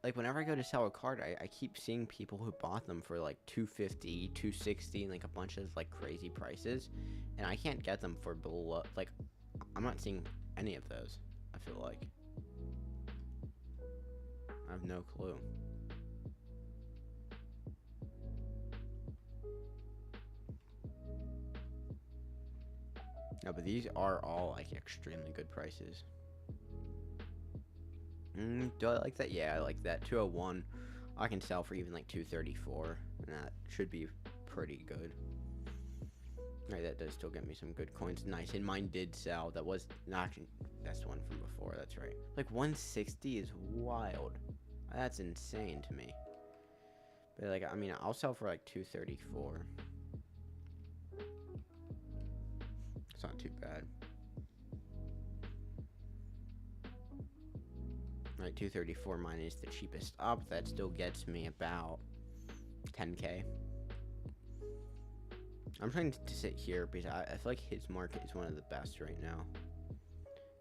like whenever I go to sell a card, I keep seeing people who bought them for like 250, 260, and like a bunch of like crazy prices, and I can't get them for below, like, I'm not seeing any of those, I feel like. I have no clue. No, but these are all like extremely good prices. Do I like that? Yeah, I like that. 201, I can sell for even like 234, and that should be pretty good. Alright, that does still get me some good coins. Nice, and mine did sell. That was not actually, that's the one from before. That's right. Like 160 is wild. That's insane to me. But like, I mean, I'll sell for like 234. It's not too bad. Alright, 234, mine is the cheapest up. That still gets me about 10k. I'm trying to sit here because I feel like his market is one of the best right now.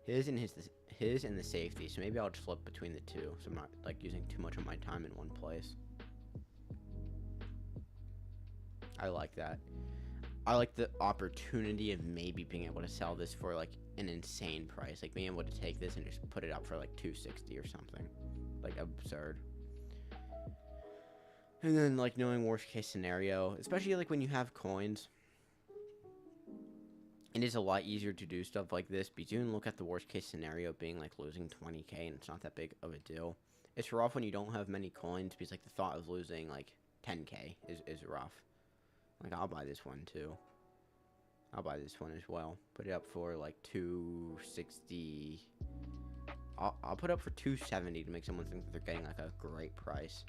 His and the safety. So maybe I'll just flip between the two, so I'm not like using too much of my time in one place. I like that. I like the opportunity of maybe being able to sell this for like an insane price, like being able to take this and just put it up for like 260 or something, like absurd. And then like knowing worst case scenario, especially like when you have coins, it is a lot easier to do stuff like this because you can look at the worst case scenario being like losing 20k and it's not that big of a deal. It's rough when you don't have many coins because like the thought of losing like 10k is rough. Like, I'll buy this one too. I'll buy this one as well. Put it up for like 260. I'll put up for 270 to make someone think that they're getting like a great price.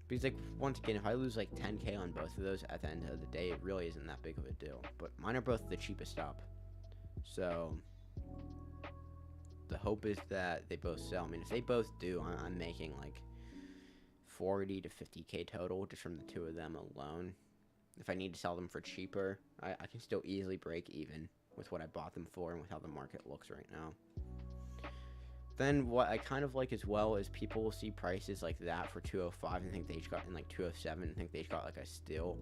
Because like, once again, if I lose like 10k on both of those at the end of the day, it really isn't that big of a deal. But mine are both the cheapest up. So the hope is that they both sell. I mean, if they both do, I'm making like 40 to 50k total just from the two of them alone. If I need to sell them for cheaper, I can still easily break even with what I bought them for and with how the market looks right now. Then what I kind of like as well is people will see prices like that for 205 and think they each got in like 207 and think they each got like a steal.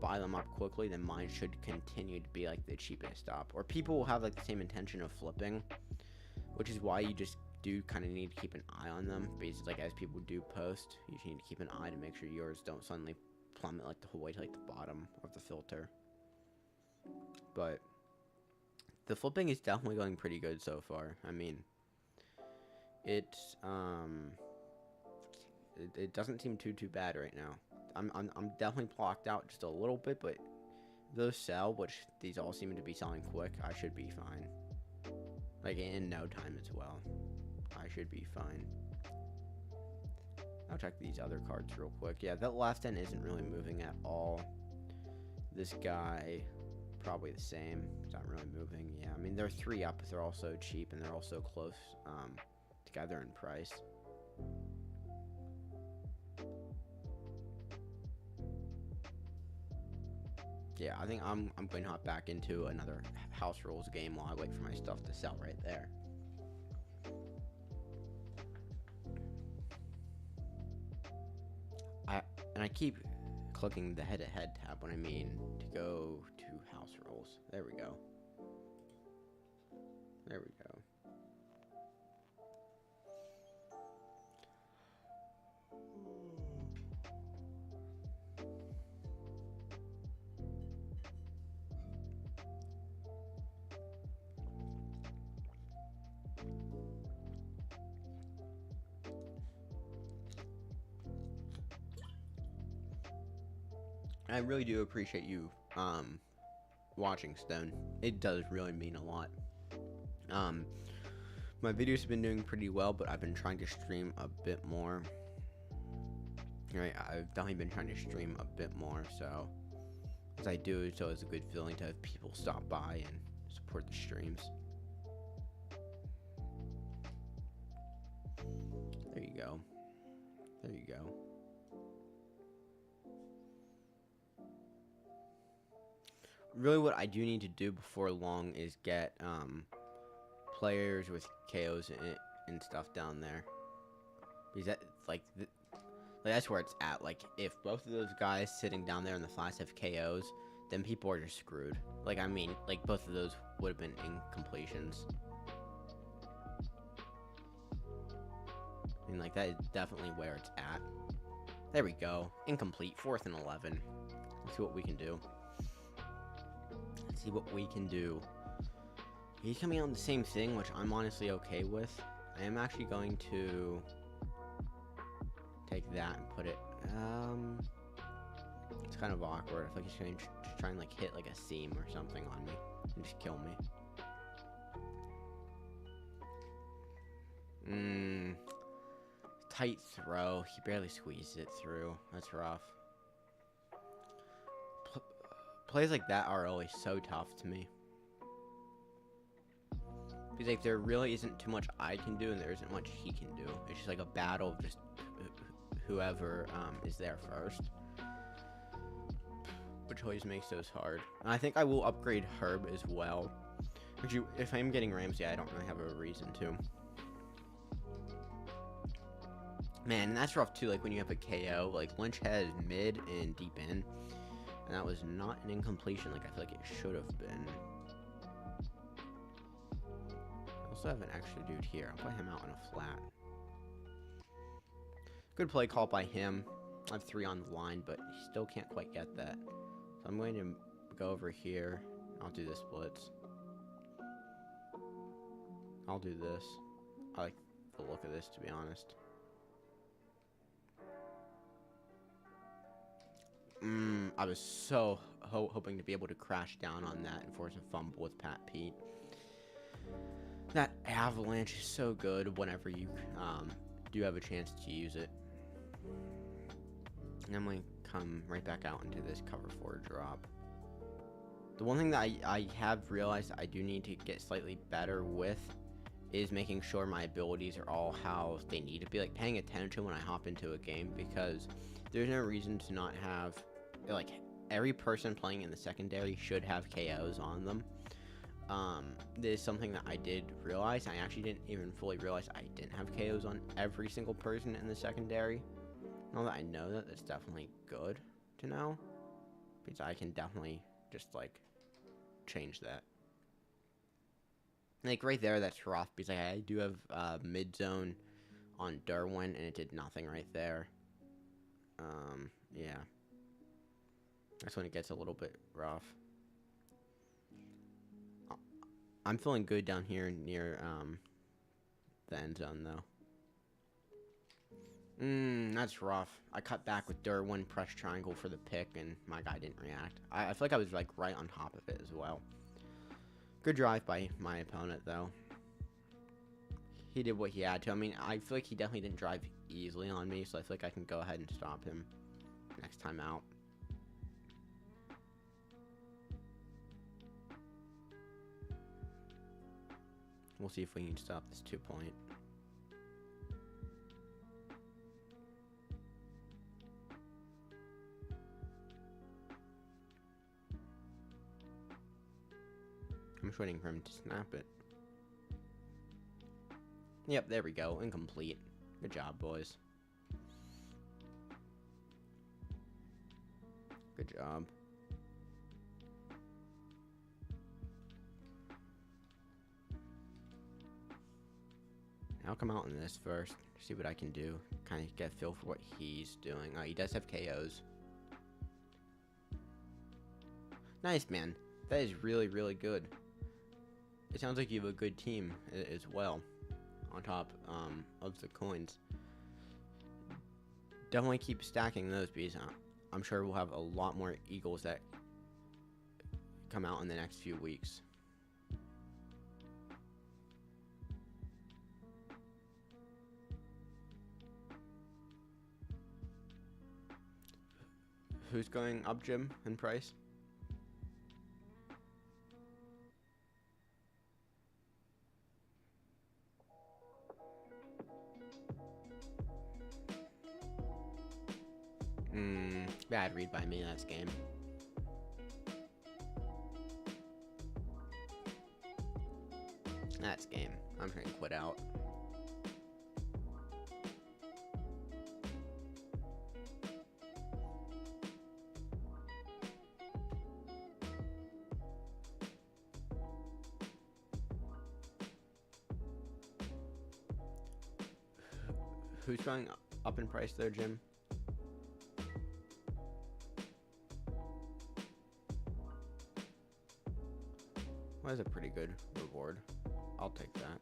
Buy them up quickly, then mine should continue to be like the cheapest up. Or people will have like the same intention of flipping, which is why you just do kind of need to keep an eye on them, because like as people do post, you need to keep an eye to make sure yours don't suddenly plummet like the whole way to like the bottom of the filter. But the flipping is definitely going pretty good so far. I mean, it doesn't seem too bad right now. I'm definitely blocked out just a little bit, but those sell, which these all seem to be selling quick, I should be fine. Like in no time as well. I should be fine. I'll check these other cards real quick. Yeah, that left end isn't really moving at all. This guy, probably the same. It's not really moving. Yeah, I mean, they're 3 up, but they're also cheap, and they're also close together in price. Yeah, I think I'm going to hop back into another House Rules game while I wait for my stuff to sell right there. I keep clicking the head-to-head tab when I mean to go to House Rules. There we go. There we go. I really do appreciate you watching, Stone. It does really mean a lot. My videos have been doing pretty well, but I've been trying to stream a bit more. Right, I've definitely been trying to stream a bit more, so as I do, it's always a good feeling to have people stop by and support the streams. There you go. There you go. Really, what I do need to do before long is get players with KOs and stuff down there, because that that's where it's at. Like, if both of those guys sitting down there in the flats have KOs, then people are just screwed. Like, I mean, like, both of those would have been incompletions. I mean, like, that is definitely where it's at. There we go. Incomplete. 4th and 11. Let's see what we can do. Let's see what we can do. He's coming on the same thing, which I'm honestly okay with. I am actually going to take that and put it, it's kind of awkward. I feel like he's going to try and like hit like a seam or something on me and just kill me. Tight throw. He barely squeezed it through. That's rough. Plays like that are always so tough to me. Because like there really isn't too much I can do and there isn't much he can do. It's just like a battle of just whoever is there first. Which always makes those hard. And I think I will upgrade Herb as well. Which if I'm getting Ramsey, I don't really have a reason to. Man, and that's rough too, like when you have a KO. Like Lynch has mid and deep in. And that was not an incompletion like I feel like it should have been. I also have an extra dude here. I'll put him out on a flat. Good play call by him. I have 3 on the line, but he still can't quite get that. So I'm going to go over here. I'll do the splits. I'll do this. I like the look of this, to be honest. I was so hoping to be able to crash down on that and force a fumble with Pat Pete. That avalanche is so good whenever you do have a chance to use it. And I'm going to come right back out into this cover 4 drop. The one thing that I have realized I do need to get slightly better with is making sure my abilities are all how they need to be. Like paying attention when I hop into a game, because there's no reason to not have, like, every person playing in the secondary should have KOs on them. This is something that I did realize. I actually didn't even fully realize I didn't have KOs on every single person in the secondary. Now that I know that, that's definitely good to know, because I can definitely just, like, change that. Like, right there, that's rough, because I do have mid-zone on Derwin, and it did nothing right there. Yeah. That's when it gets a little bit rough. I'm feeling good down here near, the end zone, though. That's rough. I cut back with Derwin, press triangle for the pick, and my guy didn't react. I feel like I was, like, right on top of it as well. Good drive by my opponent, though. He did what he had to. I mean, I feel like he definitely didn't drive easily on me, so I feel like I can go ahead and stop him next time out. We'll see if we can stop this 2-point. I'm just waiting for him to snap it. Yep, there we go. Incomplete. Good job, boys. Good job. I'll come out in this first, see what I can do. Kind of get a feel for what he's doing. He does have KOs. Nice, man. That is really, really good. It sounds like you have a good team as well, on top of the coins. Definitely keep stacking those, because I'm sure we'll have a lot more Eagles that come out in the next few weeks. Who's going up, Jim, in price? Bad read by me, that's game. That's game. I'm trying to quit out. Who's going up in price there, Jim? Well, that's a pretty good reward. I'll take that.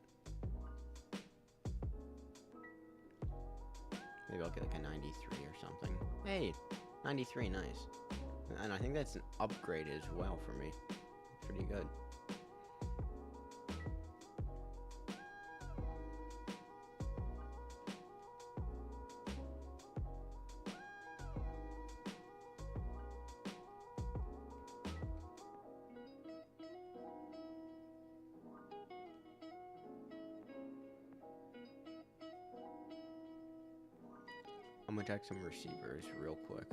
Maybe I'll get like a 93 or something. Hey, 93, nice. And I think that's an upgrade as well for me. Pretty good. I'm gonna check some receivers real quick.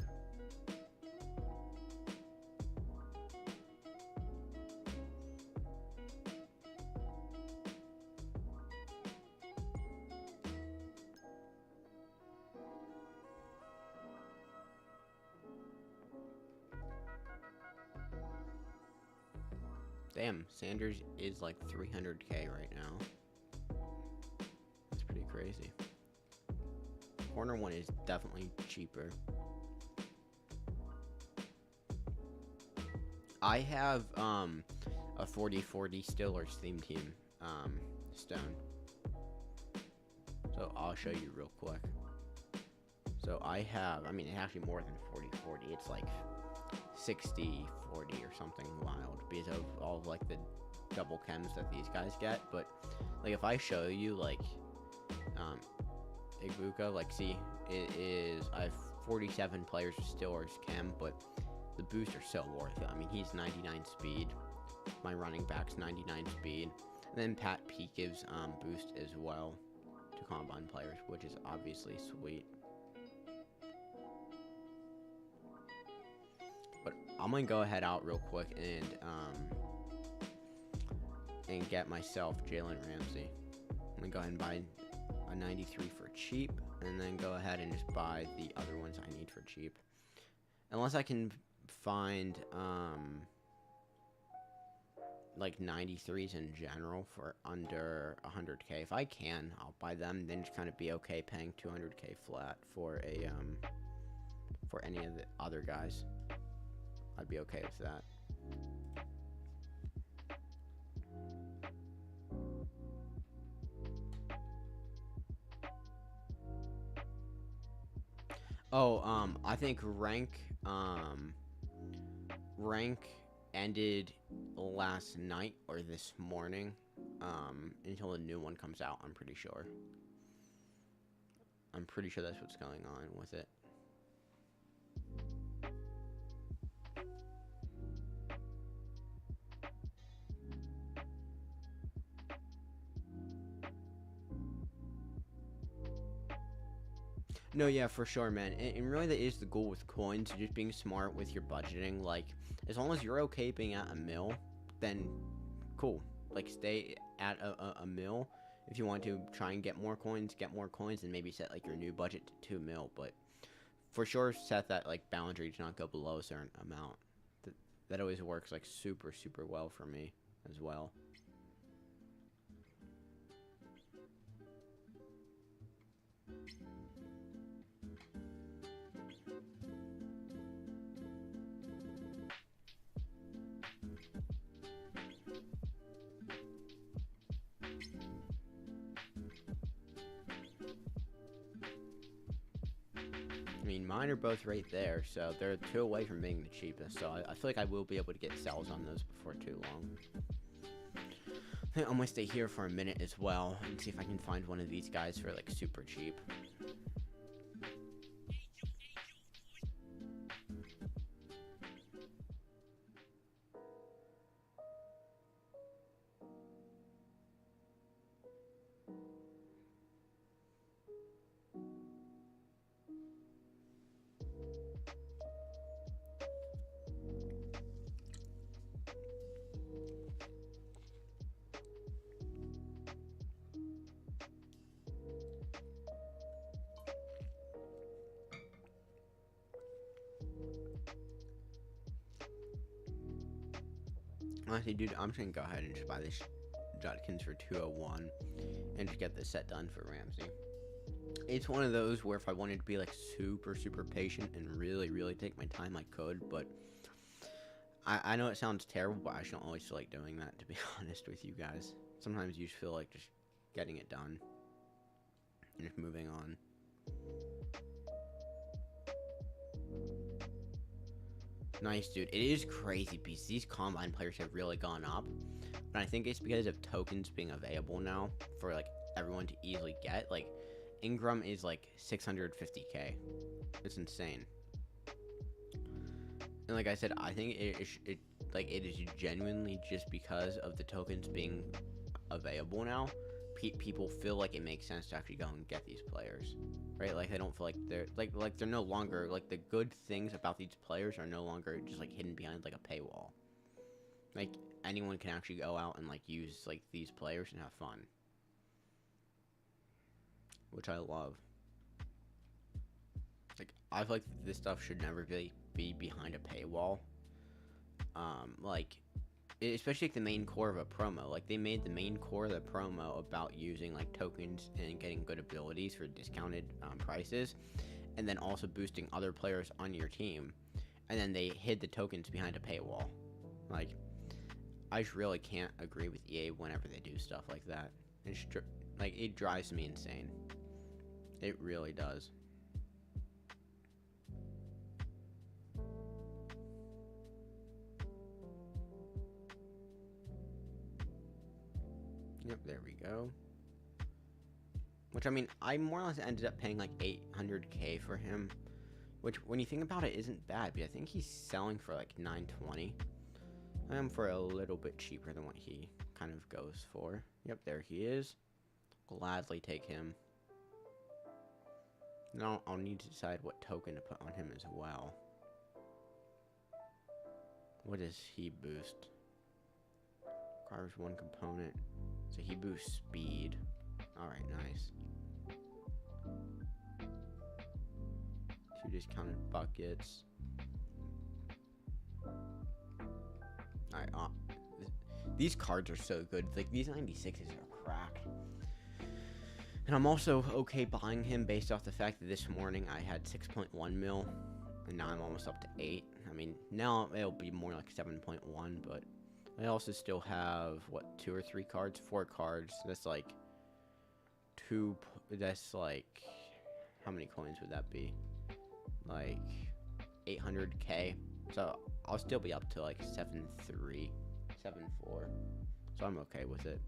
Damn, Sanders is like 300K right now. That's pretty crazy. Corner one is definitely cheaper. I have a 40-40 Steelers theme team stone. So I'll show you real quick. So I have, I mean, it's actually more than 40-40. It's like 60-40 or something wild because of all of like the double chems that these guys get. But like if I show you like Ibuka, like see, it is, I have 47 players with Steelers chem, but the boosts are so worth it. I mean, he's 99 speed. My running back's 99 speed. And then Pat P gives boost as well to combine players, which is obviously sweet. But I'm gonna go ahead out real quick and get myself Jalen Ramsey. I'm gonna go ahead and buy a 93 for cheap, and then go ahead and just buy the other ones I need for cheap. Unless I can find like 93s in general for under 100K. If I can, I'll buy them, then just kind of be okay paying 200K flat for a for any of the other guys. I'd be okay with that. Oh, I think rank ended last night or this morning, until a new one comes out, I'm pretty sure. I'm pretty sure that's what's going on with it. No, yeah, for sure, man. And really that is the goal with coins, just being smart with your budgeting. Like, as long as you're okay being at a mil, then cool. Like, stay at a mil. If you want to try and get more coins, and maybe set, like, your new budget to 2 mil. But for sure, set that, like, boundary to not go below a certain amount. That always works, like, super, super well for me as well. I mean, mine are both right there, so they're 2 away from being the cheapest, so I feel like I will be able to get sales on those before too long. I think I'm gonna stay here for a minute as well, and see if I can find one of these guys for, like, super cheap. Honestly, dude, I'm just gonna go ahead and just buy this Judkins for 201 and just get this set done for Ramsey. It's one of those where if I wanted to be, like, super, super patient and really, really take my time, I could, but I know it sounds terrible, but I just don't always feel like doing that, to be honest with you guys. Sometimes you just feel like just getting it done and just moving on. Nice, dude. It is crazy because these Combine players have really gone up. But I think it's because of tokens being available now for, like, everyone to easily get. Like, Ingram is, like, 650k. It's insane. And like I said, I think it is genuinely just because of the tokens being available now. People feel like it makes sense to actually go and get these players, right? Like, they don't feel like they're like they're no longer, like, the good things about these players are no longer just, like, hidden behind, like, a paywall. Like, anyone can actually go out and, like, use, like, these players and have fun, which I love. Like, I feel like this stuff should never really be behind a paywall. Like, especially, like, the main core of a promo. Like, they made the main core of the promo about using, like, tokens and getting good abilities for discounted prices, and then also boosting other players on your team, and then they hid the tokens behind a paywall. Like, I just really can't agree with EA whenever they do stuff like that. Like, it drives me insane. It really does. Yep, there we go. Which, I mean, I more or less ended up paying, like, 800k for him. Which, when you think about it, isn't bad. But I think he's selling for, like, 920. I am for a little bit cheaper than what he kind of goes for. Yep, there he is. Gladly take him. Now, I'll need to decide what token to put on him as well. What does he boost? Requires 1 component. So he boosts speed. Alright, nice. 2 discounted buckets. Alright, these cards are so good. Like, these 96s are crack. And I'm also okay buying him based off the fact that this morning I had 6.1 mil. And now I'm almost up to 8. I mean, now it'll be more like 7.1, but I also still have, what, 2 or 3 cards? 4 cards. That's like that's like, how many coins would that be? Like 800k. So I'll still be up to like 7.3, 7.4. So I'm okay with it.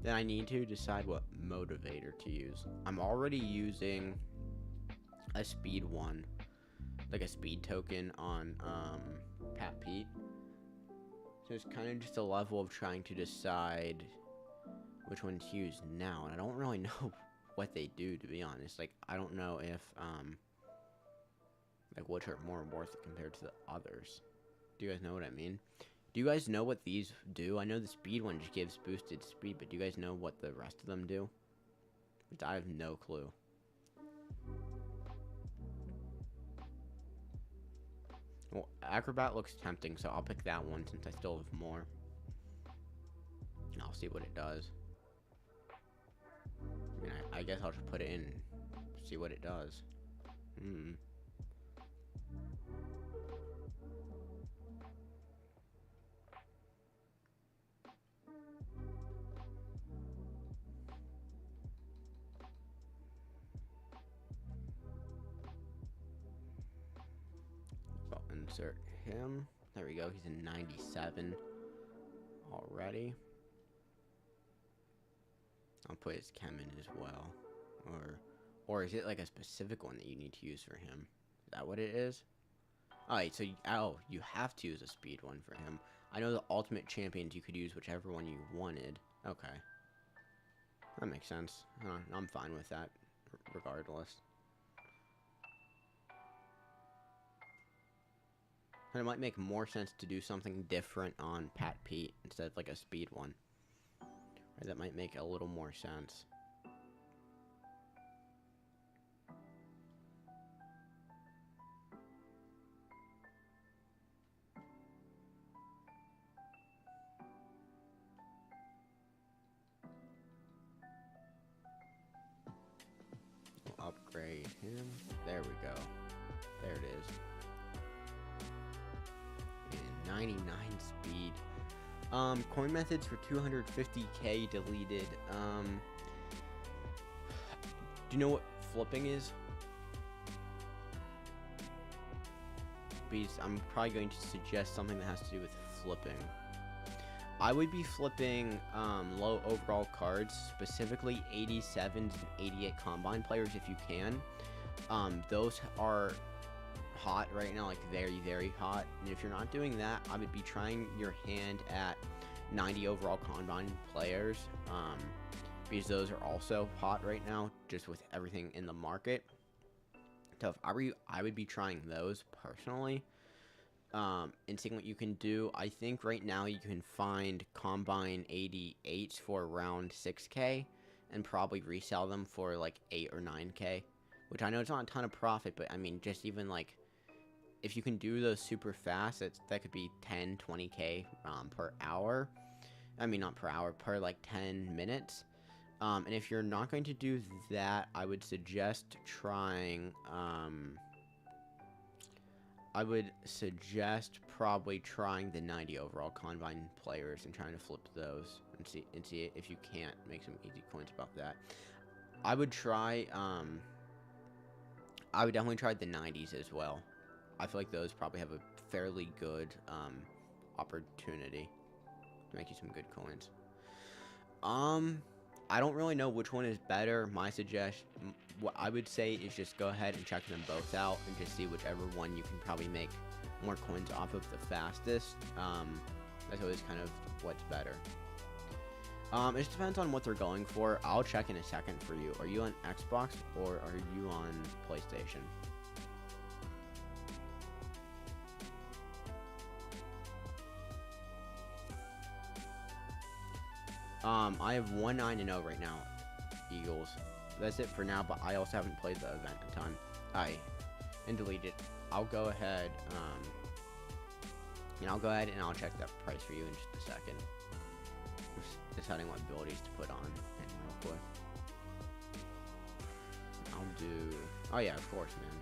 Then I need to decide what motivator to use. I'm already using a speed one, like a speed token on Pat Pete. So it's kind of just a level of trying to decide which one to use now. And I don't really know what they do, to be honest. Like, I don't know if like which are more worth it compared to the others. Do you guys know what I mean? Do you guys know what these do? I know the speed one just gives boosted speed, but do you guys know what the rest of them do? I have no clue. Well, Acrobat looks tempting, so I'll pick that one since I still have more. I'll see what it does. I mean, I guess I'll just put it in, see what it does. I'll insert him. There we go. He's in 97 already. I'll put his chem in as well. Or is it like a specific one that you need to use for him? Is that what it is? Alright, so you have to use a speed one for him. I know the ultimate champions you could use whichever one you wanted. Okay. That makes sense. I'm fine with that, regardless. And it might make more sense to do something different on Pat Pete instead of like a speed one. Right, that might make a little more sense. We'll upgrade him. There we go. There it is. 99 speed. Coin methods for 250k deleted. Do you know what flipping is? Because I'm probably going to suggest something that has to do with flipping. I would be flipping low overall cards, specifically 87s and 88 combine players if you can. Those are hot right now, like very, very hot. And if you're not doing that, I would be trying your hand at 90 overall combine players, because those are also hot right now, just with everything in the market. So if I were you, I would be trying those personally, and seeing what you can do. I think right now you can find combine 88s for around 6k and probably resell them for like 8 or 9k, which I know it's not a ton of profit, but I mean, just even like, if you can do those super fast, that could be 10, 20k per hour. I mean, not per hour, per like 10 minutes. And if you're not going to do that, I would suggest trying, I would suggest probably trying the 90 overall combine players and trying to flip those and see if you can't make some easy coins about that. I would try, I would definitely try the 90s as well. I feel like those probably have a fairly good opportunity to make you some good coins. I don't really know which one is better. My suggestion, what I would say is just go ahead and check them both out and just see whichever one you can probably make more coins off of the fastest. That's always kind of what's better. It just depends on what they're going for. I'll check in a second for you. Are you on Xbox or are you on PlayStation? I have 1-9-0 right now, Eagles. That's it for now, but I also haven't played the event a ton. And delete it. I'll go ahead, and I'll check that price for you in just a second. Just deciding what abilities to put on real quick. I'll do, oh yeah, of course, man.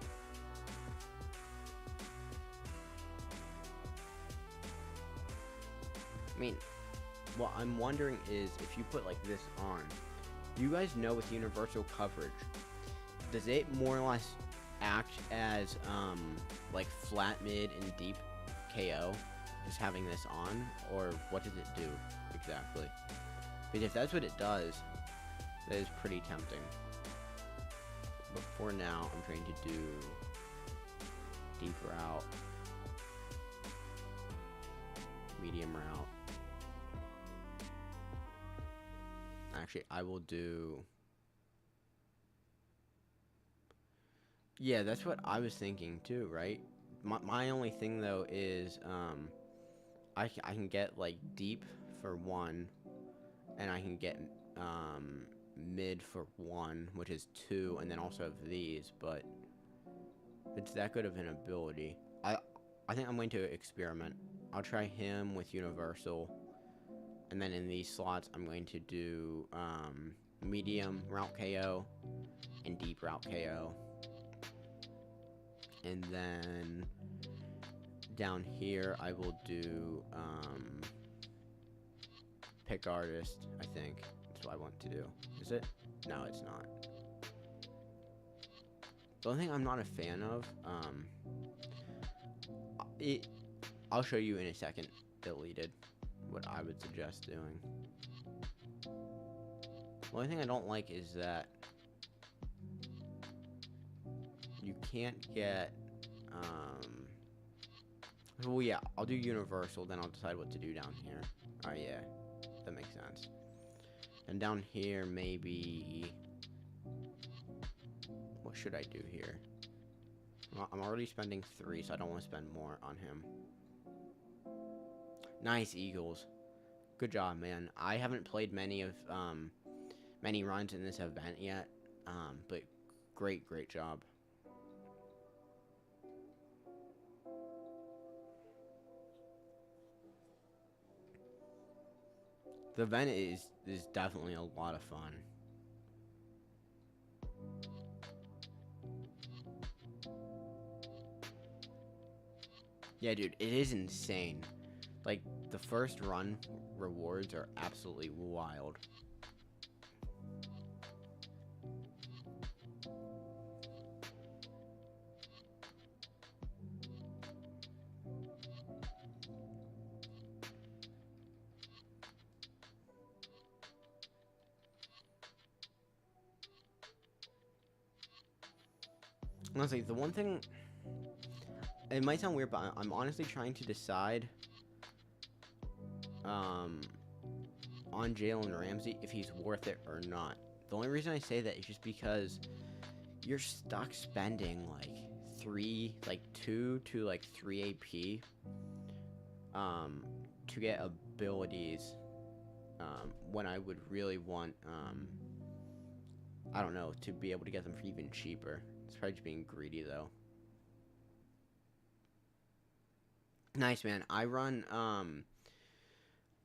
I mean, what I'm wondering is, if you put like this on, you guys know with universal coverage, does it more or less act as like flat, mid, and deep KO, just having this on, or what does it do exactly? Because if that's what it does, that is pretty tempting. But for now, I'm trying to do deep route, medium route. Actually, I will do... Yeah, that's what I was thinking too, right? My only thing though is I can get like deep for 1, and I can get mid for 1, which is 2, and then also have these, but it's that good of an ability. I think I'm going to experiment. I'll try him with universal, and then in these slots I'm going to do medium route KO and deep route KO, and then down here I will do pick artist. I think that's what I want to do. Is it? No, it's not. The only thing I'm not a fan of, I'll show you in a second, deleted, what I would suggest doing. The only thing I don't like is that you can't get, well, yeah, I'll do universal, then I'll decide what to do down here. Oh, yeah, that makes sense. And down here, maybe, what should I do here? Well, I'm already spending 3, so I don't want to spend more on him. Nice, Eagles. Good job, man. I haven't played many runs in this event yet, but great job. The event is definitely a lot of fun. Yeah, dude, it is insane. Like, the first run rewards are absolutely wild. Honestly, the one thing, it might sound weird, but I'm honestly trying to decide on Jalen Ramsey if he's worth it or not. The only reason I say that is just because you're stuck spending like 2 to 3 AP to get abilities when I would really want I don't know, to be able to get them for even cheaper. It's probably just being greedy though. Nice, man. I run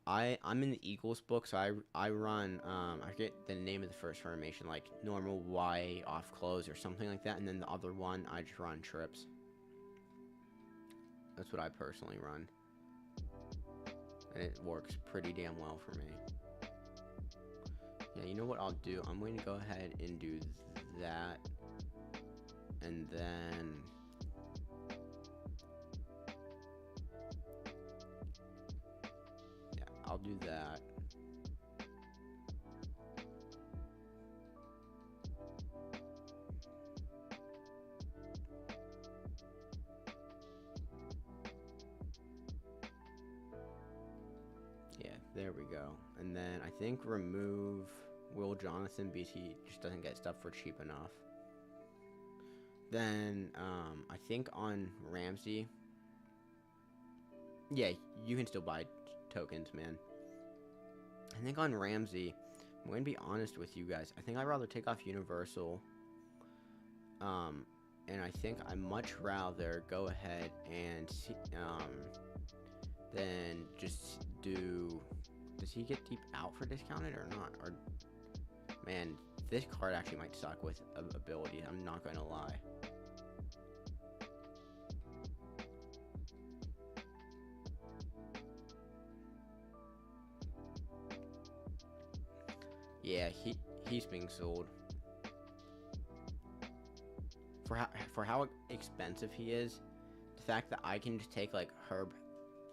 I'm in the Eagles book, so I run I forget the name of the first formation, like normal Y off close or something like that, and then the other one I just run trips. That's what I personally run, and it works pretty damn well for me. Yeah, you know what I'll do? I'm going to go ahead and do that, and then yeah, I'll do that. Yeah, there we go. And then I think remove Will Jonathan because he just doesn't get stuff for cheap enough. Then I think on Ramsey, yeah, you can still buy tokens, man. I think on Ramsey, I'm going to be honest with you guys. I think I'd rather take off Universal. And I think I'd much rather go ahead and then just do. Does he get deep out for discounted or not? Or man, this card actually might suck with ability. I'm not going to lie. Yeah, he's being sold. For how expensive he is, the fact that I can just take like Herb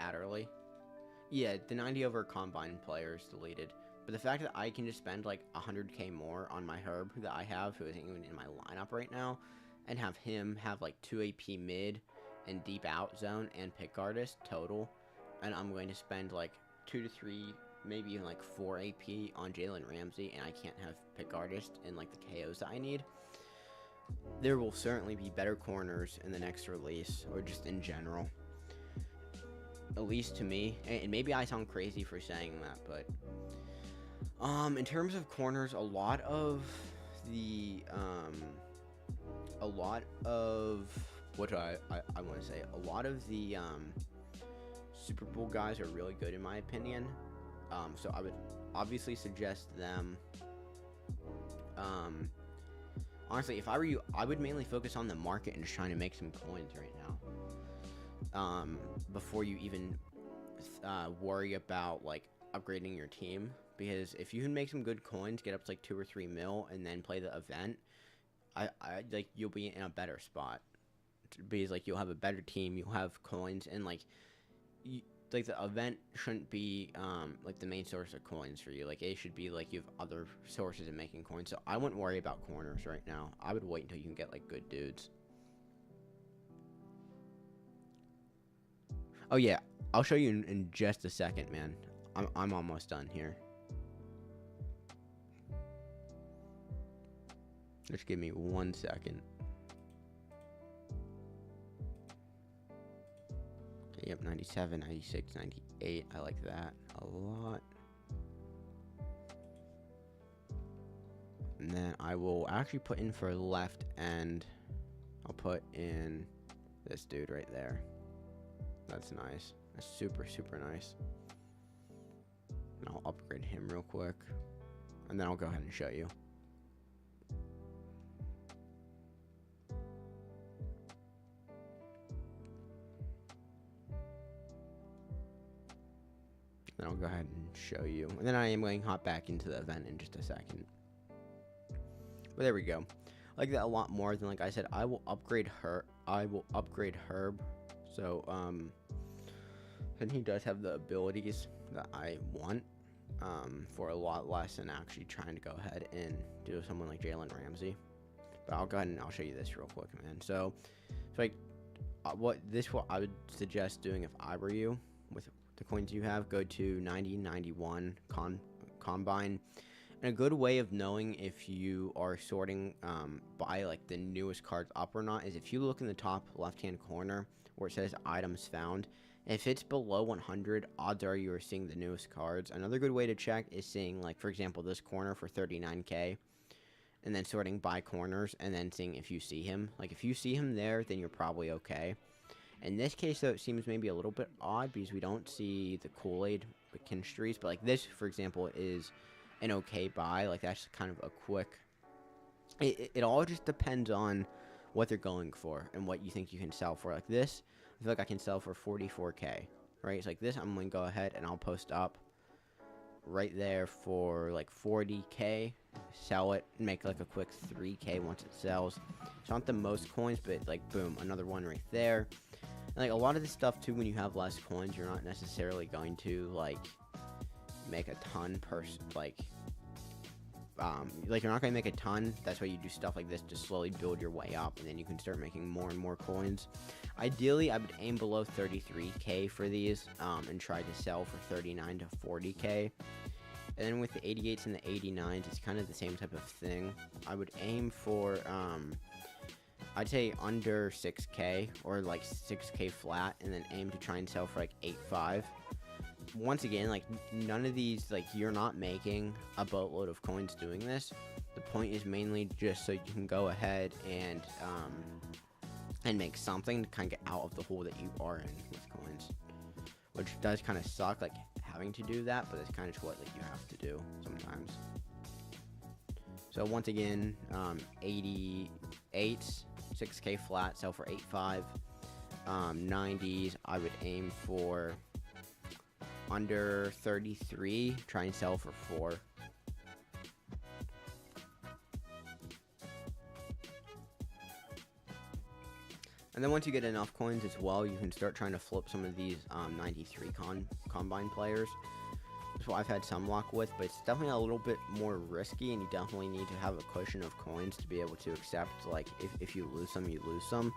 Adderley. Yeah, the 90 over Combine player is deleted. But the fact that I can just spend like 100k more on my Herb that I have, who isn't even in my lineup right now, and have him have like 2 AP mid and deep out zone and pick artist total, and I'm going to spend like 2 to 3, maybe even like 4 AP on Jalen Ramsey, and I can't have pick artist and like the KOs that I need. there will certainly be better corners in the next release, or just in general. At least to me, and maybe I sound crazy for saying that, but in terms of corners, a lot of what I want to say, a lot of the Super Bowl guys are really good in my opinion. So I would obviously suggest them. Honestly, if I were you, I would mainly focus on the market and just trying to make some coins right now. Before you even worry about like upgrading your team, because if you can make some good coins, get up to like 2 or 3 mil, and then play the event, I like you'll be in a better spot, because like you'll have a better team, you'll have coins, and like like the event shouldn't be like the main source of coins for you. Like it should be like you have other sources of making coins. So I wouldn't worry about corners right now. I would wait until you can get like good dudes. Oh yeah, I'll show you in just a second, man. I'm almost done here. Just give me 1 second. Okay, yep, 97, 96, 98. I like that a lot. And then I will actually put in for left end. I'll put in this dude right there. That's nice. That's super, super nice. And I'll upgrade him real quick. And then I'll go ahead and show you. Then I'll go ahead and show you. And then I am going to hop back into the event in just a second. But there we go. I like that a lot more than, like I said, I will upgrade Herb. So, and he does have the abilities that I want, for a lot less than actually trying to go ahead and do someone like Jalen Ramsey. But I'll go ahead and I'll show you this real quick, man. So like, what I would suggest doing if I were you, with the coins you have, go to 90, 91 combine. And a good way of knowing if you are sorting by like the newest cards up or not is if you look in the top left hand corner where it says items found. If it's below 100, odds are you are seeing the newest cards. Another good way to check is seeing, like, for example, this corner for 39k, and then sorting by corners, and then seeing if you see him. Like, if you see him there, then you're probably okay. In this case, though, it seems maybe a little bit odd because we don't see the Kool-Aid McKinstry's, but, like, this, for example, is an okay buy. Like, that's kind of a quick... It all just depends on what they're going for and what you think you can sell for. Like this, I feel like I can sell for 44k, right? It's like this, I'm going to go ahead and I'll post up right there for like 40k, sell it, make like a quick 3k once it sells. It's not the most coins, but like boom, another one right there. And like a lot of this stuff too, when you have less coins, you're not necessarily going to like make a ton per like you're not going to make a ton. That's why you do stuff like this to slowly build your way up, and then you can start making more and more coins. Ideally, I would aim below 33k for these, and try to sell for 39 to 40k. And then with the 88s and the 89s, it's kind of the same type of thing. I would aim for, I'd say under 6k, or like 6k flat, and then aim to try and sell for like 8.5. Once again, like, none of these, like, you're not making a boatload of coins doing this. The point is mainly just so you can go ahead and make something to kind of get out of the hole that you are in with coins, which does kind of suck, like, having to do that, but it's kind of what, like, you have to do sometimes. So once again, 88s, 6k flat, sell for 8.5. 90s, I would aim for under 33, try and sell for 4. And then once you get enough coins as well, you can start trying to flip some of these 93 combine players. That's what I've had some luck with, but it's definitely a little bit more risky, and you definitely need to have a cushion of coins to be able to accept, like, if you lose some, you lose some.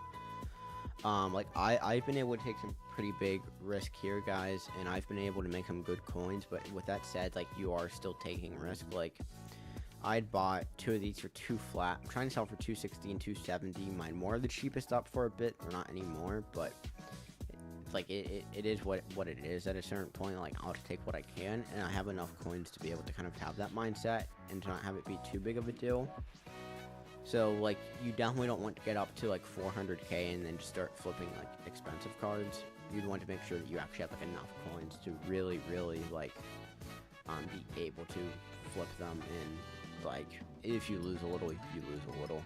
Like, I've been able to take some pretty big risk here, guys, and I've been able to make some good coins, but with that said, like, you are still taking risk. Like, I'd bought 2 of these for 2 flat. I'm trying to sell for 260 and 270. Mine more the cheapest up for a bit, or not anymore, but it's like it is what it is. At a certain point, like, I'll just take what I can, and I have enough coins to be able to kind of have that mindset and to not have it be too big of a deal. So, like, you definitely don't want to get up to, like, 400k and then just start flipping, like, expensive cards. You'd want to make sure that you actually have, like, enough coins to really, like, be able to flip them, and, like, if you lose a little, you lose a little.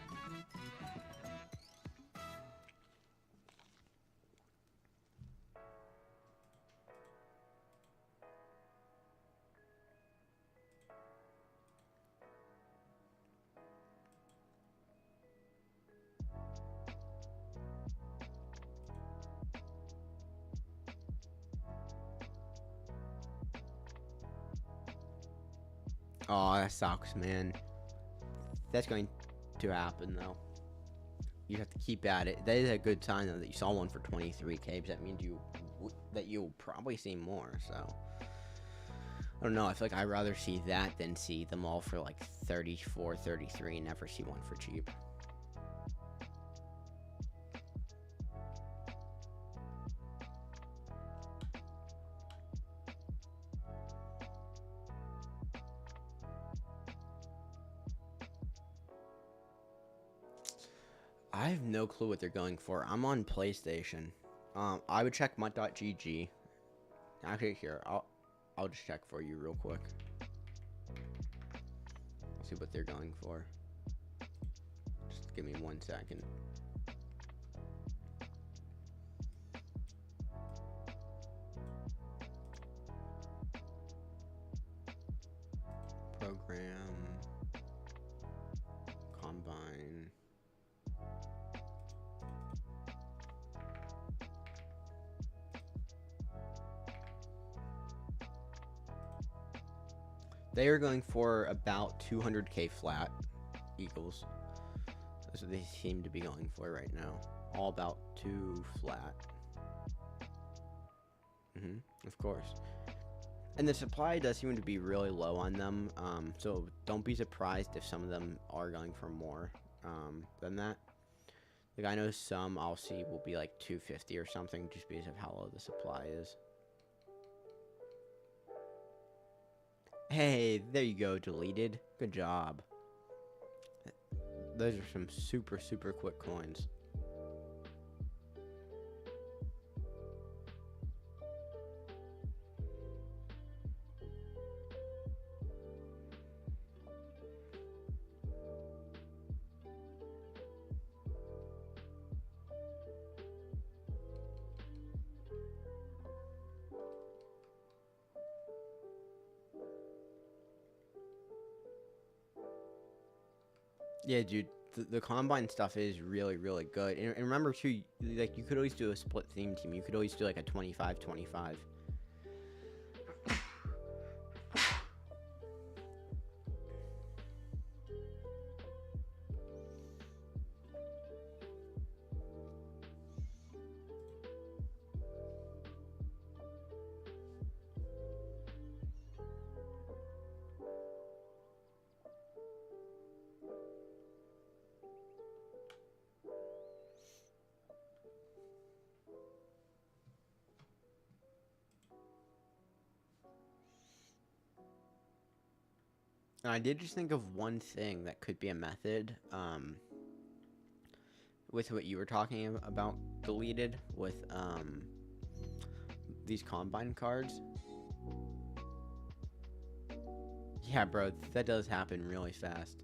Oh, that sucks, man. That's going to happen, though. You have to keep at it. That is a good sign, though, that you saw one for 23k. That means that you'll probably see more. So I don't know. I feel like I'd rather see that than see them all for like 34, 33, and never see one for cheap. I have no clue what they're going for. I'm on PlayStation. I would check mutt.gg. Actually, here, I'll just check for you real quick. Let's see what they're going for. Just give me 1 second. Program. Combine. They are going for about 200k flat Eagles. That's what they seem to be going for right now. All about 2 flat. Of course. And the supply does seem to be really low on them. So don't be surprised if some of them are going for more than that. Like, I know some I'll see will be like 250 or something just because of how low the supply is. Hey, there you go, deleted. Good job. Those are some super quick coins. Yeah, dude, the combine stuff is really good. And remember too, like, you could always do a split theme team. You could always do like a 25-25. And I did just think of one thing that could be a method, with what you were talking about deleted with, these combine cards. Yeah, bro, that does happen really fast.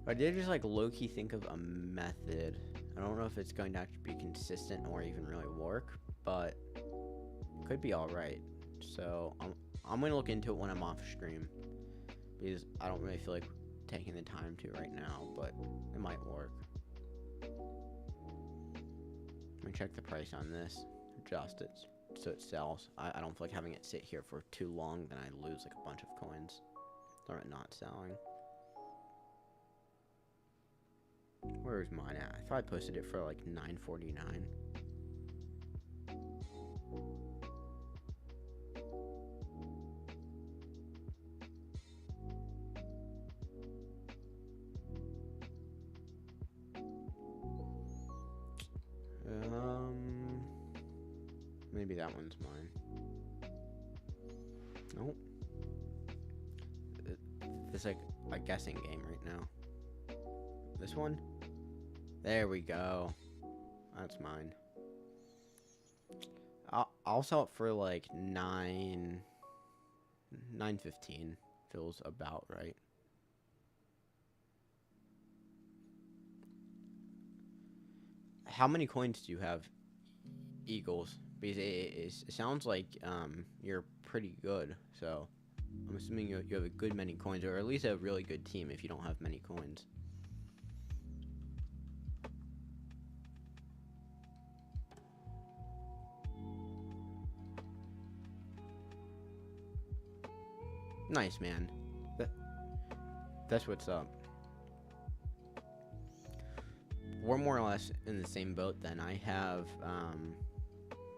But I did just, like, low-key think of a method. I don't know if it's going to actually be consistent or even really work, but it could be alright. So, I'm going to look into it when I'm off stream, because I don't really feel like taking the time to right now, but it might work. Let me check the price on this. Adjust it so it sells. I don't feel like having it sit here for too long, then I lose like a bunch of coins. Or it not selling. Where is mine at? I thought I posted it for like $9.49. Maybe that one's mine. Nope. It's like a guessing game right now. This one? There we go. That's mine. I'll sell it for like 9.15. Feels about right. How many coins do you have, Eagles? Because it sounds like you're pretty good. So I'm assuming you have a good many coins, or at least a really good team if you don't have many coins. Nice, man. That's what's up. We're more or less in the same boat then. I have,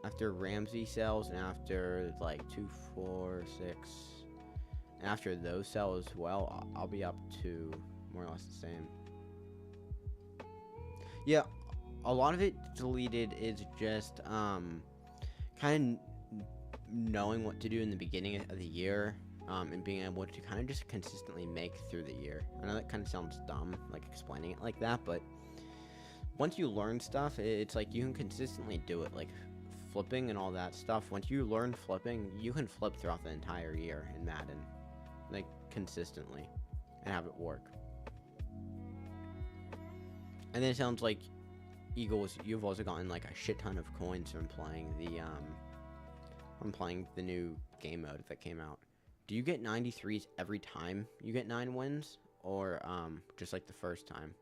after Ramsey sells and after like 2, 4, 6, and after those sell as well, I'll be up to more or less the same. Yeah, a lot of it deleted is just, kind of knowing what to do in the beginning of the year. And being able to kind of just consistently make through the year. I know that kind of sounds dumb, like explaining it like that, but once you learn stuff, it's like you can consistently do it, like flipping and all that stuff. Once you learn flipping, you can flip throughout the entire year in Madden, like consistently, and have it work. And then it sounds like Eagles, you've also gotten like a shit ton of coins from playing the new game mode that came out. Do you get 93s every time you get 9 wins? Or, just like the first time?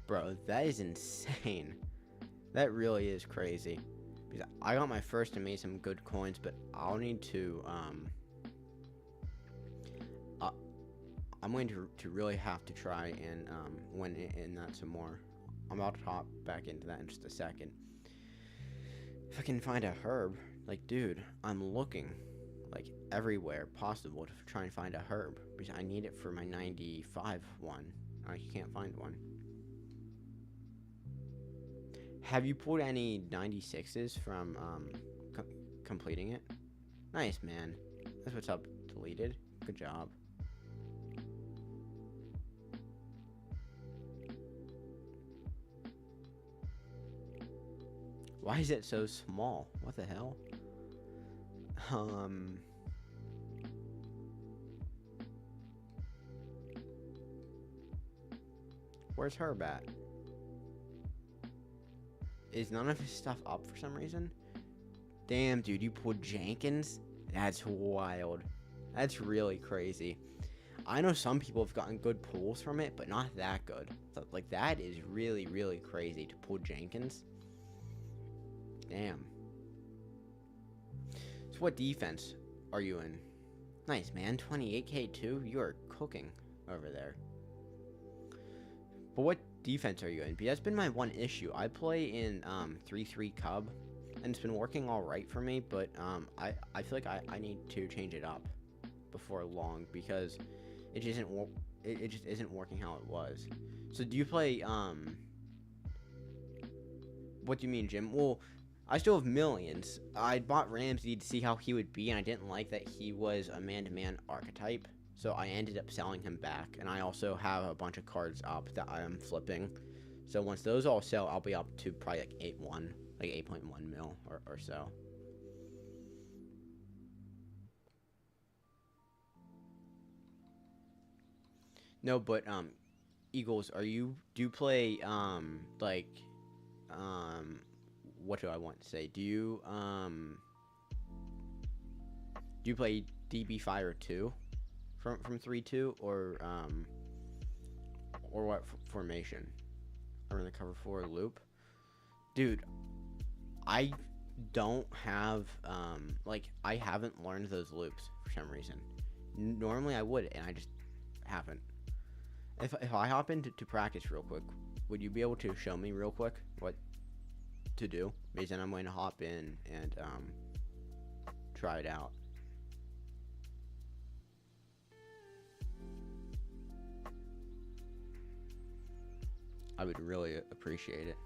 Bro, that is insane. That really is crazy. Because I got my first and made some good coins, but I'll need to, I'm going to really have to try and, win in that some more. I'm about to hop back into that in just a second. If I can find a herb, like, dude, I'm looking, like, everywhere possible to try and find a herb, because I need it for my 95 one. I can't find one. Have you pulled any 96s from completing it? Nice, man. That's what's up, deleted. Good job. Why is it so small? What the hell? Where's Herb at? Is none of his stuff up for some reason? Damn, dude, you pulled Jenkins? That's wild. That's really crazy. I know some people have gotten good pulls from it, but not that good. So, like, that is really, really crazy to pull Jenkins. Damn. So what defense are you in? Nice, man. 28k too? You are cooking over there. But what defense are you in? Because that's been my one issue. I play in 3-3 Cub, and it's been working all right for me, but I feel like I need to change it up before long, because it just isn't working how it was. So do you play what do you mean, Jim? Well, I still have millions. I bought Ramsey to see how he would be, and I didn't like that he was a man-to-man archetype. So I ended up selling him back, and I also have a bunch of cards up that I am flipping. So once those all sell, I'll be up to probably like 8.1, like 8.1 mil or so. No, but Eagles, do you play what do I want to say? Do you play DB Fire 2 from 3-2 or what formation? Or in the cover 4 loop? Dude, I don't have I haven't learned those loops for some reason. Normally I would, and I just haven't. If I hop into practice real quick, would you be able to show me real quick what to do, because then I'm going to hop in and try it out. I would really appreciate it.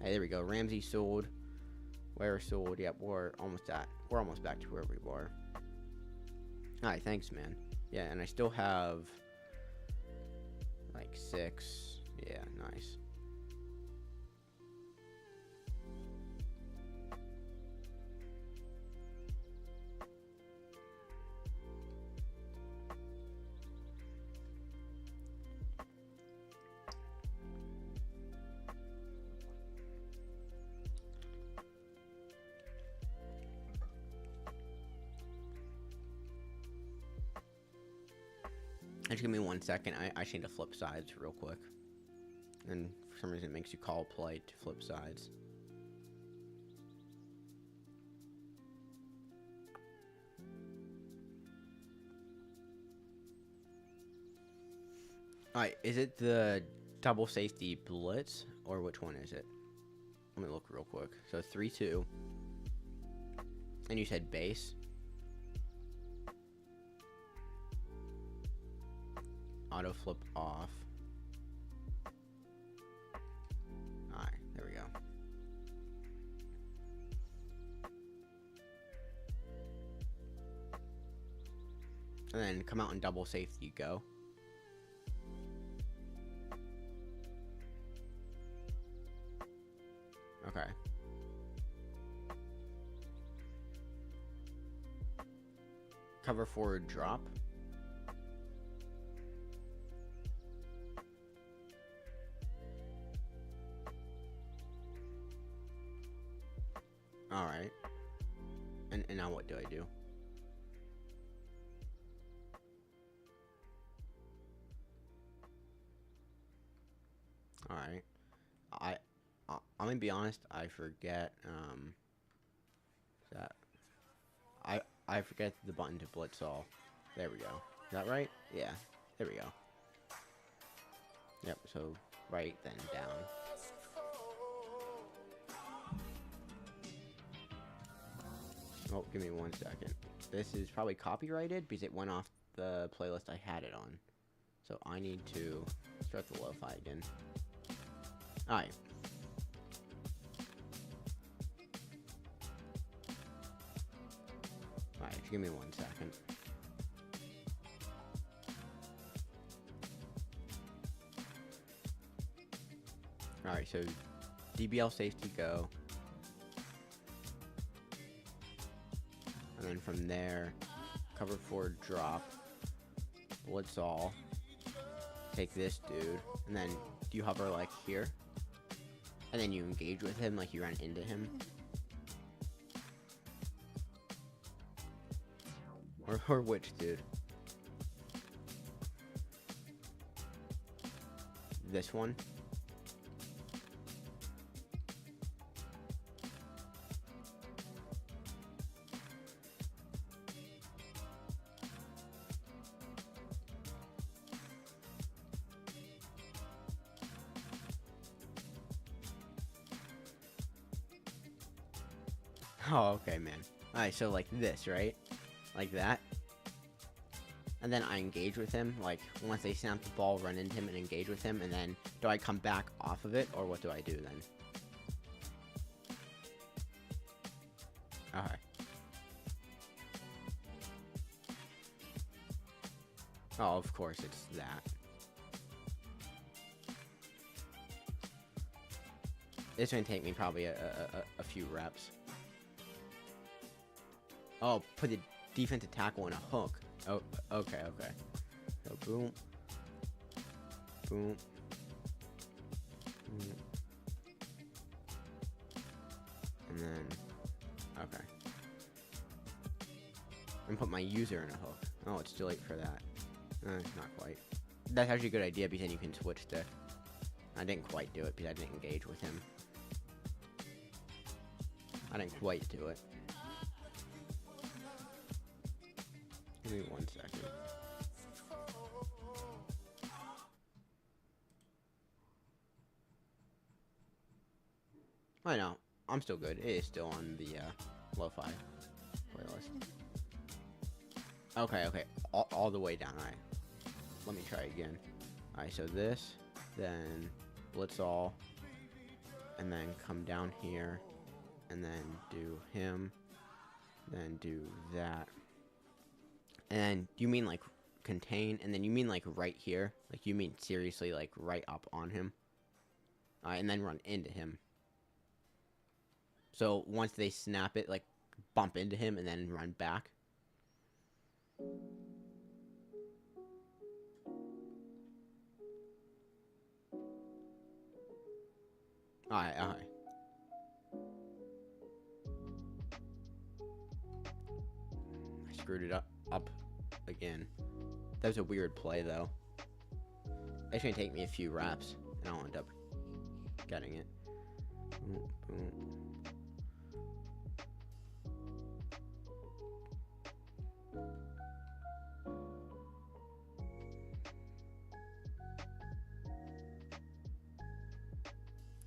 Hey, there we go. Ramsey sold. Where sold? Yep, we're almost back to where we were. Alright, thanks, man. Yeah, and I still have like 6. Yeah, nice. Just give me 1 second. I just need to flip sides real quick. And for some reason it makes you call play to flip sides. Alright, is it the double safety blitz? Or which one is it? Let me look real quick. So 3-2. And you said base? Auto flip off. Alright, there we go. And then come out and double safety go. Okay. Cover forward drop. Alright. And now what do I do? Alright. I'm gonna be honest, I forget, that I forget the button to blitz all. There we go. Is that right? Yeah. There we go. Yep, so right, then down. Oh, give me 1 second. This is probably copyrighted because it went off the playlist I had it on. So I need to start the lo-fi again. Alright. Alright, give me 1 second. Alright, so DBL safety go. And then from there, cover forward drop. Blitz all. Take this dude. And then do you hover like here? And then you engage with him like you ran into him. Or which dude? This one? Oh, okay, man. Alright, so like this, right? Like that. And then I engage with him, like, once they snap the ball, run into him and engage with him, and then do I come back off of it, or what do I do then? Okay. Oh, of course it's that. It's gonna take me probably a few reps. Oh, put the defensive tackle in a hook. Oh, okay, okay. So boom, boom, boom, and then okay. And put my user in a hook. Oh, it's too late for that. Not quite. That's actually a good idea because then you can switch to. I didn't quite do it because I didn't engage with him. I didn't quite do it. Give me 1 second. I know. I'm still good. It is still on the lo-fi playlist. Okay. All the way down. Alright. Let me try again. Alright, so this, then Blitzall, and then come down here, and then do him, then do that. And you mean like contain, and then you mean like right here? Like you mean seriously like right up on him? And then run into him. So once they snap it, like bump into him and then run back. Alright. I screwed it up again. That was a weird play though. It's gonna take me a few reps and I'll end up getting it. Boom, boom.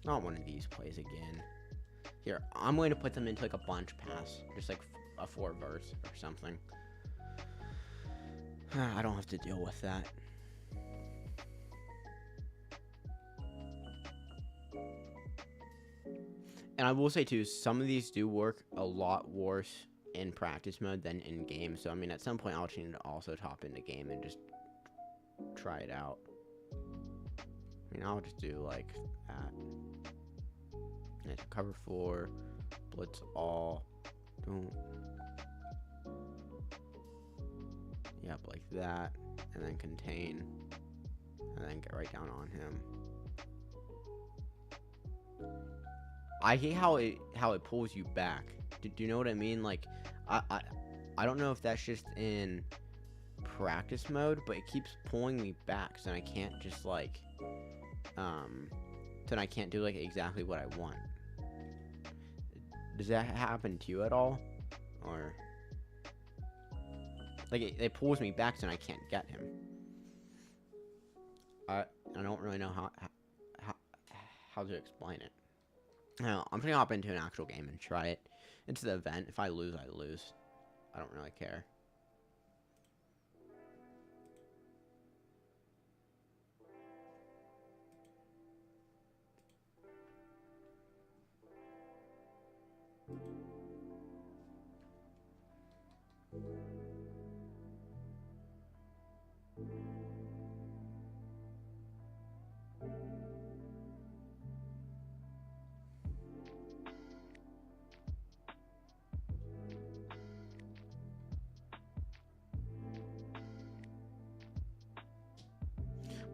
Not one of these plays again. Here, I'm going to put them into like a bunch pass. Just like a 4 verse or something. I don't have to deal with that. And I will say too, some of these do work a lot worse in practice mode than in game. So I mean, at some point I'll need to also top into game and just try it out. I mean, I'll just do like that. And cover 4, blitz all, don't. Yep, like that, and then contain, and then get right down on him. I hate how it pulls you back. Do you know what I mean? Like, I don't know if that's just in practice mode, but it keeps pulling me back, so I can't just like, so I can't do like exactly what I want. Does that happen to you at all, or like it pulls me back, so I can't get him? I don't really know how to explain it. Now, I'm gonna hop into an actual game and try it. It's the event. If I lose, I lose. I don't really care.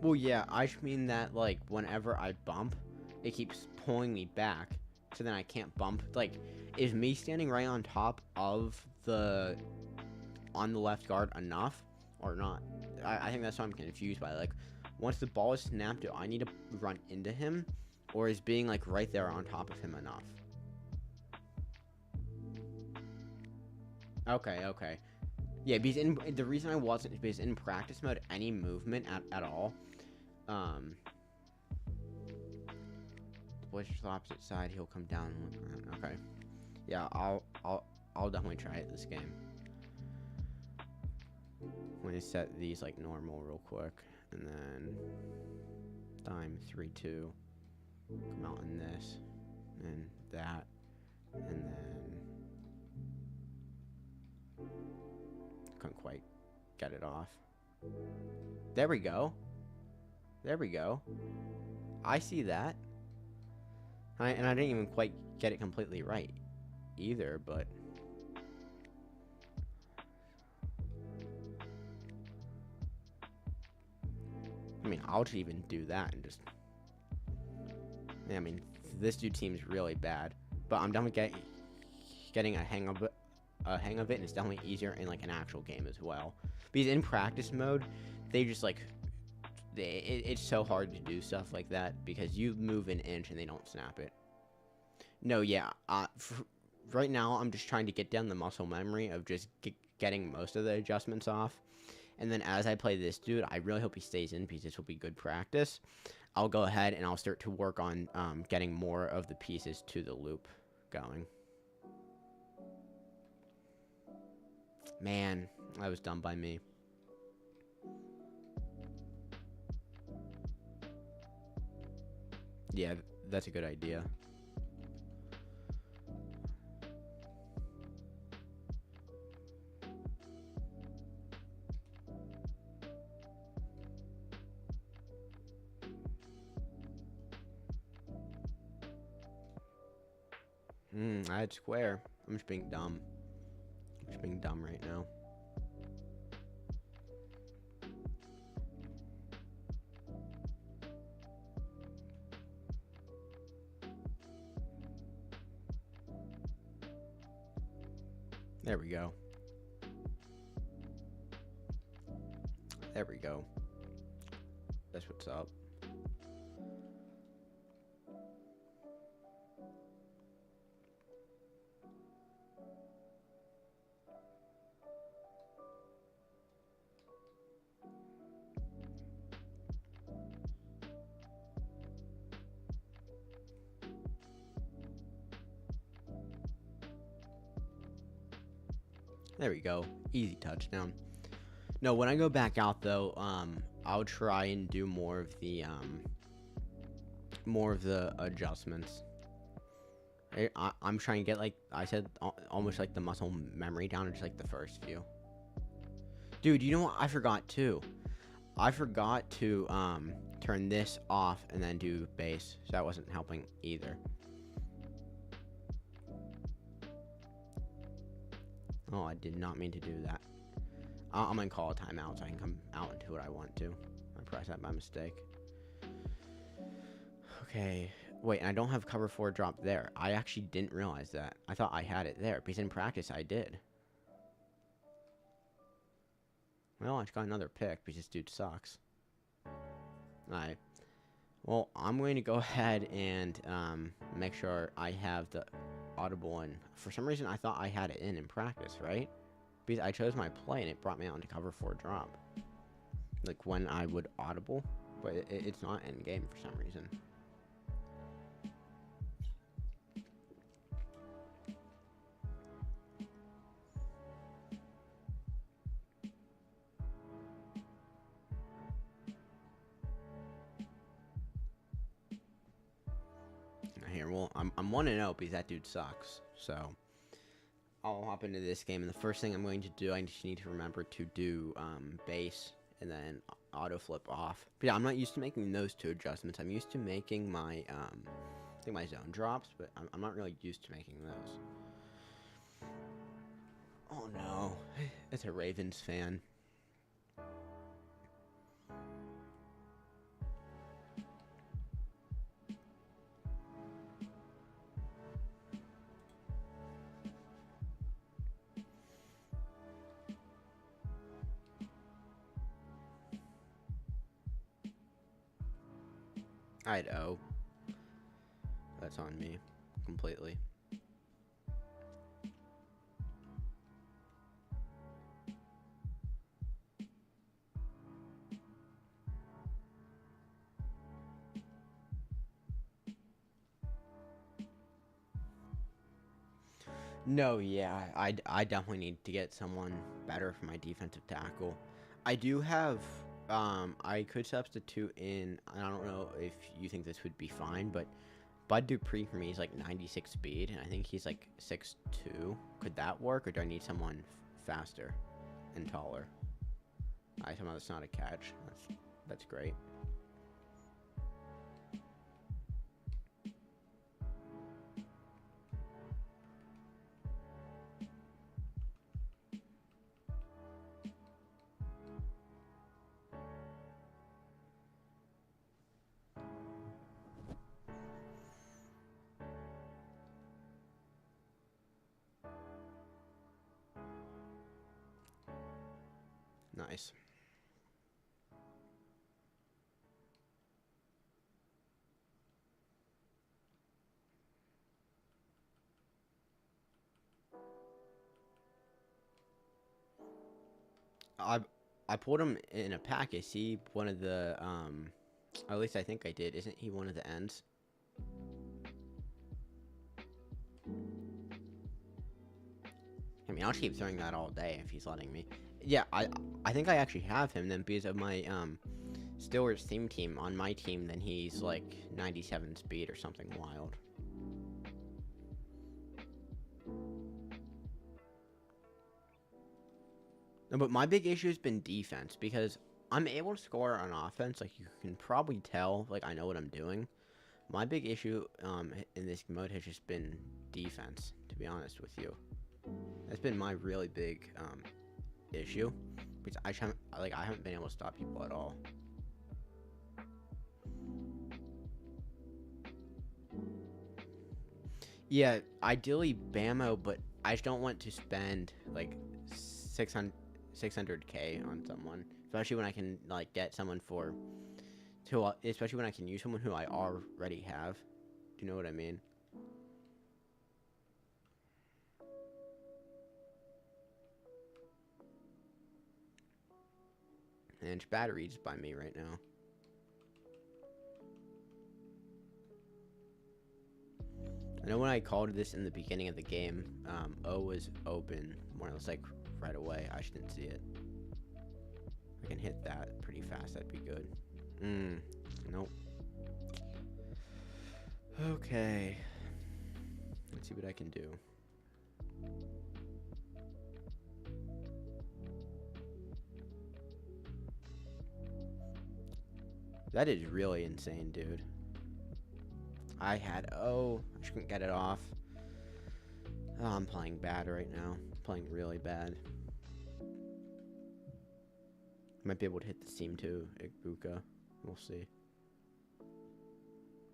Well, yeah, I just mean that, like, whenever I bump, it keeps pulling me back, so then I can't bump. Like, is me standing right on top of on the left guard enough, or not? I think that's what I'm confused by. Like, once the ball is snapped, do I need to run into him, or is being, like, right there on top of him enough? Okay. Yeah, because the reason I wasn't is because in practice mode, any movement at all, which is the opposite side, he'll come down and look around. Okay. Yeah, I'll definitely try it this game. Let me set these like normal real quick, and then time 3 2. Come out in this, and that, and then couldn't quite get it off. There we go. I see that. And I didn't even quite get it completely right either, but I mean, I'll just even do that and just, I mean, this dude seems really bad, but I'm done with getting a hang of it. And it's definitely easier in like an actual game as well, because in practice mode they just like it's so hard to do stuff like that because you move an inch and they don't snap it. No, yeah, right now I'm just trying to get down the muscle memory of just getting most of the adjustments off, And then as I play this dude, I really hope he stays in because this will be good practice. I'll go ahead and I'll start to work on getting more of the pieces to the loop going. Man, that was done by me. Yeah, that's a good idea. I had square. I'm just being dumb. I'm just being dumb right now. There we go. There we go. That's what's up. There we go. Easy touchdown. No, when I go back out though, I'll try and do more of the adjustments. I'm trying to get, like I said, almost like the muscle memory down to just like the first few. Dude, you know what I forgot too? I forgot to turn this off and then do bass, so that wasn't helping either. Oh, I did not mean to do that. I'm gonna call a timeout so I can come out and do what I want to. I pressed that by mistake. Okay. Wait, and I don't have cover 4 drop there. I actually didn't realize that. I thought I had it there, because in practice I did. Well, I just got another pick, because this dude sucks. Alright. Well, I'm going to go ahead and make sure I have the audible in. For some reason, I thought I had it in practice, right? Because I chose my play, and it brought me out into cover 4 drop. Like, when I would audible. But it's not in game for some reason. Here, well, I'm 1-0 because that dude sucks. So I'll hop into this game, and the first thing I'm going to do, I just need to remember to do bass and then auto flip off. But yeah, I'm not used to making those two adjustments. I'm used to making my I think my zone drops, but I'm not really used to making those. Oh no, it's a Ravens fan. I'd owe. That's on me completely. No, yeah, I definitely need to get someone better for my defensive tackle. I do have, I could substitute in, and I don't know if you think this would be fine, but Bud Dupree for me is like 96 speed, and I think he's like 6'2". Could that work, or do I need someone faster and taller? Somehow that's not a catch. That's great. Nice. I pulled him in a pack. Is he one of the at least I think I did. Isn't he one of the ends? I mean, I'll keep throwing that all day if he's letting me. Yeah, I think I actually have him then because of my Steelers theme team. On my team, then he's like 97 speed or something wild. No, but my big issue has been defense because I'm able to score on offense. Like you can probably tell, like I know what I'm doing. My big issue in this mode has just been defense. To be honest with you, that's been my really big issue because I haven't been able to stop people at all. Yeah, ideally Bamo, but I just don't want to spend like 600K on someone, especially when I can like get someone for especially when I can use someone who I already have. Do you know what I mean? And it's batteries by me right now. I know when I called this in the beginning of the game, O was open more or less like right away. I just didn't see it. I can hit that pretty fast. That'd be good. Nope. Okay. Let's see what I can do. That is really insane, dude. I just couldn't get it off. Oh, I'm playing bad right now. I'm playing really bad. Might be able to hit the seam too, Igbuka. We'll see.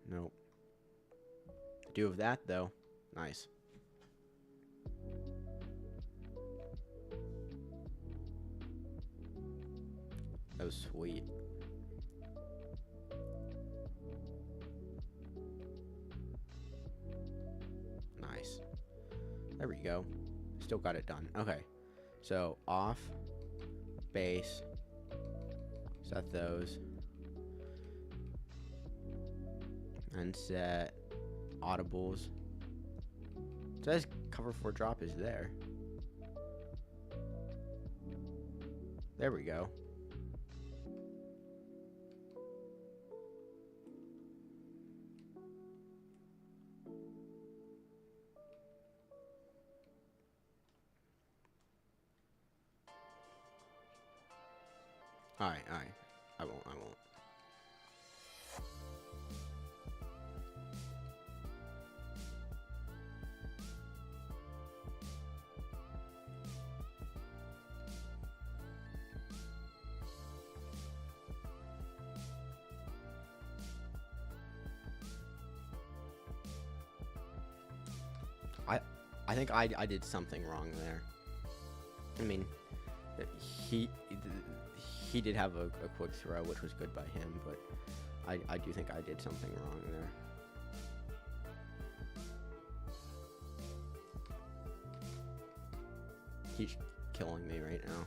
Nope. Do of that though. Nice. That was sweet. Nice. There we go. Still got it done. Okay. So off, base, set those, and set audibles. It says cover for drop is there. There we go. Alright. I won't. I think I did something wrong there. I mean, he did have a quick throw, which was good by him, but I do think I did something wrong there. He's killing me right now.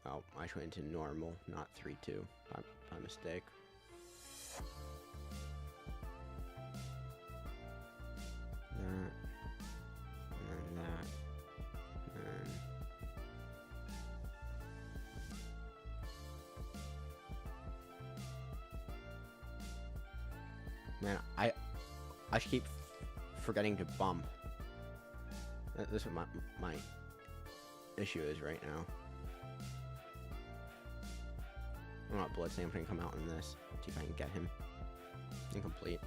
Oh, I went into normal, not 3-2. My mistake. That. And then that. And man, I should keep forgetting to bump. This is what my issue is right now. I'm not blitzing. I'm gonna come out in this. See if I can get him. Incomplete.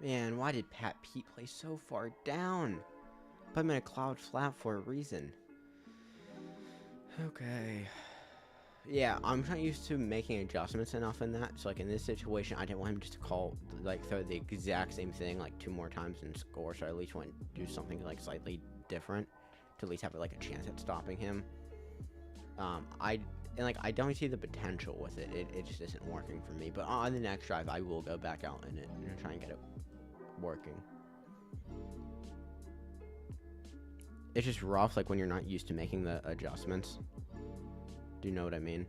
Man, why did Pat Pete play so far down? Put him in a cloud flat for a reason. Okay. Yeah, I'm not used to making adjustments enough in that. So, like, in this situation, I didn't want him just to throw the exact same thing, like, 2 more times and score. So I at least want to do something, like, slightly different to at least have, like, a chance at stopping him. I don't see the potential with it. It just isn't working for me. But on the next drive, I will go back out in it and try and get it working. It's just rough, like, when you're not used to making the adjustments. Do you know what I mean?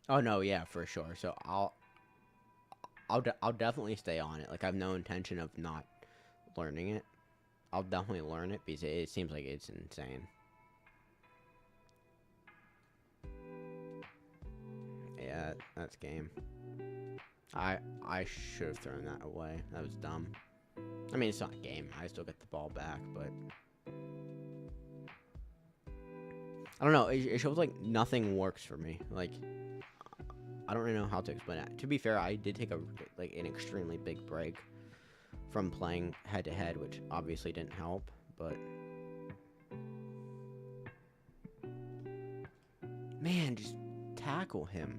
Oh no, yeah, for sure. So I'll definitely stay on it. Like, I have no intention of not learning it. I'll definitely learn it because it seems like it's insane. Yeah, that's game. I should have thrown that away. That was dumb. I mean, it's not a game. I still get the ball back, but I don't know. It shows like nothing works for me. Like, I don't really know how to explain it. To be fair, I did take an extremely big break from playing head to head, which obviously didn't help, but man, just tackle him.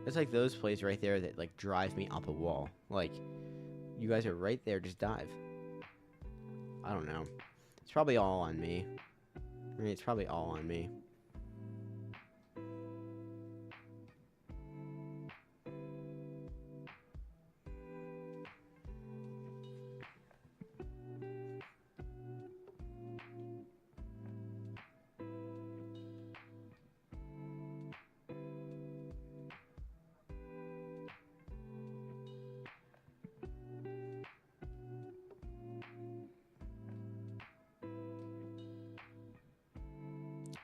It's like those plays right there that like drive me up a wall. Like, you guys are right there, just dive. I don't know. It's probably all on me. I mean, it's probably all on me.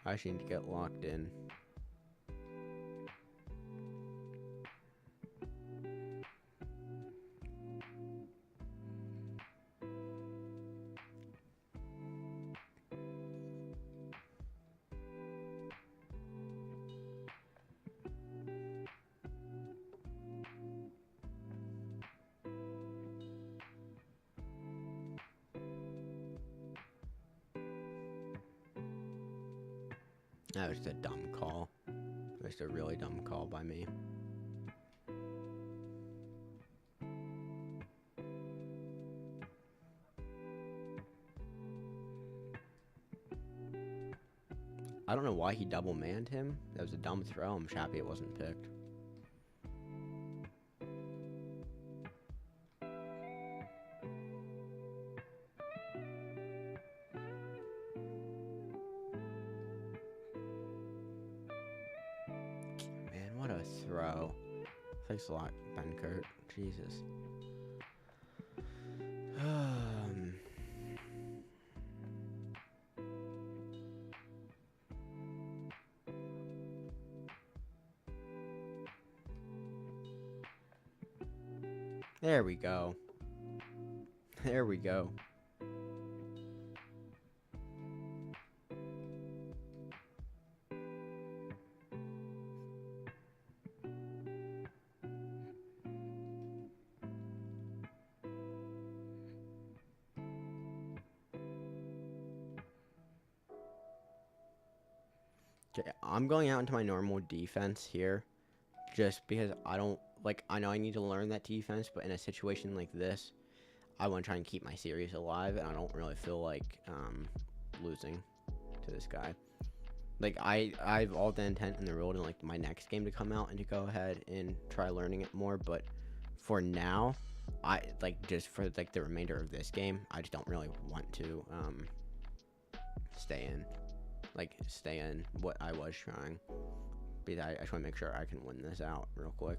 I actually need to get locked in. That was a dumb call. It was a really dumb call by me. I don't know why he double manned him. That was a dumb throw. I'm just happy it wasn't picked. Man, what a throw. Thanks a lot, Benkert. Jesus. There we go. There we go. Okay, I'm going out into my normal defense here. Just because I don't, like, I know I need to learn that defense, but in a situation like this, I want to try and keep my series alive, and I don't really feel like losing to this guy. Like, I've all the intent in the world in, like, my next game to come out and to go ahead and try learning it more, but for now, just for, like, the remainder of this game, I just don't really want to stay in what I was trying. Because I just want to make sure I can win this out real quick.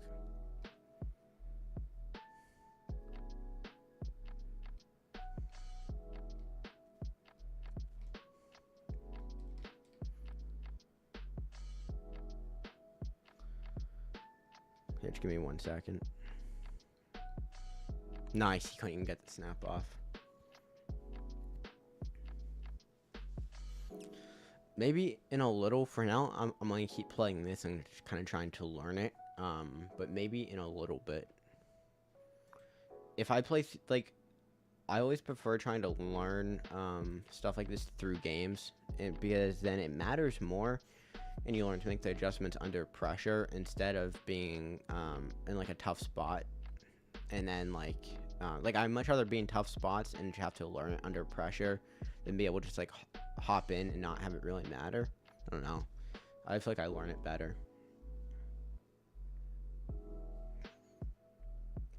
Here, just give me 1 second. Nice, he couldn't even get the snap off. Maybe in a little, for now, I'm going to keep playing this and just kind of trying to learn it. But maybe in a little bit. If I play, like, I always prefer trying to learn stuff like this through games, because then it matters more, and you learn to make the adjustments under pressure instead of being in like a tough spot, and then like I'd much rather be in tough spots and have to learn it under pressure than be able to just like hop in and not have it really matter. I don't know. I feel like I learn it better.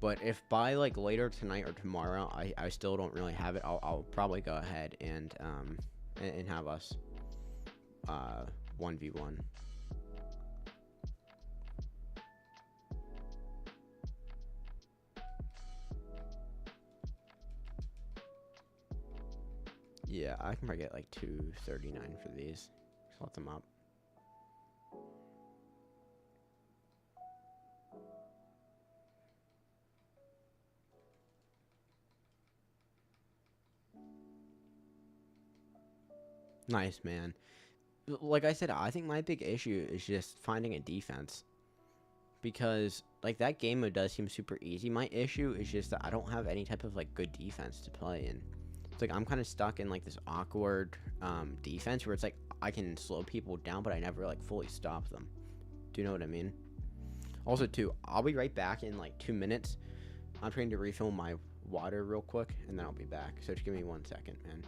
But if by like later tonight or tomorrow I still don't really have it, I'll probably go ahead and have us 1v1. Yeah, I can probably get like 239 for these. Just let them up. Nice, man. Like I said, I think my big issue is just finding a defense. Because like that game mode does seem super easy. My issue is just that I don't have any type of like good defense to play in. It's like I'm kind of stuck in like this awkward defense where it's like I can slow people down, but I never like fully stop them. Do you know what I mean? Also, too, I'll be right back in like 2 minutes. I'm trying to refill my water real quick, and then I'll be back. So just give me 1 second, man.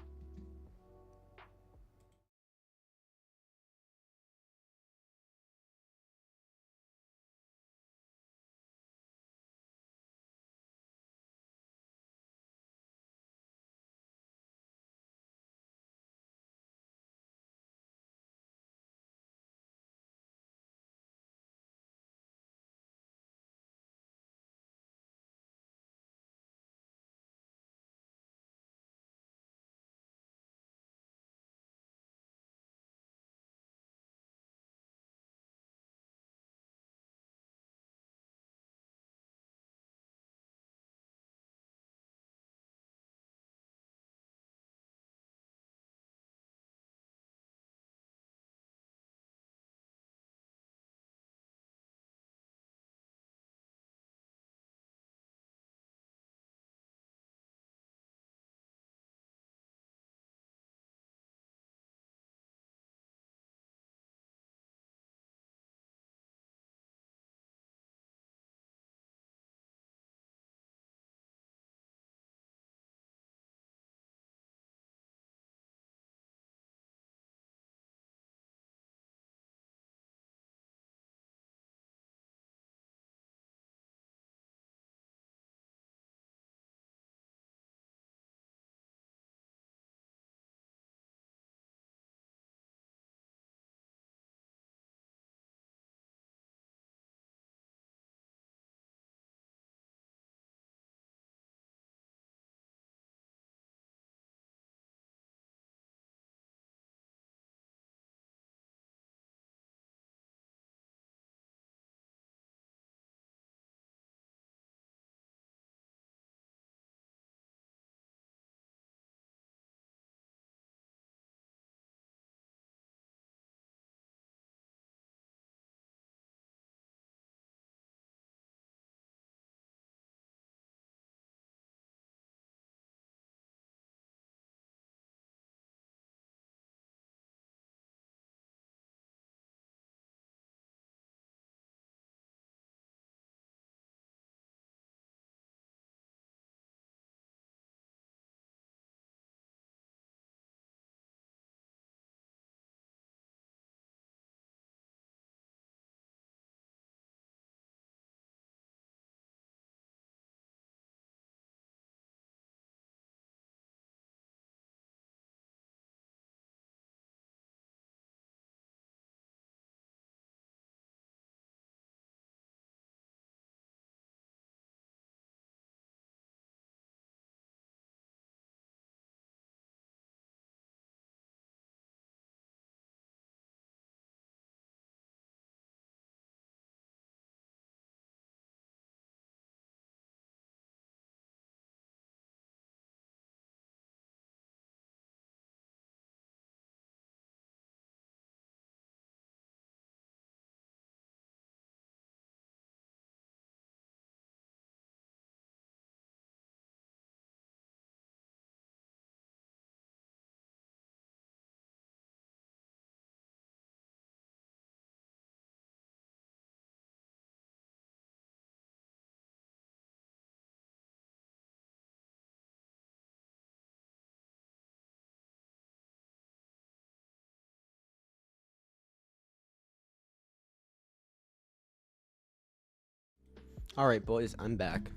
Alright, boys, I'm back.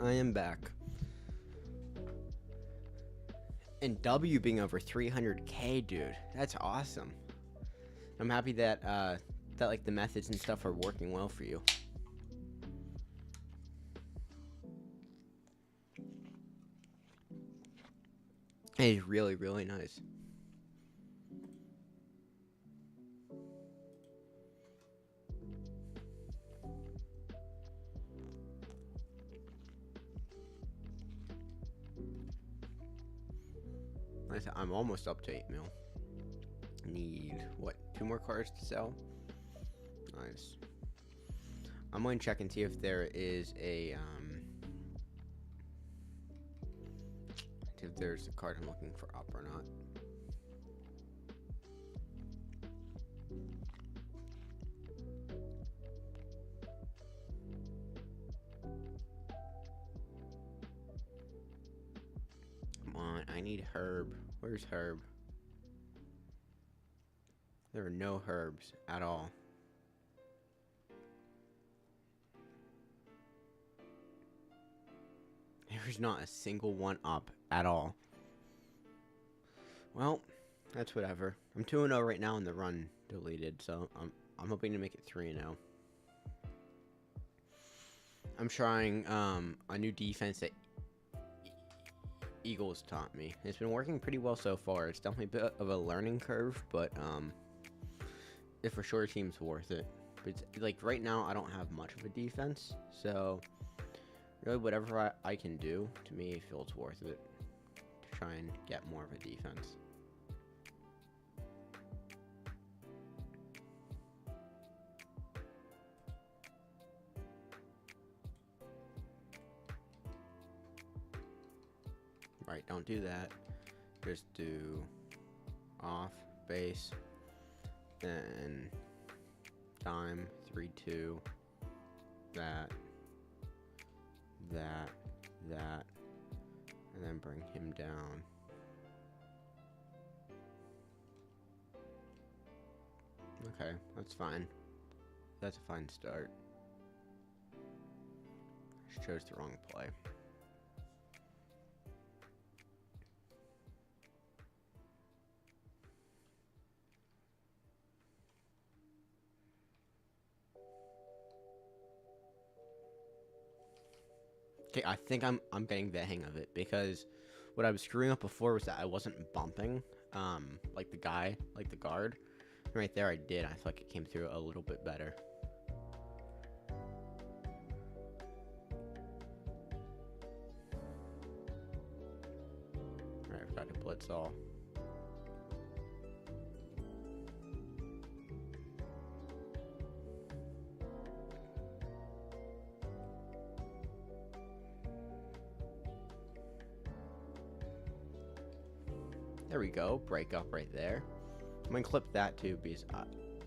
I am back. And W being over 300k, dude. That's awesome. I'm happy that, like, the methods and stuff are working well for you. It is really, really nice. I'm almost up to 8 mil. Need, what, 2 more cars to sell? Nice. I'm going to check and see if there is a, if there's a card I'm looking for up or not. Come on, I need Herb. Where's Herb? There are no Herbs at all. There's not a single one up at all. Well, that's whatever. I'm 2-0 right now and the run deleted, so I'm hoping to make it 3-0. I'm trying a new defense that Eagles taught me. It's been working pretty well so far. It's definitely a bit of a learning curve, but it for sure seems worth it. But it's, like, right now I don't have much of a defense, so really whatever I can do, to me, it feels worth it to try and get more of a defense. Right, don't do that. Just do off, base, then dime, 3-2, that, and then bring him down. Okay, that's fine. That's a fine start. Just chose the wrong play. Okay, I think I'm getting the hang of it, because what I was screwing up before was that I wasn't bumping, like the guy, like the guard. Right there I did. I feel like it came through a little bit better. Alright, I forgot to blitz all. There we go. Break up right there. I'm gonna clip that too, because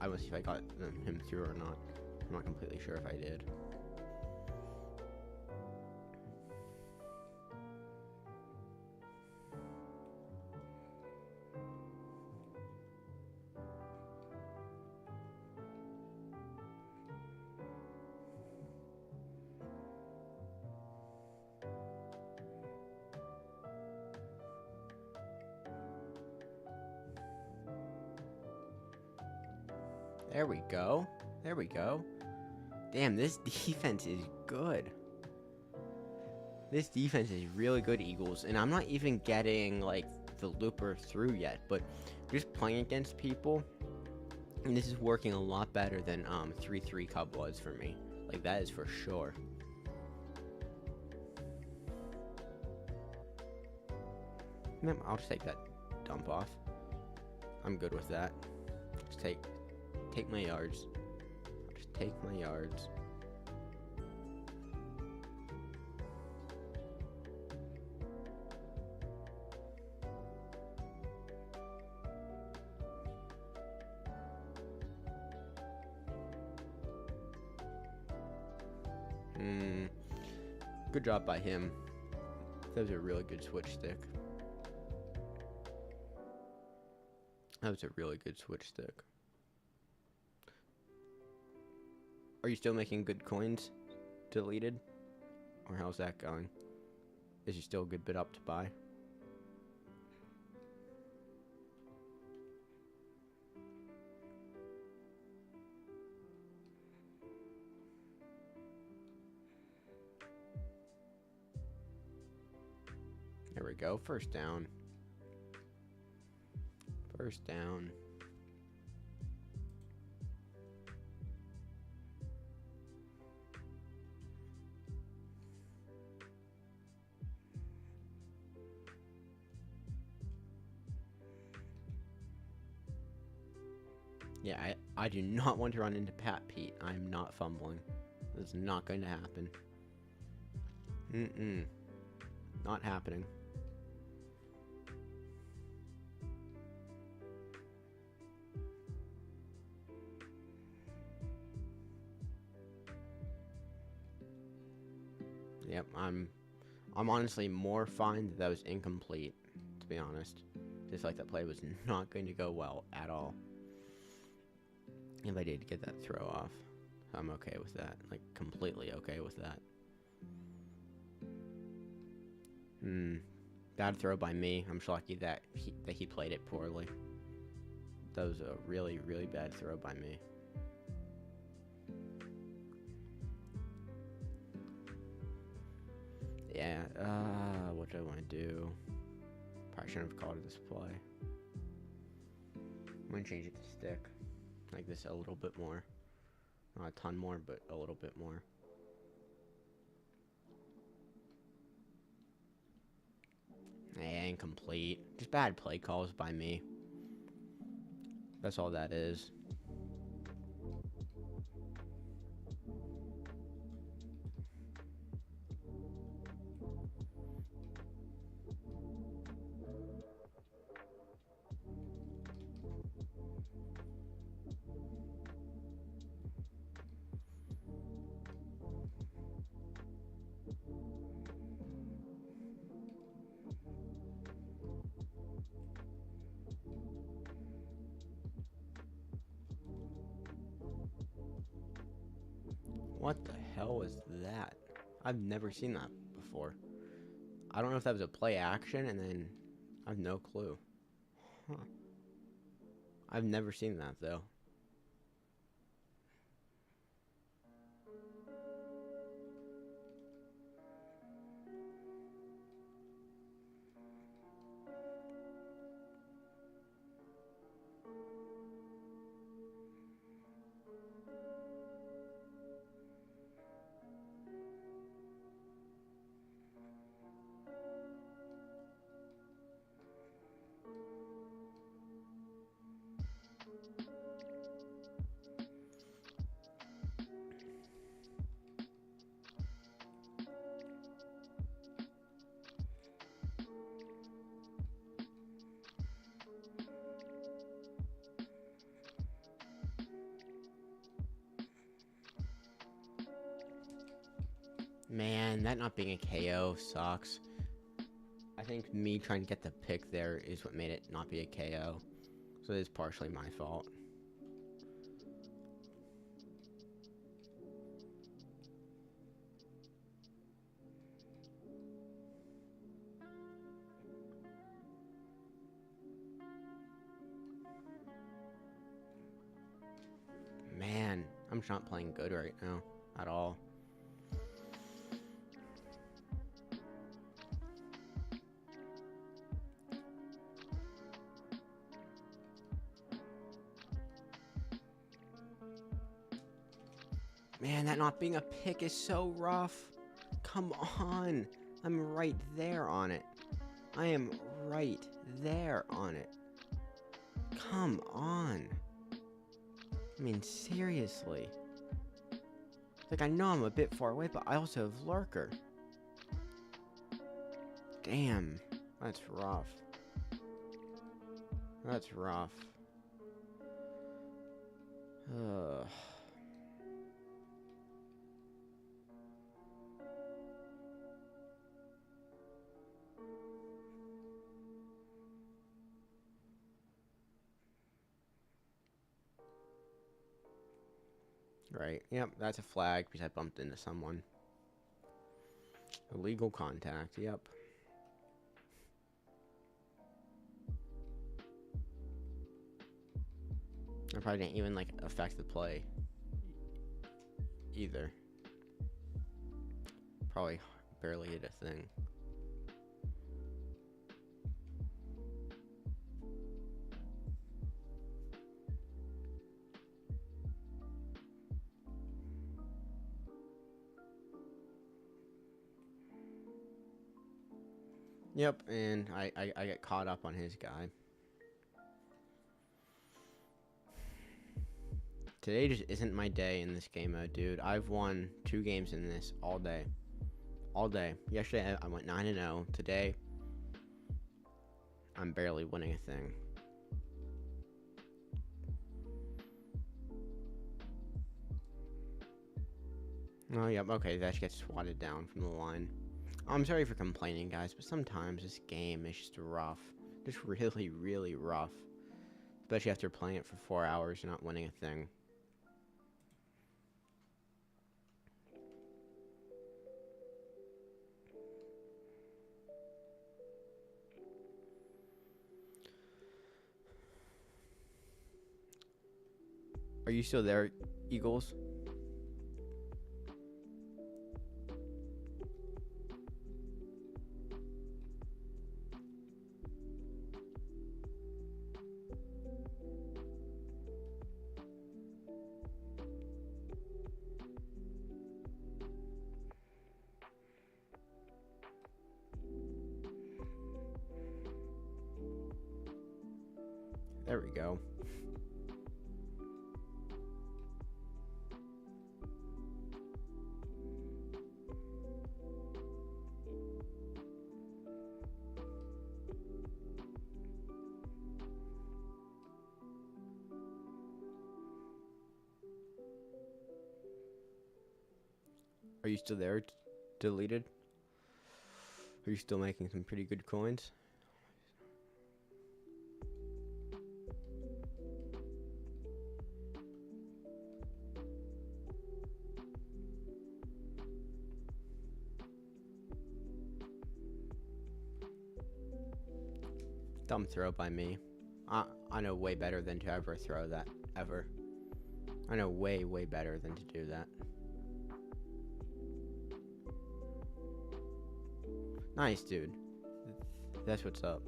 I will see if I got him through or not. I'm not completely sure if I did. There we go. There we go. Damn, this defense is good. This defense is really good, Eagles. And I'm not even getting, like, the looper through yet. But just playing against people, and this is working a lot better than 3-3 Cub was for me. Like, that is for sure. I'll just take that dump off. I'm good with that. Just take my yards. Just take my yards. Good job by him. That was a really good switch stick. That was a really good switch stick. Are you still making good coins, deleted? Or how's that going? Is he still a good bit up to buy? There we go. First down. First down. Yeah, I do not want to run into Pat Pete. I'm not fumbling. This is not going to happen. Not happening. Yep, I'm honestly more fine that was incomplete, to be honest. Just like that play was not going to go well at all. If I did get that throw off, I'm okay with that. Like, completely okay with that. Bad throw by me. I'm just lucky that he played it poorly. That was a really, really bad throw by me. Yeah, what do I want to do? Probably shouldn't have called it this play. I'm going to change it to stick. Like this a little bit more. Not a ton more, but a little bit more. Incomplete. Just bad play calls by me. That's all that is. What the hell was that? I've never seen that before. I don't know if that was a play action, and then I have no clue. Huh. I've never seen that, though. Man, that not being a KO sucks. I think me trying to get the pick there is what made it not be a KO. So it is partially my fault. Man, I'm just not playing good right now. At all. Man, that not being a pick is so rough. Come on. I'm right there on it. I am right there on it. Come on. I mean, seriously. Like, I know I'm a bit far away, but I also have Lurker. Damn. That's rough. That's rough. Ugh. Right. Yep, that's a flag because I bumped into someone. Illegal contact, yep. That probably didn't even, like, affect the play either. Probably barely hit a thing. Yep, and I get caught up on his guy. Today just isn't my day in this game mode, dude. I've won 2 games in this all day. All day. Yesterday I went 9-0. Today, I'm barely winning a thing. Oh, yep, okay, that gets swatted down from the line. I'm sorry for complaining, guys, but sometimes this game is just rough. Just really, really rough. Especially after playing it for 4 hours and not winning a thing. Are you still there, Eagles? There we go. Are you still there? Deleted? Are you still making some pretty good coins? Dumb throw by me. I know way better than to ever throw that, ever. I know way, way better than to do that. Nice, dude. That's what's up.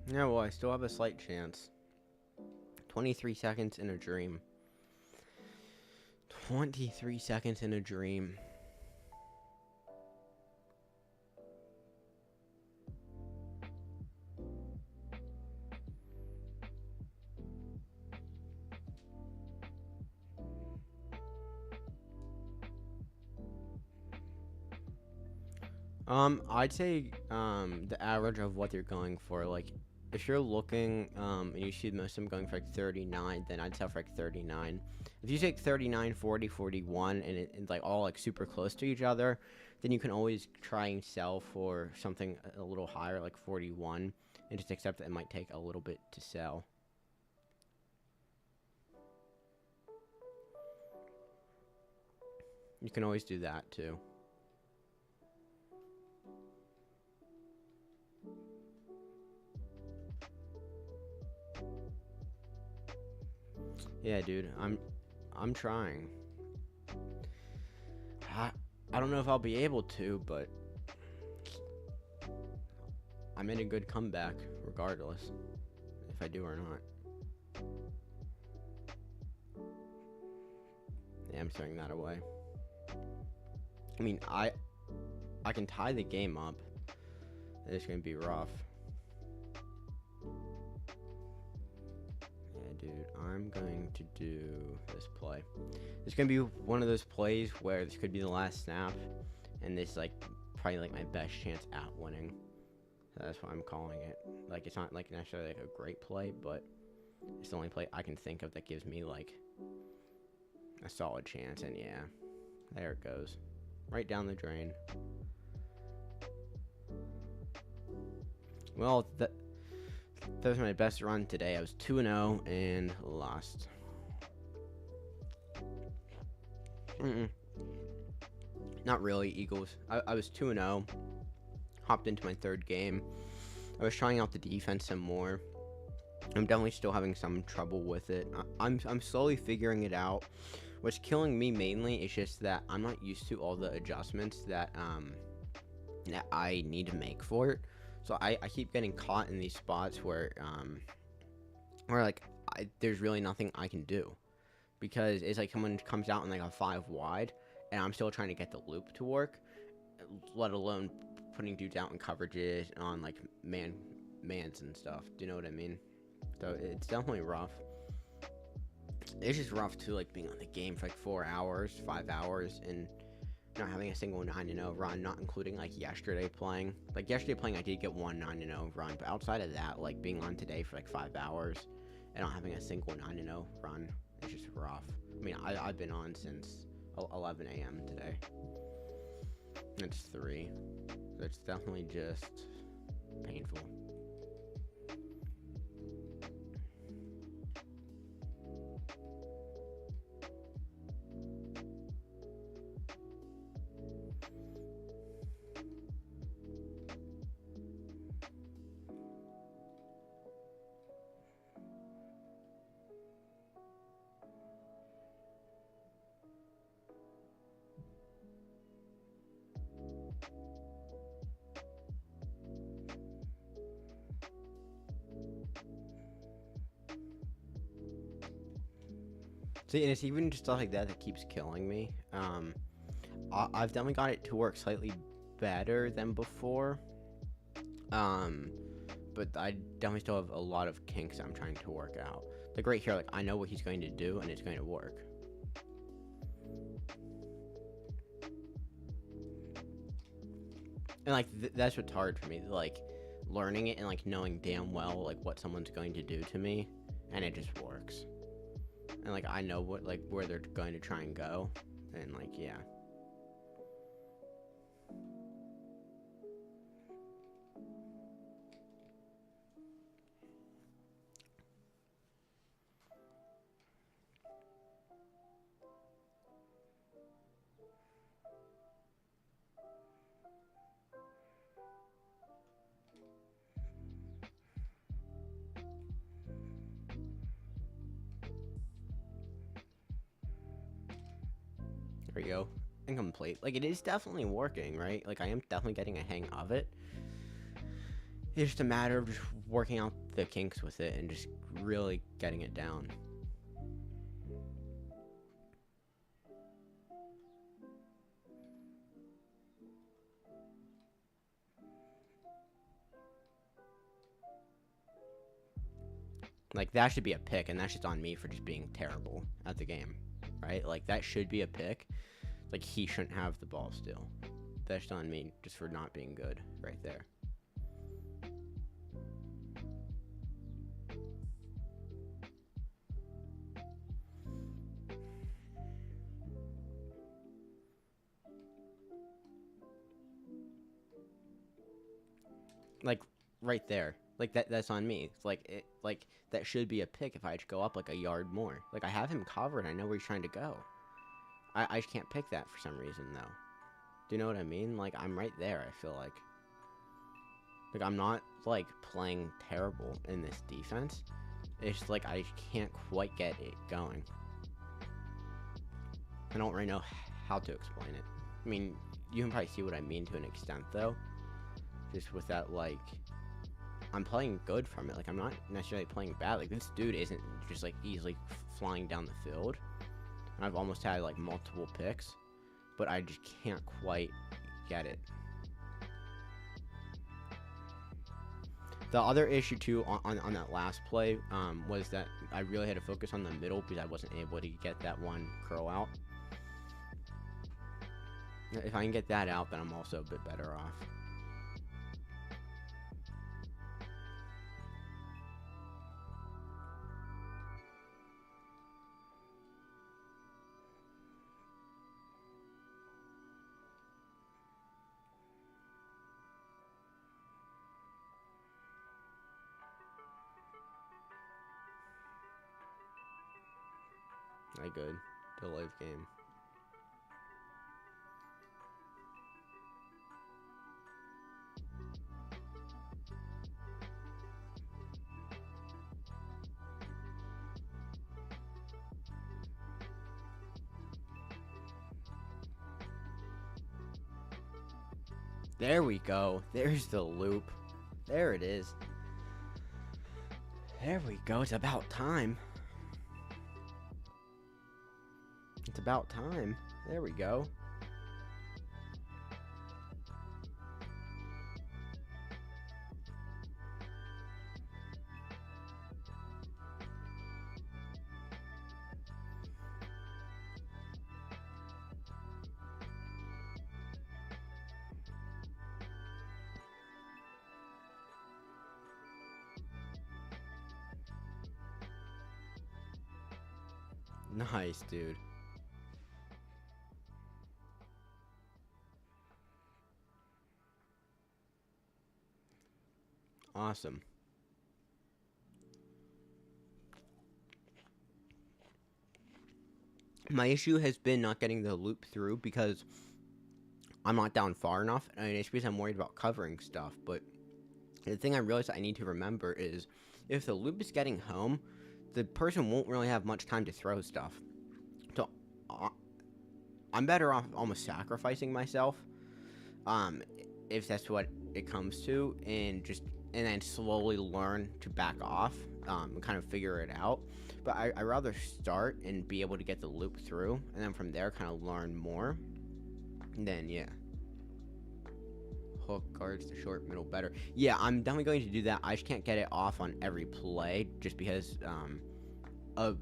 Yeah, well, I still have a slight chance. 23 seconds in a dream. 23 seconds in a dream. I'd say the average of what they're going for, like, if you're looking and you see most of them going for like 39, then I'd sell for like 39. If you take 39, 40, 41, and it's like all like super close to each other, then you can always try and sell for something a little higher, like 41, and just accept that it might take a little bit to sell. You can always do that too. Yeah, dude, I'm trying. I, I don't know if I'll be able to, but I made a good comeback regardless if I do or not. Yeah, I'm throwing that away. I mean, I can tie the game up. It's gonna be rough. Yeah, dude, I'm going to do this play. It's gonna be one of those plays where this could be the last snap, and this like probably like my best chance at winning. So that's why I'm calling it. Like, it's not like necessarily like a great play, but it's the only play I can think of that gives me like a solid chance. And yeah, there it goes, right down the drain. Well, that was my best run today. I was 2-0 and lost. Not really, Eagles. I was 2-0. Hopped into my third game. I was trying out the defense some more. I'm definitely still having some trouble with it. I'm slowly figuring it out. What's killing me mainly is just that I'm not used to all the adjustments that I need to make for it. So I keep getting caught in these spots where like there's really nothing I can do, because it's like someone comes out in like a 5 wide and I'm still trying to get the loop to work, let alone putting dudes out in coverages on like mans and stuff. Do you know what I mean? So it's definitely rough. It's just rough too, like being on the game for like 4 hours, 5 hours, and not having a single 9-0 run, not including like yesterday playing. Like yesterday playing, I did get one 9-0 run, but outside of that, like being on today for like 5 hours and not having a single 9-0 run, it's just rough. I mean, I've been on since 11 a.m. today. It's 3. So it's definitely just painful. See, and it's even just stuff like that keeps killing me. I've definitely got it to work slightly better than before. But I definitely still have a lot of kinks I'm trying to work out. Like right here, like I know what he's going to do and it's going to work. And like that's what's hard for me, like learning it and like knowing damn well like what someone's going to do to me, and it just works. And like I know what like where they're going to try and go, and like yeah. There we go. Incomplete. Like it is definitely working, right? Like I am definitely getting a hang of it. It's just a matter of just working out the kinks with it and just really getting it down. Like that should be a pick, and that's just on me for just being terrible at the game, right? Like that should be a pick. Like he shouldn't have the ball still. That's on me just for not being good right there. Like right there. Like that's on me. It's like like that should be a pick if I just go up like a yard more. Like I have him covered. I know where he's trying to go. I just can't pick that for some reason though. Do you know what I mean? Like I'm right there, I feel like. Like I'm not like playing terrible in this defense. It's just like I can't quite get it going. I don't really know how to explain it. I mean, you can probably see what I mean to an extent, though. Just with that, like, I'm playing good from it. Like, I'm not necessarily playing bad. Like, this dude isn't just, like, easily flying down the field. And I've almost had, like, multiple picks. But I just can't quite get it. The other issue, too, on that last play was that I really had to focus on the middle because I wasn't able to get that one curl out. If I can get that out, then I'm also a bit better off. Good. The live game. There we go. There's the loop. There it is. There we go. It's about time. It's about time. There we go. Nice, dude. Awesome. My issue has been not getting the loop through because I'm not down far enough. I mean, it's because I'm worried about covering stuff. But the thing I realized I need to remember is if the loop is getting home, the person won't really have much time to throw stuff. So I'm better off almost sacrificing myself, if that's what it comes to, and then slowly learn to back off, and kind of figure it out. But I rather start and be able to get the loop through, and then from there kind of learn more. And then yeah, hook guards the short middle better. Yeah, I'm definitely going to do that. I just can't get it off on every play just because of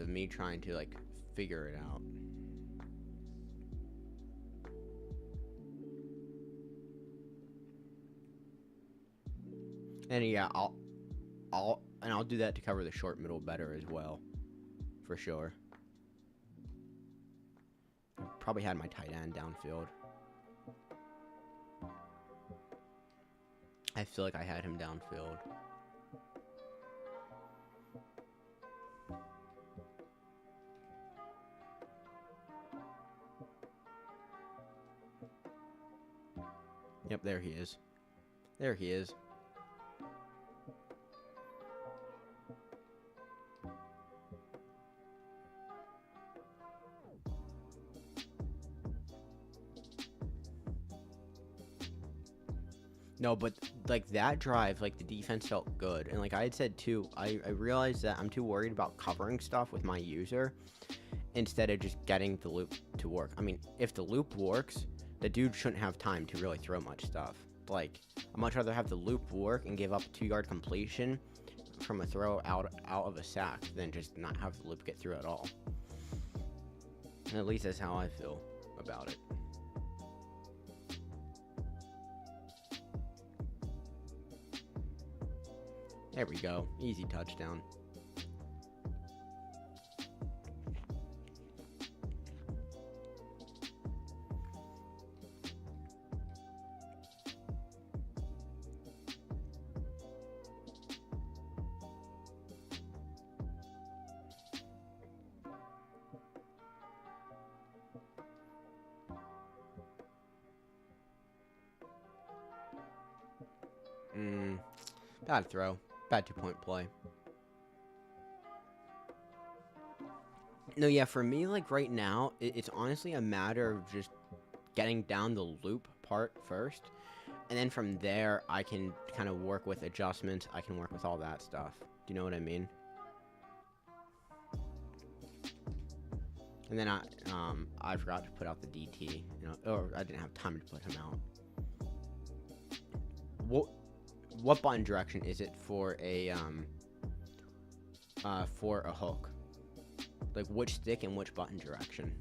me trying to like figure it out. And yeah, I'll do that to cover the short middle better as well, for sure. Probably had my tight end downfield. I feel like I had him downfield. Yep, there he is. There he is. No, but like that drive, like the defense felt good. And like I had said too, I realized that I'm too worried about covering stuff with my user instead of just getting the loop to work. I mean, if the loop works, the dude shouldn't have time to really throw much stuff. Like, I'd much rather have the loop work and give up a 2-yard completion from a throw out of a sack than just not have the loop get through at all. And at least that's how I feel about it. There we go. Easy touchdown. Bad throw. Bad 2-point play. No, yeah, for me, like right now, it's honestly a matter of just getting down the loop part first, and then from there, I can kind of work with adjustments. I can work with all that stuff. Do you know what I mean? And then I forgot to put out the DT, you know, or I didn't have time to put him out. What button direction is it for a hook? Like which stick and which button direction?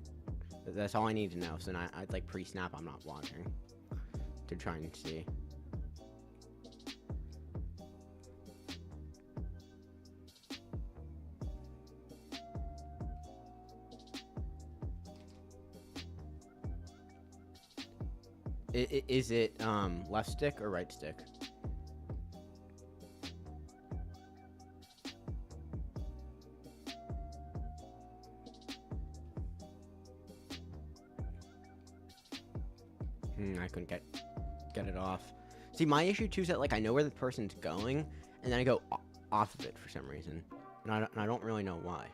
That's all I need to know. So then I like pre-snap. I'm not watching to try and see. Is it left stick or right stick? I couldn't get it off. See, my issue too is that like I know where the person's going, and then I go off of it for some reason, and I don't really know why.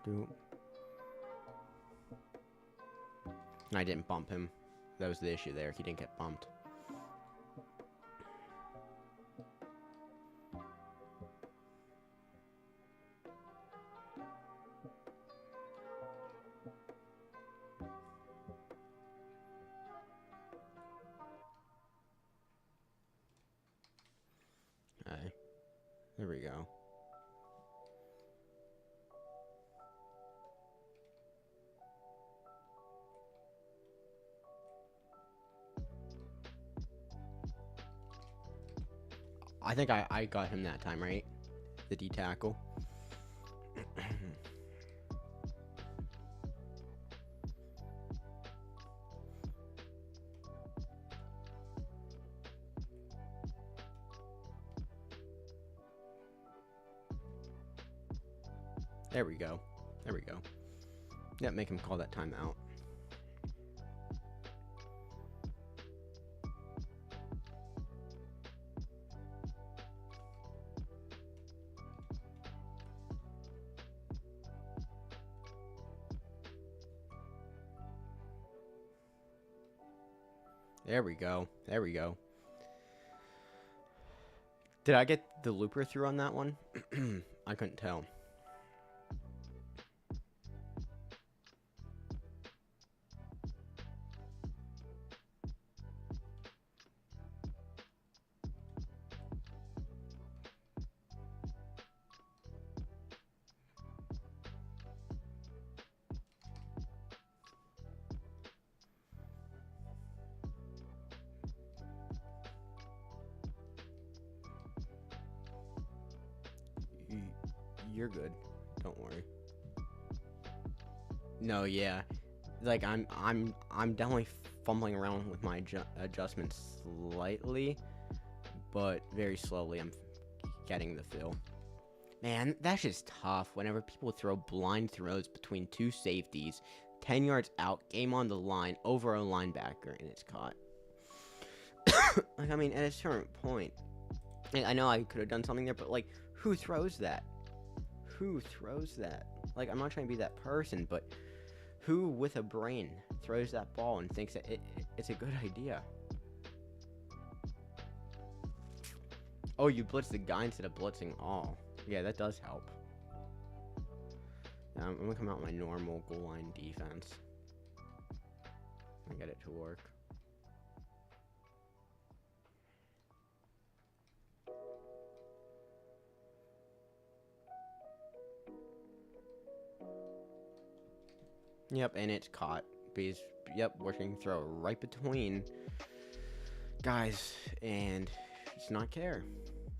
Nope. And I didn't bump him. That was the issue there. He didn't get bumped. Okay. There we go. I think I got him that time, right? The D tackle. There we go. There we go. Yeah, make him call that timeout. There we go. There we go. Did I get the looper through on that one? I couldn't tell. You're good. Don't worry. No, yeah. Like I'm definitely fumbling around with my adjustments slightly, but very slowly I'm getting the feel. Man, that's just tough whenever people throw blind throws between two safeties, 10 yards out, game on the line, over a linebacker, and it's caught. Like, I mean, at a certain point, I know I could have done something there, but, like, who throws that? Who throws that? Like, I'm not trying to be that person, but who with a brain throws that ball and thinks that it's a good idea? Oh, you blitz the guy instead of blitzing all. Yeah, that does help. I'm gonna come out with my normal goal line defense. I get it to work. Yep, and it's caught. Because, yep, working throw right between guys, and it's not care.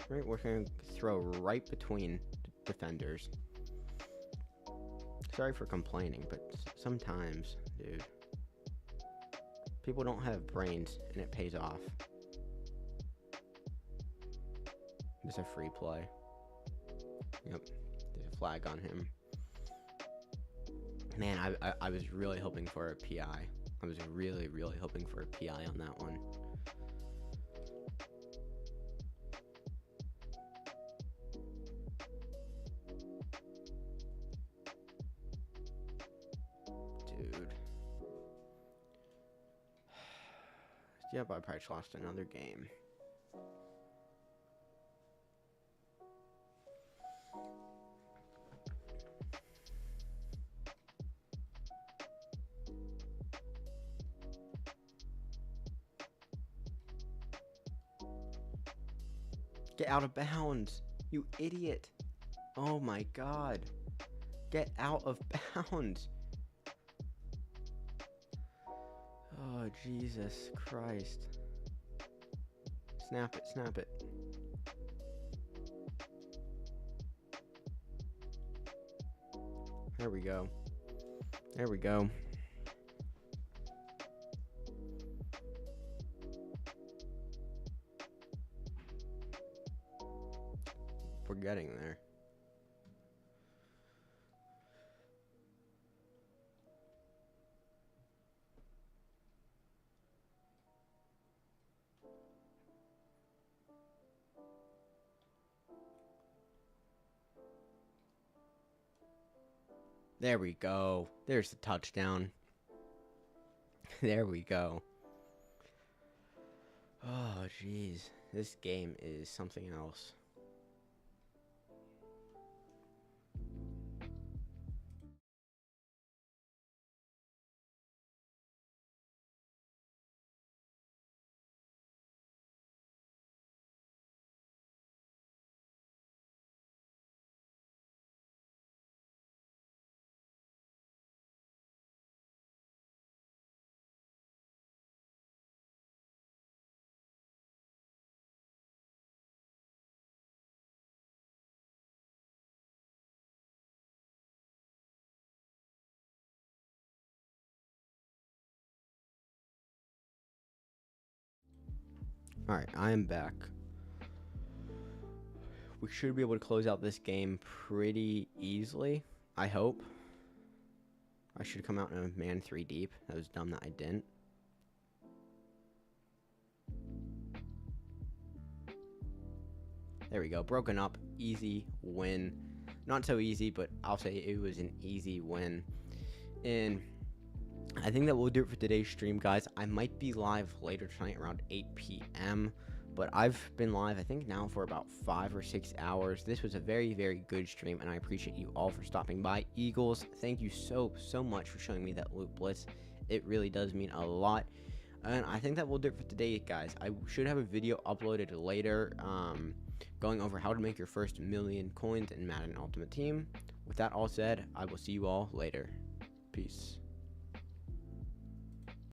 Right, working throw right between defenders. Sorry for complaining, but sometimes, dude, people don't have brains, and it pays off. It's a free play. Yep, there's a flag on him. Man, I was really hoping for a PI. I was really hoping for a PI on that one. Yep, I probably lost another game. Get out of bounds, you idiot. Oh my god. Get out of bounds. Oh, Jesus Christ. Snap it, snap it. There we go. There we go. We're getting there. There we go. There's the touchdown. There we go. Oh, jeez. This game is something else. Alright, I am back. We should be able to close out this game pretty easily, I hope. I should come out in a man 3 deep. That was dumb that I didn't. There we go. Broken up. Easy win. Not so easy, but I'll say it was an easy win. And I think that will do it for today's stream, guys. I might be live later tonight around 8 p.m. But I've been live, I think, now for about 5 or 6 hours. This was a very, very good stream, and I appreciate you all for stopping by. Eagles, thank you so much for showing me that loot blitz. It really does mean a lot. And I think that will do it for today, guys. I should have a video uploaded later going over how to make your first 1,000,000 coins in Madden Ultimate Team. With that all said, I will see you all later. Peace.